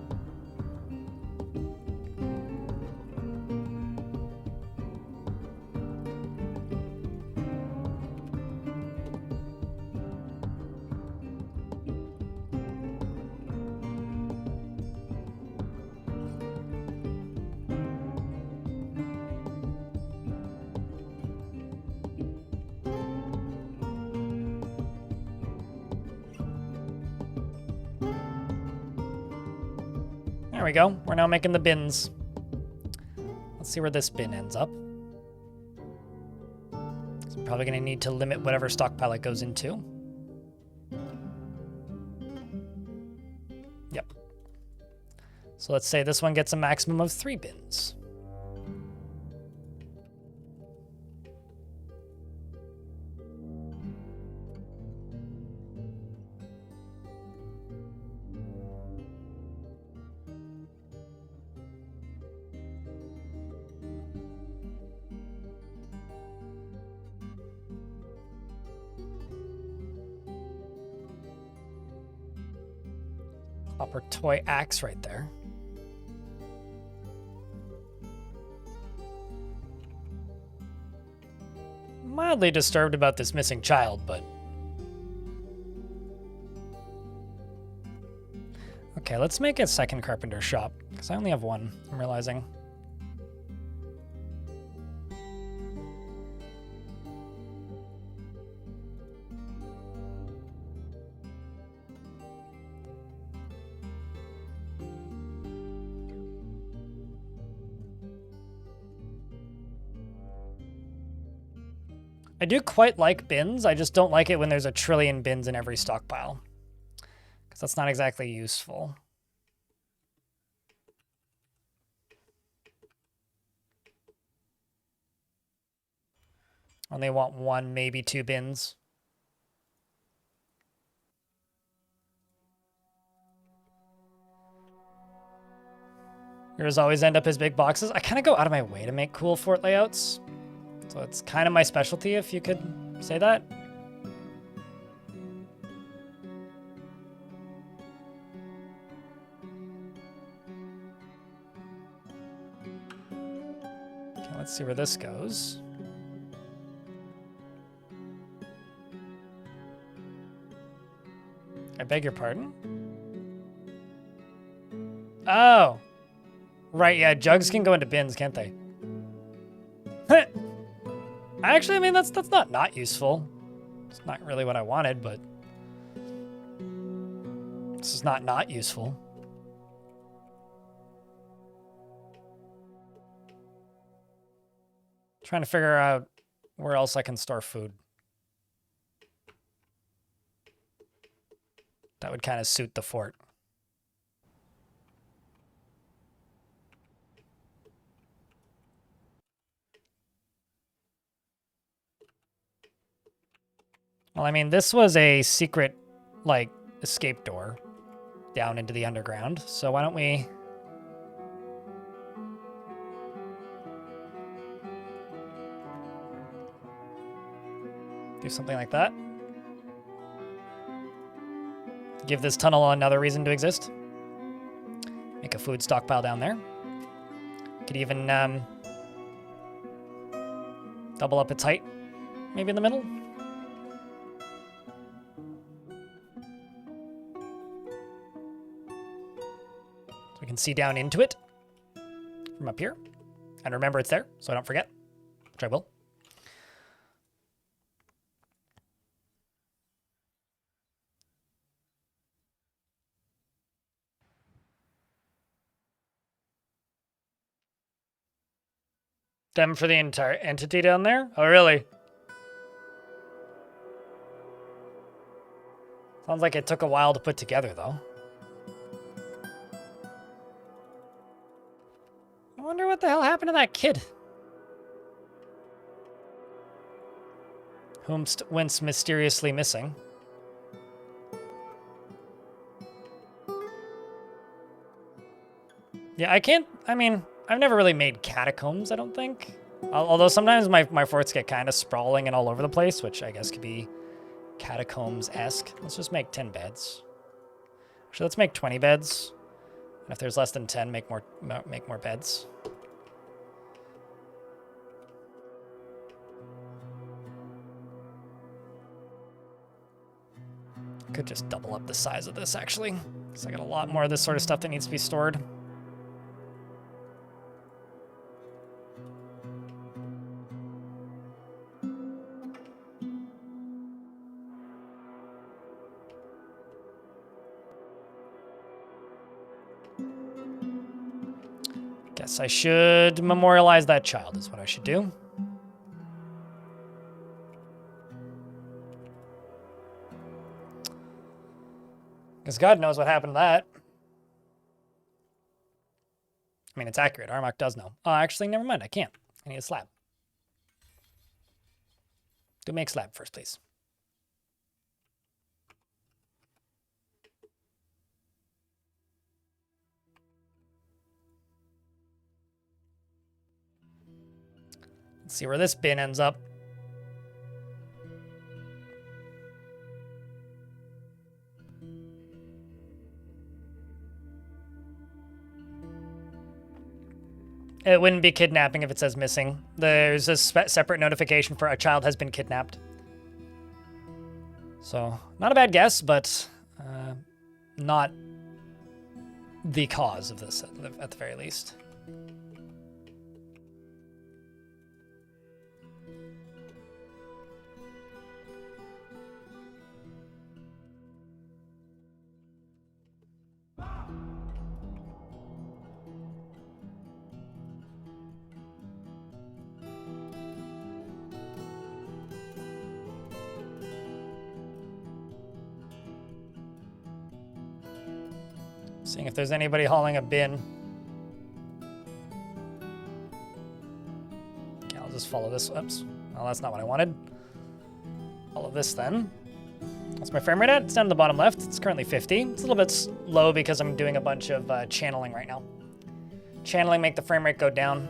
There we go. We're now making the bins. Let's see where this bin ends up. So I'm probably going to need to limit whatever stockpile it goes into. Yep. So let's say this one gets a maximum of 3 bins. Copper toy axe right there. mildly disturbed about this missing child, but... Okay, let's make a second carpenter shop, because I only have one, I'm realizing. I do quite like bins, I just don't like it when there's a trillion bins in every stockpile. Because that's not exactly useful. Only want one, maybe two bins. Yours always end up as big boxes. I kind of go out of my way to make cool fort layouts. So it's kind of my specialty, if you could say that. Okay, let's see where this goes. I beg your pardon? Oh! Right, yeah, jugs can go into bins, can't they? Actually, I mean, that's not useful. It's not really what I wanted, but... This is not useful. Trying to figure out where else I can store food. That would kind of suit the fort. Well, I mean, this was a secret, like, escape door down into the underground. So why don't we... do something like that. Give this tunnel another reason to exist. Make a food stockpile down there. Could even double up its height, maybe in the middle. So we can see down into it from up here. And remember it's there, so I don't forget, which I will. Them for the entire entity down there? Oh, really? Sounds like it took a while to put together, though. I wonder what the hell happened to that kid. Whom went mysteriously missing. Yeah, I mean, I've never really made catacombs, I don't think. Although sometimes my forts get kind of sprawling and all over the place, which I guess could be catacombs-esque. Let's just make 10 beds. Actually, let's make 20 beds. And if there's less than 10, make more beds. Could just double up the size of this, actually. Because I got a lot more of this sort of stuff that needs to be stored. Guess I should memorialize that child is what I should do. Because God knows what happened to that. I mean, it's accurate. Armok does know. Oh, actually, never mind. I can't. I need a slab. Do make slab first, please. Let's see where this bin ends up. It wouldn't be kidnapping if it says missing. There's a separate notification for a child has been kidnapped. So, not a bad guess, but not the cause of this at the very least. Seeing if there's anybody hauling a bin. Okay, I'll just follow this. Oops. Well, that's not what I wanted. Follow this then. What's my frame rate at? It's down to the bottom left. It's currently 50. It's a little bit low because I'm doing a bunch of channeling right now. Channeling make the frame rate go down.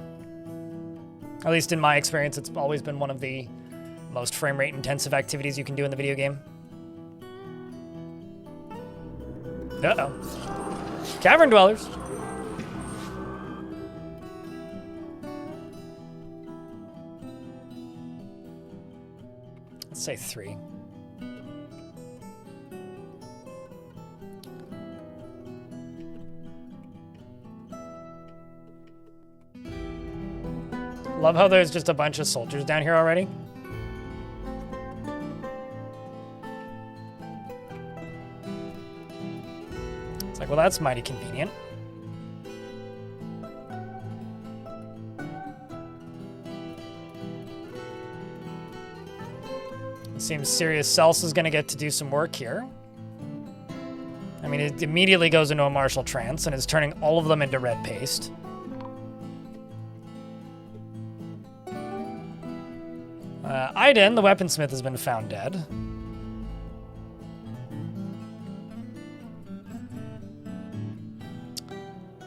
At least in my experience, it's always been one of the most frame rate intensive activities you can do in the video game. Uh-oh. Cavern dwellers. Let's say 3. Love how there's just a bunch of soldiers down here already. It's like, well, that's mighty convenient. It seems Sirius Celse is going to get to do some work here. I mean, it immediately goes into a martial trance and is turning all of them into red paste. Aiden, the weaponsmith, has been found dead.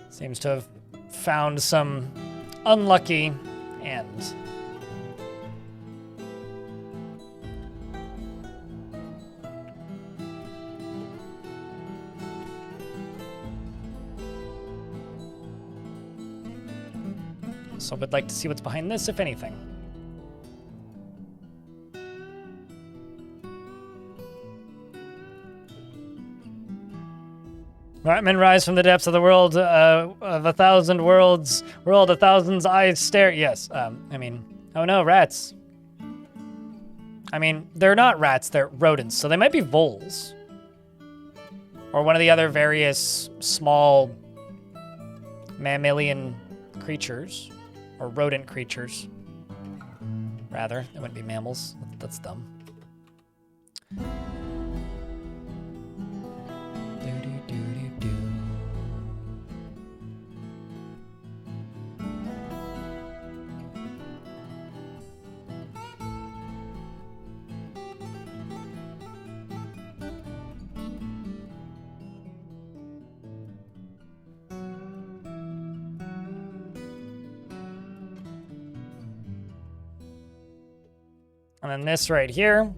Seems to have found some unlucky ends. So I'd like to see what's behind this, if anything. Men rise from the depths of the world of a thousand worlds, world of thousands eyes stare. Yes, I mean, oh no, rats. I mean, they're not rats, they're rodents, so they might be voles. Or one of the other various small mammalian creatures, or rodent creatures. Rather, it wouldn't be mammals, that's dumb. And then this right here.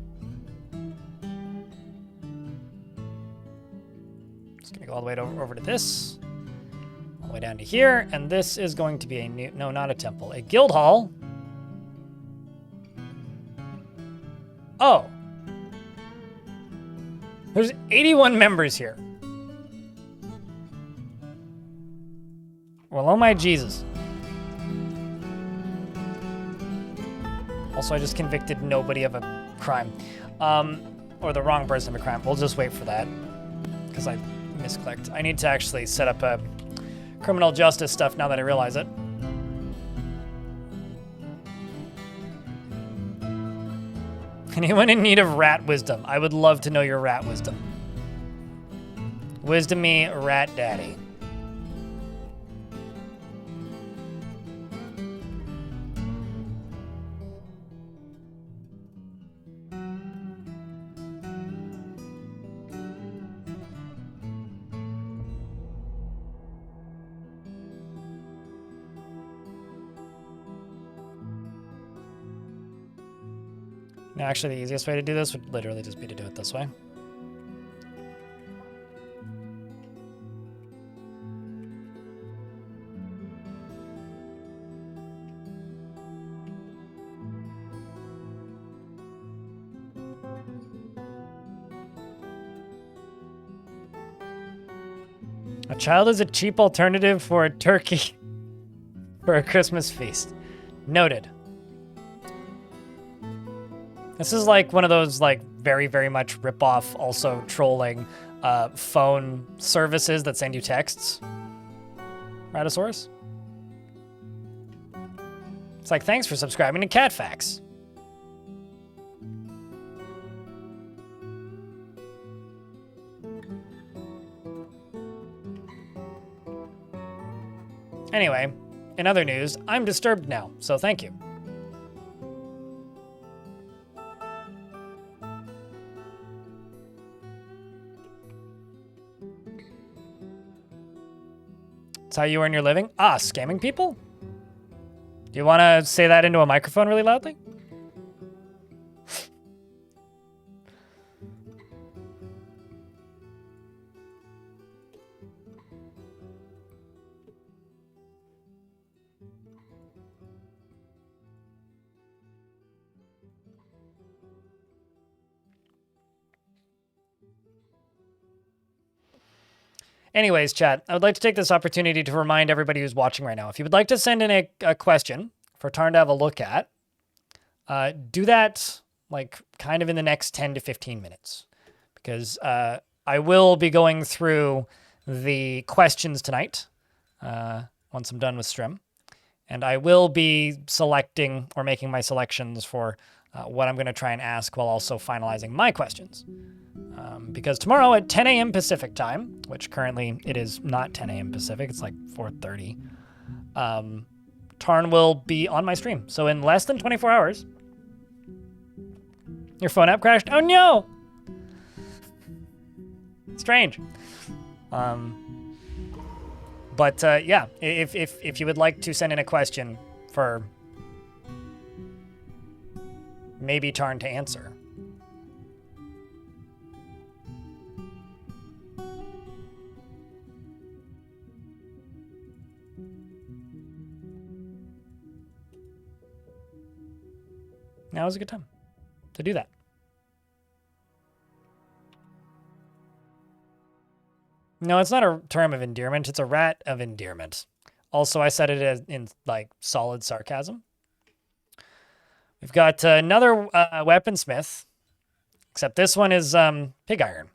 Just gonna go all the way over to this. All the way down to here. And this is going to be a new, no, not a temple, a guild hall. Oh. There's 81 members here. Well, oh my Jesus. Also, I just convicted nobody of a crime. Or the wrong person of a crime. We'll just wait for that. Because I misclicked. I need to actually set up a criminal justice stuff now that I realize it. Anyone in need of rat wisdom? I would love to know your rat wisdom. Wisdom me, rat daddy. No, actually, the easiest way to do this would literally just be to do it this way. A child is a cheap alternative for a turkey for a Christmas feast. Noted. This is like one of those like very, very much rip-off, also trolling phone services that send you texts. Ratosaurus? It's like, thanks for subscribing to Cat Facts. Anyway, in other news, I'm disturbed now, so thank you. That's how you earn your living? Ah, scamming people? Do you want to say that into a microphone really loudly? Anyways, chat, I would like to take this opportunity to remind everybody who's watching right now, if you would like to send in a question for Tarn to have a look at, do that like kind of in the next 10 to 15 minutes, because I will be going through the questions tonight once I'm done with stream, and I will be selecting or making my selections for what I'm going to try and ask while also finalizing my questions. Because tomorrow at 10 a.m. Pacific time, which currently it is not 10 a.m. Pacific, it's like 4:30, Tarn will be on my stream. So in less than 24 hours, your phone app crashed. Oh no! Strange. But yeah, if you would like to send in a question for maybe Tarn to answer. Now is a good time to do that. No, it's not a term of endearment. It's a rat of endearment. Also, I said it as in like solid sarcasm. We've got another weaponsmith, except this one is pig iron.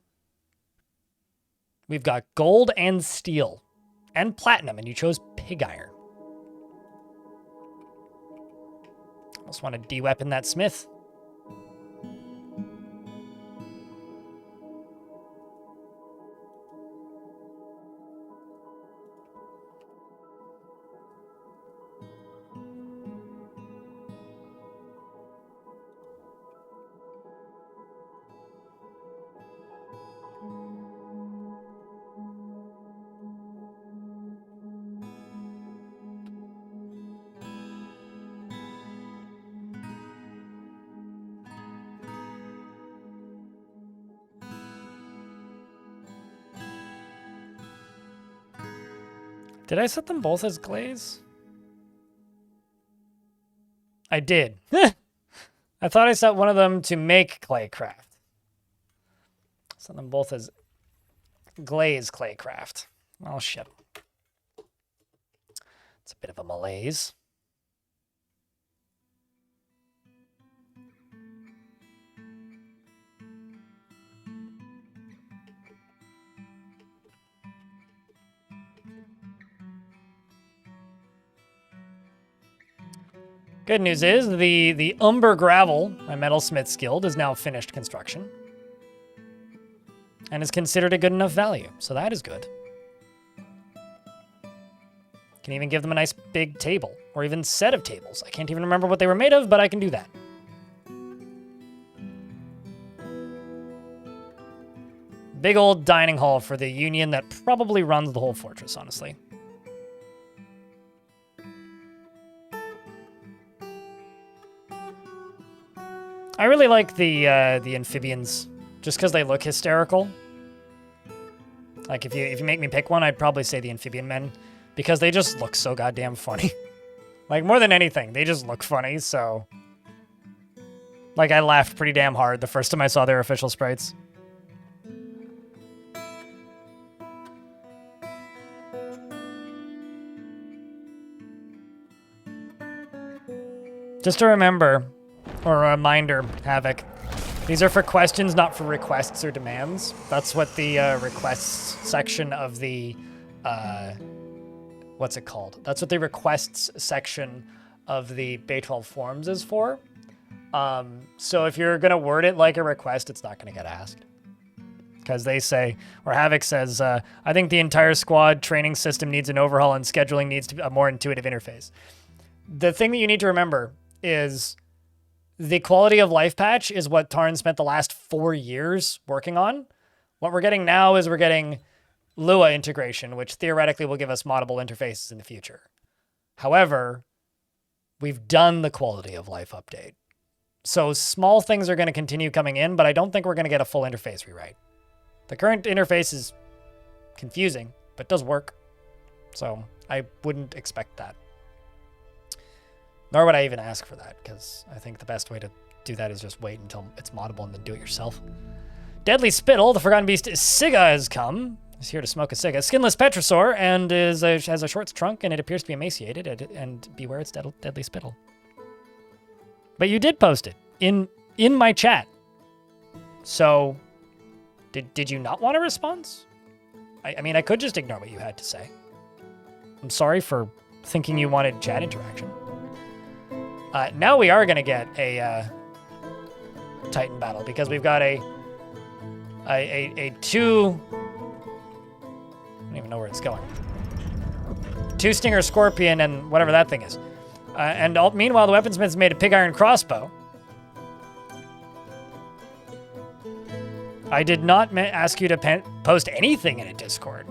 We've got gold and steel and platinum, and you chose pig iron. Almost want to de-weapon that smith. Did I set them both as glaze? I did. I thought I set one of them to make claycraft. Set them both as glaze claycraft. Oh, shit. It's a bit of a malaise. Good news is the Umber Gravel, my metalsmith's guild, is now finished construction. And is considered a good enough value, so that is good. Can even give them a nice big table, or even set of tables. I can't even remember what they were made of, but I can do that. Big old dining hall for the Union that probably runs the whole fortress, honestly. I really like the amphibians, just because they look hysterical. Like if you make me pick one, I'd probably say the amphibian men, because they just look so goddamn funny. Like more than anything, they just look funny. So, like I laughed pretty damn hard the first time I saw their official sprites. Just a remember, or a reminder, Havoc. These are for questions, not for requests or demands. That's what the requests section of the, what's it called? That's what the requests section of the Bay 12 forums is for. So if you're going to word it like a request, it's not going to get asked. Because they say, or Havoc says, I think the entire squad training system needs an overhaul and scheduling needs to be a more intuitive interface. The thing that you need to remember is the quality of life patch is what Tarn spent the last 4 years working on. What we're getting now is we're getting Lua integration, which theoretically will give us moddable interfaces in the future. However, we've done the quality of life update. So small things are going to continue coming in, but I don't think we're going to get a full interface rewrite. The current interface is confusing, but does work. So I wouldn't expect that. Nor would I even ask for that, because I think the best way to do that is just wait until it's moddable and then do it yourself. Deadly Spittle, the Forgotten Beast Siga has come. He's here to smoke a Siga. Skinless Petrosaur, and has a short trunk, and it appears to be emaciated, and beware its Deadly Spittle. But you did post it in my chat. So, did you not want a response? I mean, I could just ignore what you had to say. I'm sorry for thinking you wanted chat interaction. Now we are going to get a Titan battle, because we've got a two... I don't even know where it's going. Two Stinger Scorpion and whatever that thing is. Meanwhile, the weaponsmith's made a pig iron crossbow. I did not ask you to post anything in a Discord.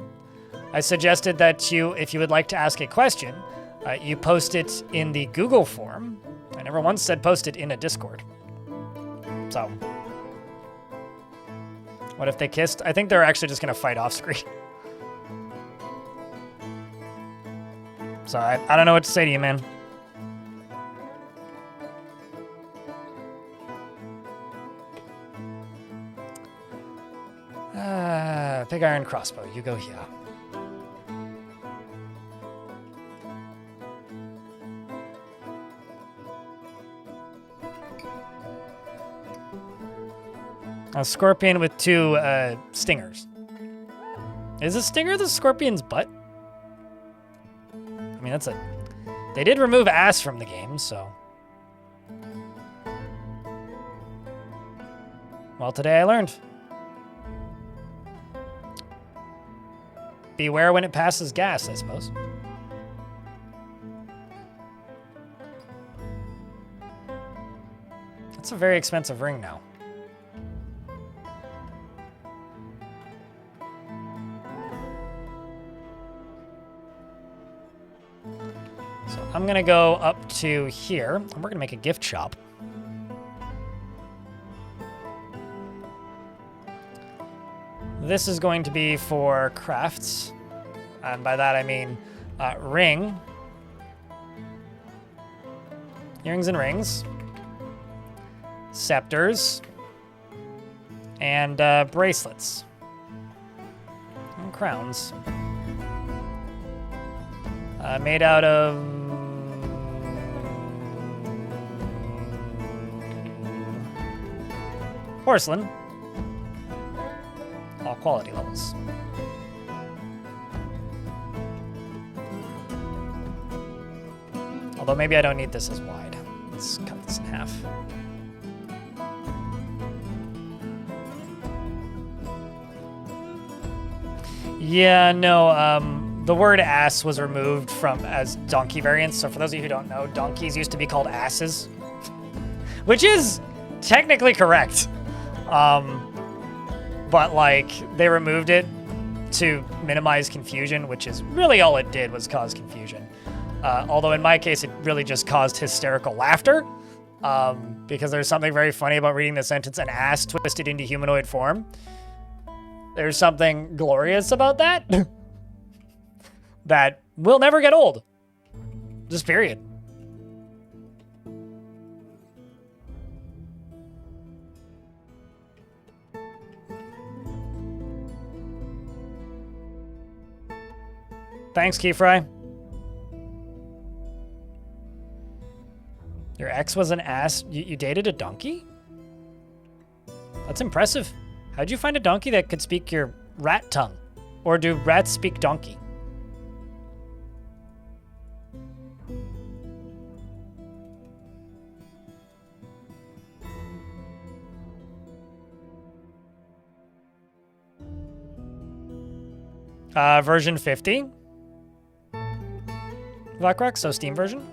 I suggested that if you would like to ask a question, you post it in the Google form. I never once said post it in a Discord. So, what if they kissed? I think they're actually just going to fight off screen. So I don't know what to say to you, man. Pig iron crossbow, you go here. A scorpion with two stingers. Is a stinger the scorpion's butt? I mean, they did remove ass from the game, so. Well, today I learned. Beware when it passes gas, I suppose. That's a very expensive ring now. So I'm gonna go up to here, and we're gonna make a gift shop. This is going to be for crafts, and by that I mean ring, earrings and rings, scepters, and bracelets, and crowns. Made out of porcelain. All quality levels. Although maybe I don't need this as wide. Let's cut this in half. Yeah, no, the word ass was removed as donkey variants. So for those of you who don't know, donkeys used to be called asses, which is technically correct. But like they removed it to minimize confusion, which is really all it did was cause confusion. Although in my case, it really just caused hysterical laughter, because there's something very funny about reading the sentence, an ass twisted into humanoid form. There's something glorious about that. That will never get old. Just period. Thanks, Keyfry. Your ex was an ass. You dated a donkey? That's impressive. How'd you find a donkey that could speak your rat tongue? Or do rats speak donkey? Version 50. Blackrock, so Steam version.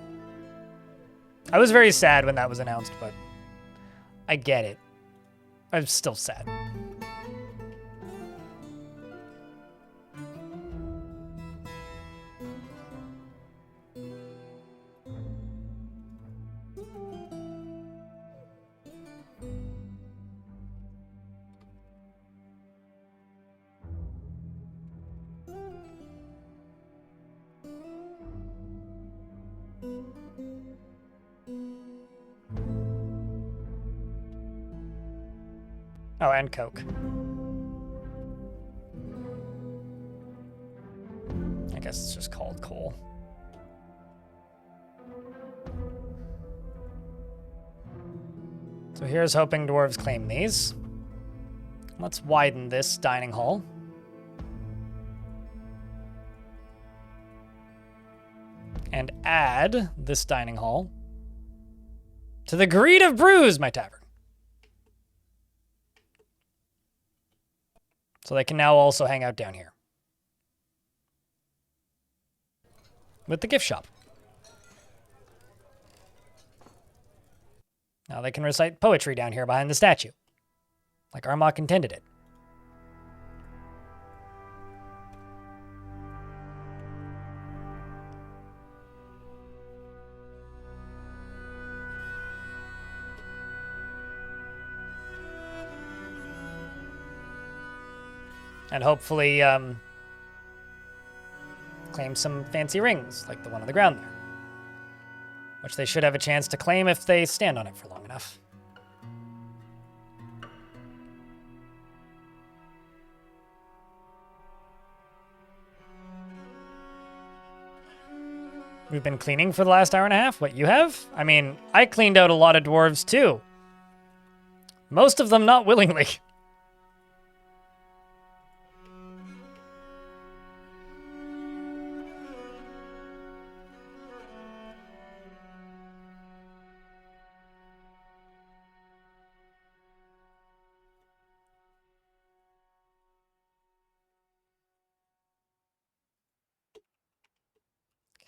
I was very sad when that was announced, but I get it. I'm still sad. Oh, and Coke. I guess it's just called coal. So here's hoping dwarves claim these. Let's widen this dining hall. And add this dining hall to the Greed of Brews, my tavern. So they can now also hang out down here. With the gift shop. Now they can recite poetry down here behind the statue. Like Armok intended it. And hopefully claim some fancy rings, like the one on the ground there. Which they should have a chance to claim if they stand on it for long enough. We've been cleaning for the last hour and a half? What, you have? I mean, I cleaned out a lot of dwarves too. Most of them not willingly.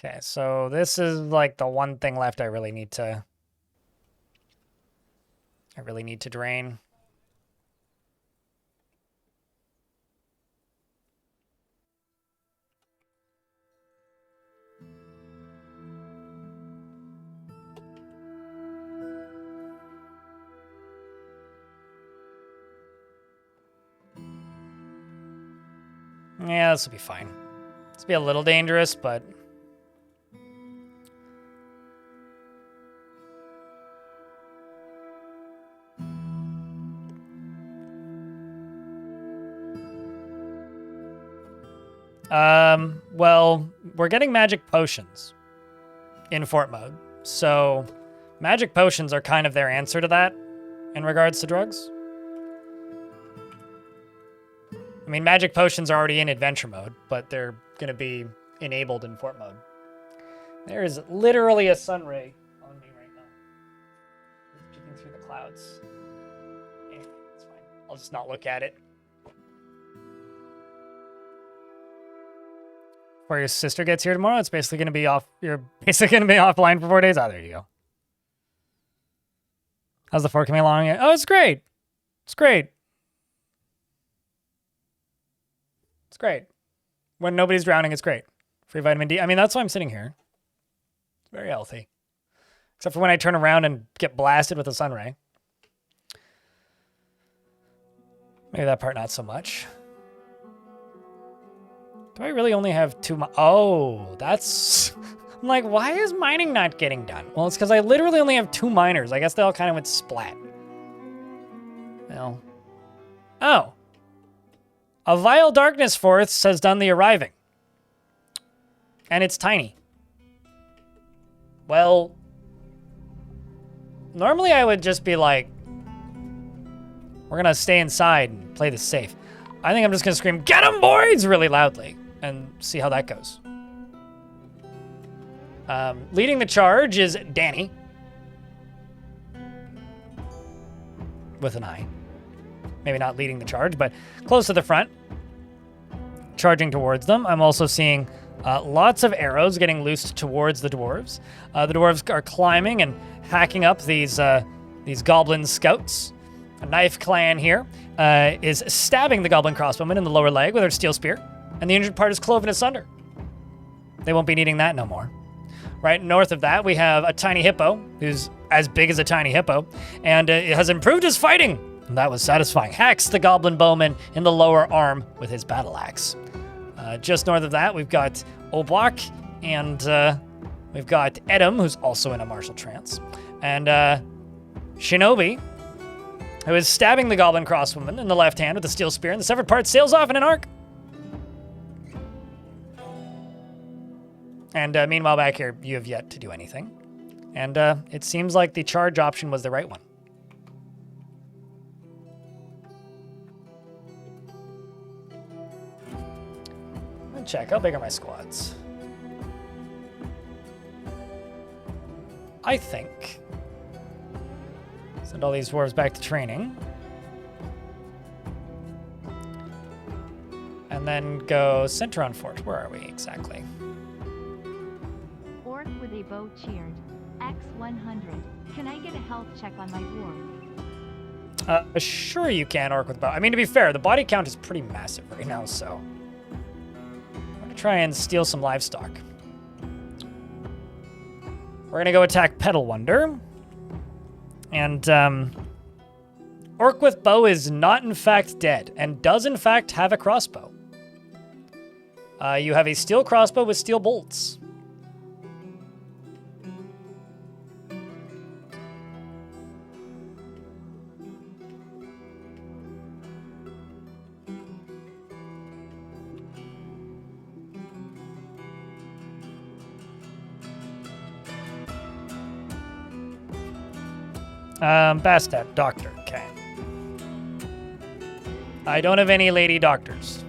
Okay, so this is like the one thing left I really need to drain. Yeah, this will be fine. This will be a little dangerous, but well, we're getting magic potions in fort mode. So magic potions are kind of their answer to that in regards to drugs. I mean, magic potions are already in adventure mode, but they're going to be enabled in fort mode. There is literally a sun ray on me right now. It's peeking through the clouds. Yeah, it's fine. I'll just not look at it. Before your sister gets here tomorrow, it's basically going to be off. You're basically going to be offline for 4 days. Oh, there you go. How's the fort coming along? Oh, it's great. It's great. It's great. When nobody's drowning, it's great. Free vitamin D. I mean, that's why I'm sitting here. It's very healthy. Except for when I turn around and get blasted with a sun ray. Maybe that part not so much. Do I really only have 2 Oh, that's... I'm like, why is mining not getting done? Well, it's because I literally only have 2 miners. I guess they all kind of went splat. Well. Oh. A Vile Darkness Forest has done the arriving. And it's tiny. Well, Normally I would just be like, we're gonna stay inside and play this safe. I think I'm just gonna scream, "Get 'em, boys!" really loudly and see how that goes. Leading the charge is Danny. With an I. Maybe not leading the charge, but close to the front. Charging towards them. I'm also seeing lots of arrows getting loosed towards the dwarves. The dwarves are climbing and hacking up these goblin scouts. A knife clan here is stabbing the goblin crossbowman in the lower leg with her steel spear, and the injured part is cloven asunder. They won't be needing that no more. Right north of that, we have a tiny hippo who's as big as a tiny hippo, and has improved his fighting. And that was satisfying. Hacks the goblin bowman in the lower arm with his battle axe. Just north of that, we've got Oblock, and we've got Edom, who's also in a martial trance, and Shinobi, who is stabbing the goblin crossbowman in the left hand with a steel spear, and the severed part sails off in an arc. And meanwhile, back here, you have yet to do anything. And it seems like the charge option was the right one. Let's check. How big are my squads? I think send all these dwarves back to training. And then go center on fort. Where are we exactly? Orc with a bow cheered. X100. Can I get a health check on my dwarf? Sure you can, Orc with bow. I mean, to be fair, the body count is pretty massive right now, so I'm gonna try and steal some livestock. We're gonna go attack Petal Wonder. And Orc with bow is not in fact dead, and does in fact have a crossbow. You have a steel crossbow with steel bolts. Bastet, doctor, okay. I don't have any lady doctors.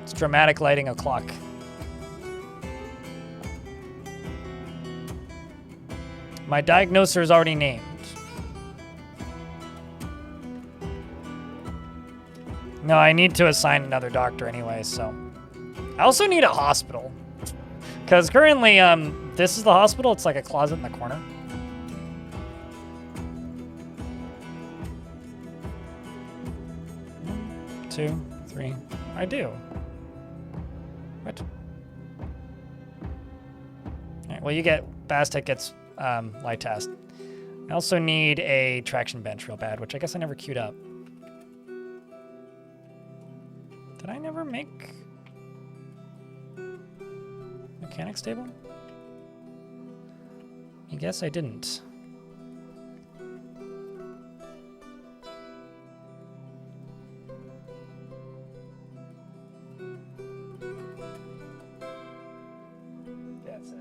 It's dramatic lighting a clock. My diagnoser is already named. No, I need to assign another doctor anyway, so. I also need a hospital. Because currently, this is the hospital. It's like a closet in the corner. One, 2, 3. I do. What? Alright, well, you get... Bastet gets light task. I also need a traction bench real bad, which I guess I never queued up. Did I never make... mechanics table? I guess I didn't. That's it.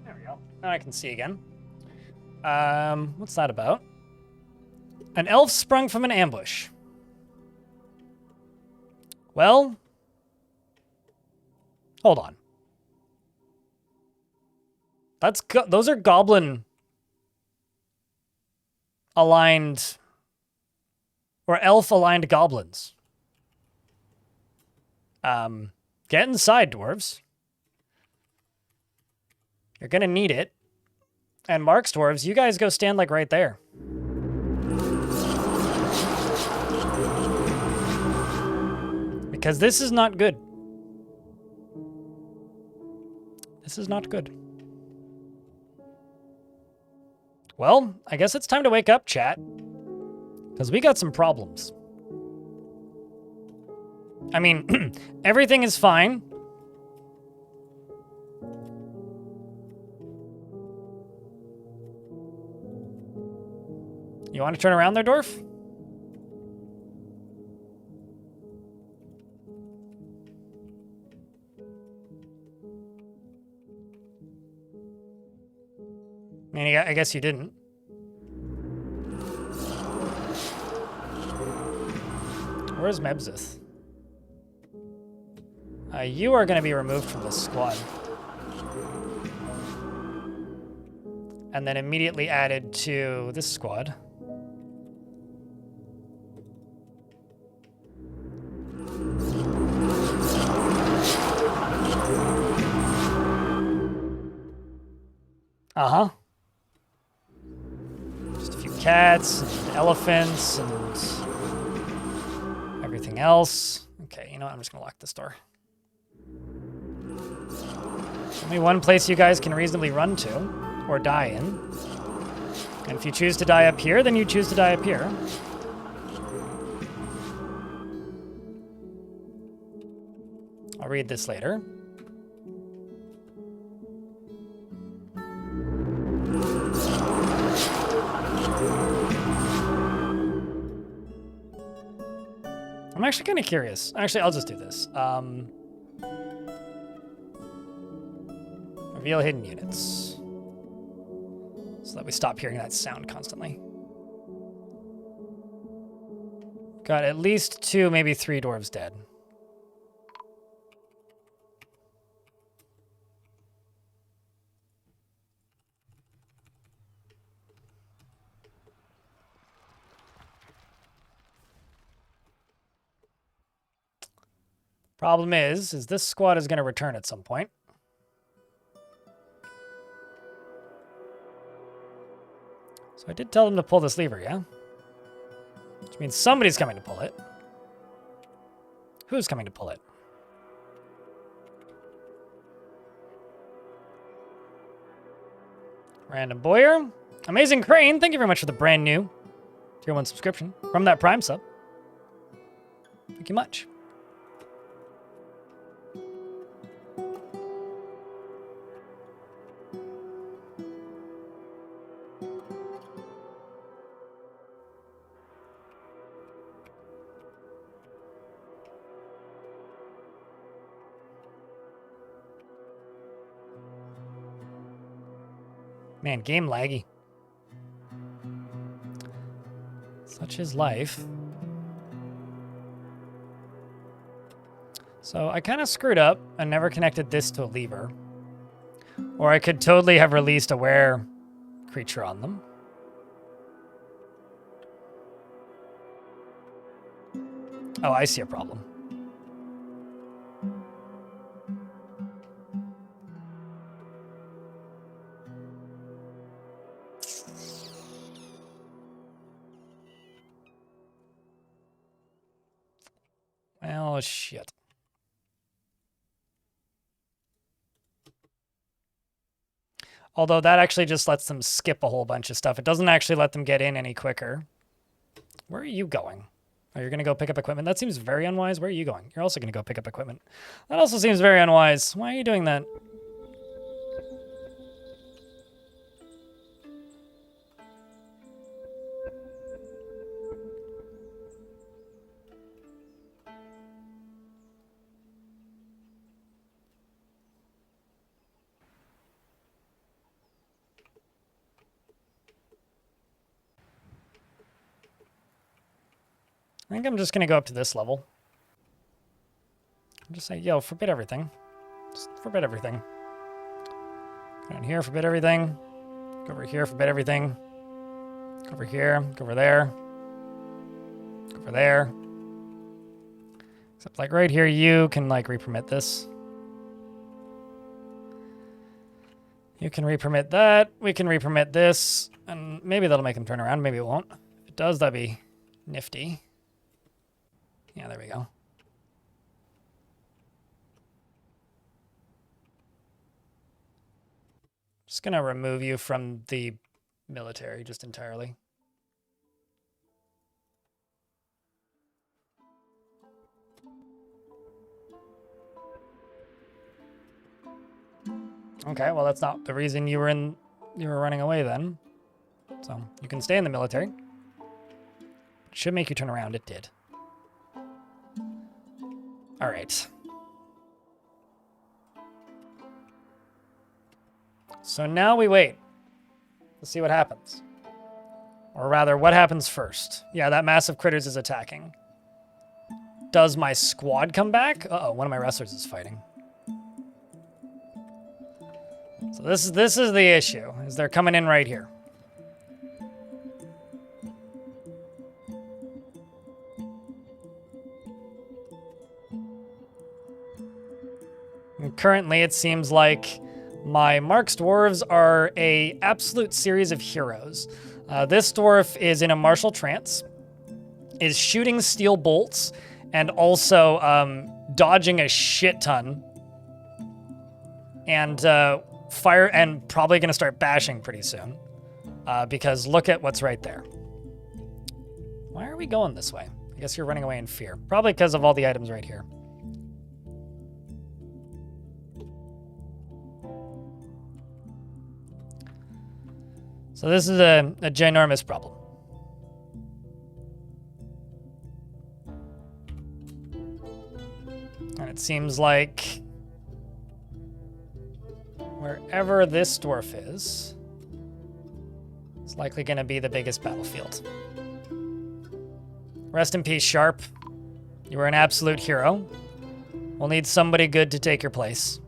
There we go. Now I can see again. What's that about? An elf sprung from an ambush. Well, hold on. Those are goblin aligned or elf aligned goblins. Get inside, dwarves. You're gonna need it. And Mark's dwarves, you guys go stand like right there. Because this is not good. This is not good. Well, I guess it's time to wake up, chat. Because we got some problems. I mean, everything is fine. You want to turn around there, Dwarf? I mean, I guess you didn't. Where's Mebzith? You are going to be removed from this squad. And then immediately added to this squad. Uh-huh. Just a few cats and elephants and everything else. Okay, you know what? I'm just going to lock this door. Only one place you guys can reasonably run to or die in. And if you choose to die up here, then you choose to die up here. I'll read this later. I'm actually kind of curious. Actually, I'll just do this. Reveal hidden units. So that we stop hearing that sound constantly. Got at least 2, maybe 3 dwarves dead. Problem is this squad is going to return at some point. So I did tell them to pull this lever, yeah? Which means somebody's coming to pull it. Who's coming to pull it? Random Boyer. Amazing Crane, thank you very much for the brand new Tier 1 subscription from that Prime sub. Thank you much. Man, game laggy. Such is life. So I kind of screwed up and never connected this to a lever. Or I could totally have released a were creature on them. Oh, I see a problem. Oh, shit. Although that actually just lets them skip a whole bunch of stuff. It doesn't actually let them get in any quicker. Where are you going? Oh, you're going to go pick up equipment? That seems very unwise. Where are you going? You're also going to go pick up equipment. That also seems very unwise. Why are you doing that? I think I'm just going to go up to this level. I'll just say, yo, forbid everything. Just forbid everything. Go down here, forbid everything. Go over here, forbid everything. Go over here, go over there. Go over there. Except, like, right here, you can, like, re-permit this. You can re-permit that. We can re-permit this. And maybe that'll make him turn around. Maybe it won't. If it does, that'd be nifty. Yeah, there we go. Just gonna remove you from the military just entirely. Okay, well that's not the reason you were running away then. So you can stay in the military. It should make you turn around. It did. All right. So now we wait. Let's see what happens. Or rather, what happens first? Yeah, that massive critters is attacking. Does my squad come back? Uh-oh, one of my wrestlers is fighting. So this is the issue, is they're coming in right here. And currently, it seems like my Mark's dwarves are a absolute series of heroes. This dwarf is in a martial trance, is shooting steel bolts, and also dodging a shit ton. And fire, and probably going to start bashing pretty soon. Because look at what's right there. Why are we going this way? I guess you're running away in fear. Probably because of all the items right here. So this is a ginormous problem. And it seems like wherever this dwarf is, it's likely going to be the biggest battlefield. Rest in peace, Sharp. You were an absolute hero. We'll need somebody good to take your place.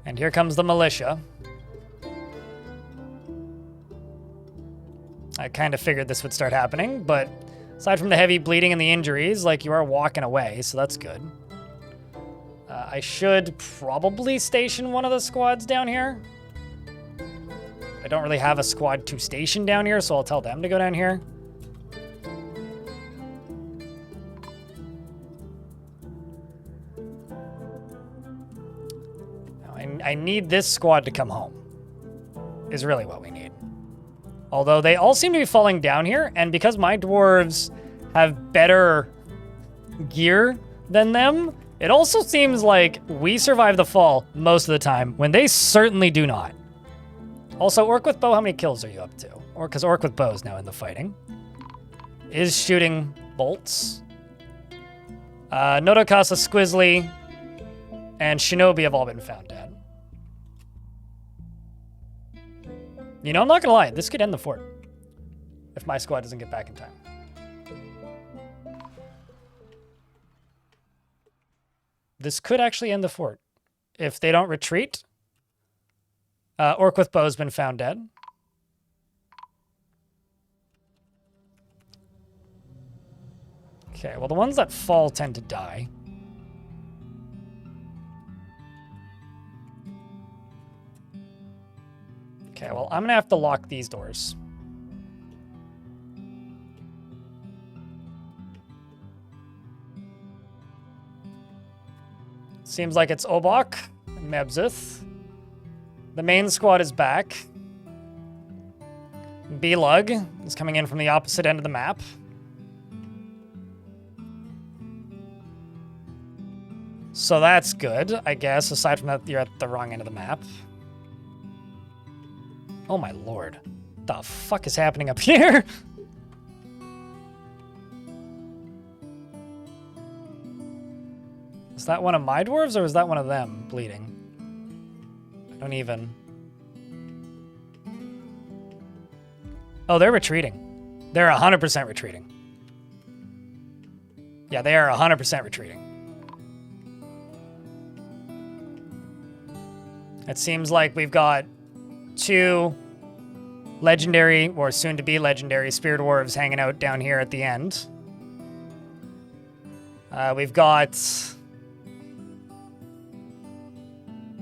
And here comes the militia. I kind of figured this would start happening, but aside from the heavy bleeding and the injuries, like, you are walking away, so that's good. I should probably station one of the squads down here. I don't really have a squad to station down here, so I'll tell them to go down here. I need this squad to come home, is really what we need. Although they all seem to be falling down here, and because my dwarves have better gear than them, it also seems like we survive the fall most of the time, when they certainly do not. Also, Orc with Bow, how many kills are you up to? Or because Orc with Bow is now in the fighting. Is shooting bolts. Nodokasa, Squizzly, and Shinobi have all been found dead. You know, I'm not gonna lie, this could end the fort if my squad doesn't get back in time. This could actually end the fort if they don't retreat. Orc with Bow has been found dead. Okay, well, the ones that fall tend to die. Okay, well, I'm gonna have to lock these doors. Seems like it's Obok and Mebzith. The main squad is back. B-Lug is coming in from the opposite end of the map. So that's good, I guess, aside from that you're at the wrong end of the map. Oh my lord. What the fuck is happening up here? Is that one of my dwarves, or is that one of them bleeding? I don't even... Oh, they're retreating. They're 100% retreating. Yeah, they are 100% retreating. It seems like we've got 2 legendary, or soon-to-be legendary, spear dwarves hanging out down here at the end. We've got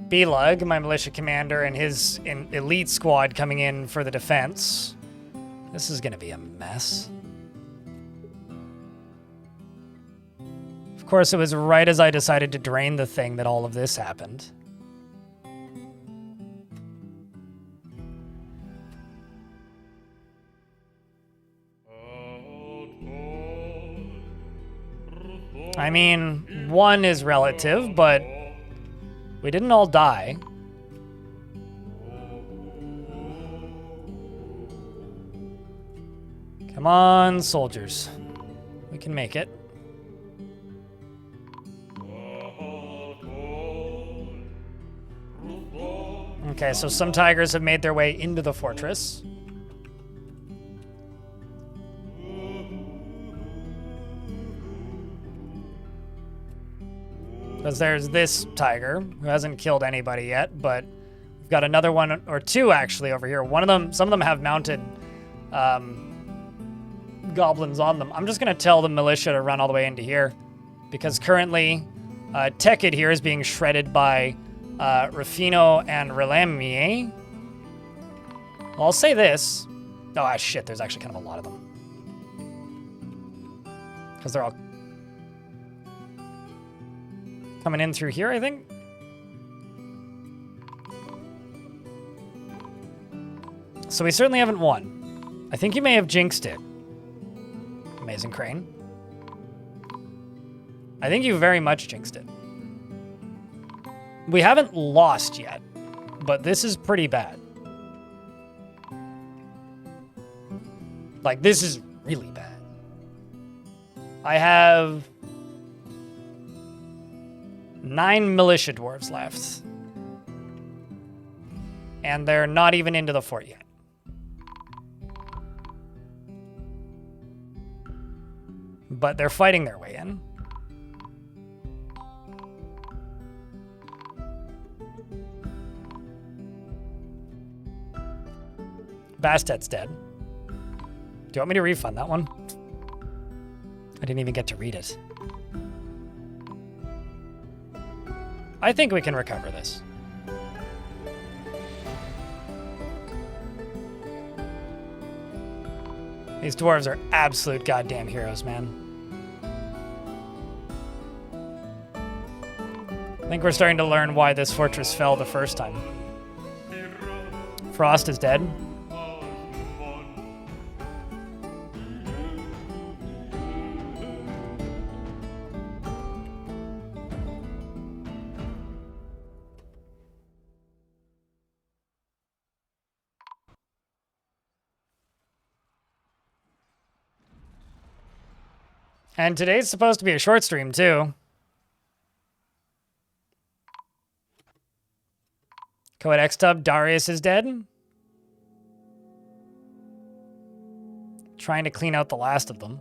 B-Lug, my militia commander, and his elite squad coming in for the defense. This is going to be a mess. Of course, it was right as I decided to drain the thing that all of this happened. I mean, 1 is relative, but we didn't all die. Come on, soldiers. We can make it. Okay, so some tigers have made their way into the fortress. Because there's this tiger who hasn't killed anybody yet, but we've got another one or two actually over here. One of them, some of them have mounted goblins on them. I'm just gonna tell the militia to run all the way into here, because currently Tekid here is being shredded by Rufino and Relamier. Well, I'll say this. Oh, shit, there's actually kind of a lot of them. Because they're all coming in through here, I think. So we certainly haven't won. I think you may have jinxed it. Amazing Crane. I think you very much jinxed it. We haven't lost yet, but this is pretty bad. Like, this is really bad. I have 9 militia dwarves left. And they're not even into the fort yet. But they're fighting their way in. Bastet's dead. Do you want me to refund that one? I didn't even get to read it. I think we can recover this. These dwarves are absolute goddamn heroes, man. I think we're starting to learn why this fortress fell the first time. Frost is dead. And today's supposed to be a short stream, too. Coed Xtub, Darius is dead. Trying to clean out the last of them.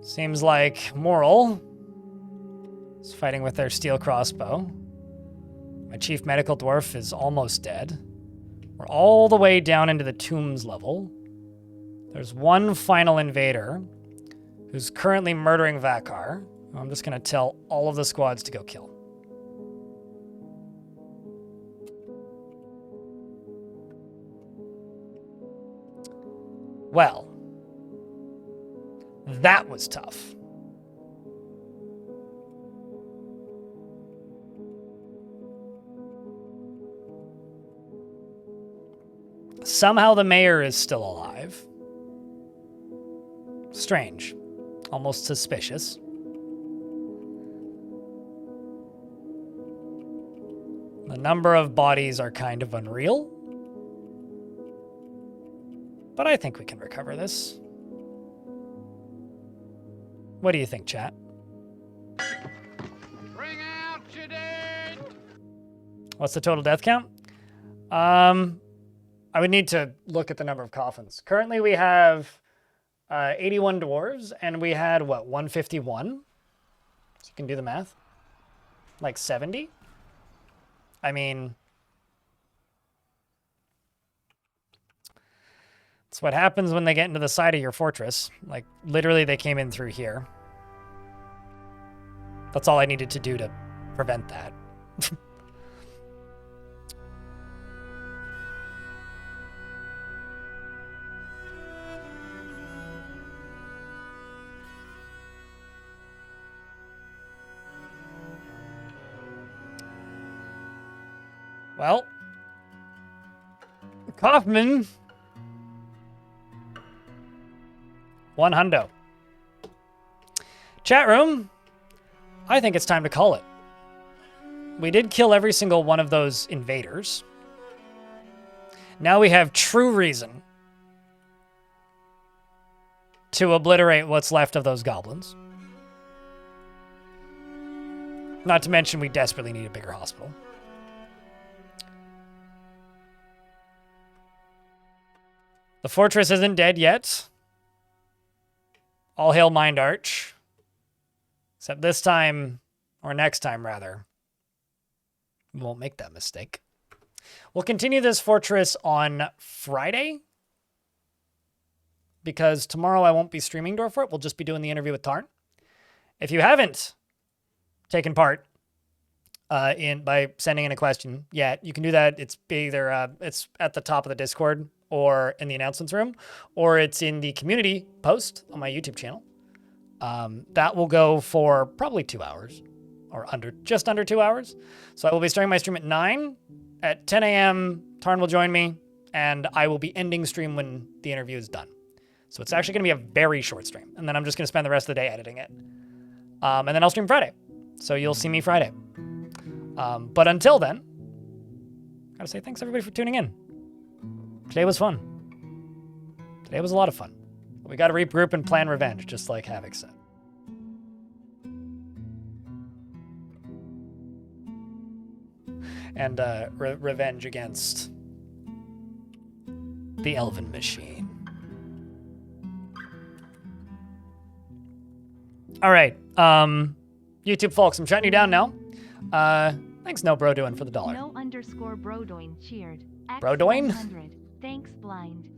Seems like Moral is fighting with their steel crossbow. My chief medical dwarf is almost dead. We're all the way down into the tombs level. There's one final invader who's currently murdering Vakar. I'm just going to tell all of the squads to go kill. Well, that was tough. Somehow the mayor is still alive. Strange. Almost suspicious. The number of bodies are kind of unreal. But I think we can recover this. What do you think, chat? Bring out your dead! What's the total death count? I would need to look at the number of coffins. Currently we have 81 dwarves, and we had, what, 151? So you can do the math. Like 70? I mean, it's what happens when they get into the side of your fortress. Like, literally, they came in through here. That's all I needed to do to prevent that. Well, Kaufman One hundo. Chat room. I think it's time to call it. We did kill every single one of those invaders. Now we have true reason to obliterate what's left of those goblins. Not to mention we desperately need a bigger hospital. The fortress isn't dead yet. All hail Minedarch. Except this time, or next time rather, we won't make that mistake. We'll continue this fortress on Friday, because tomorrow I won't be streaming Dwarf for it. We'll just be doing the interview with Tarn. If you haven't taken part by sending in a question yet, you can do that. It's either it's at the top of the Discord or in the announcements room, or it's in the community post on my YouTube channel. That will go for probably 2 hours, or just under 2 hours. So I will be starting my stream at 9. At 10 a.m., Tarn will join me, and I will be ending stream when the interview is done. So it's actually going to be a very short stream, and then I'm just going to spend the rest of the day editing it. And then I'll stream Friday. So you'll see me Friday. But until then, I gotta say thanks everybody for tuning in. Today was fun. Today was a lot of fun. But we gotta regroup and plan revenge, just like Havoc said. And revenge against the Elven Machine. All right, YouTube folks, I'm shutting you down now. Thanks, no bro doing for the $1. No _Brodoin cheered. Brodoin? X100. Thanks, blind.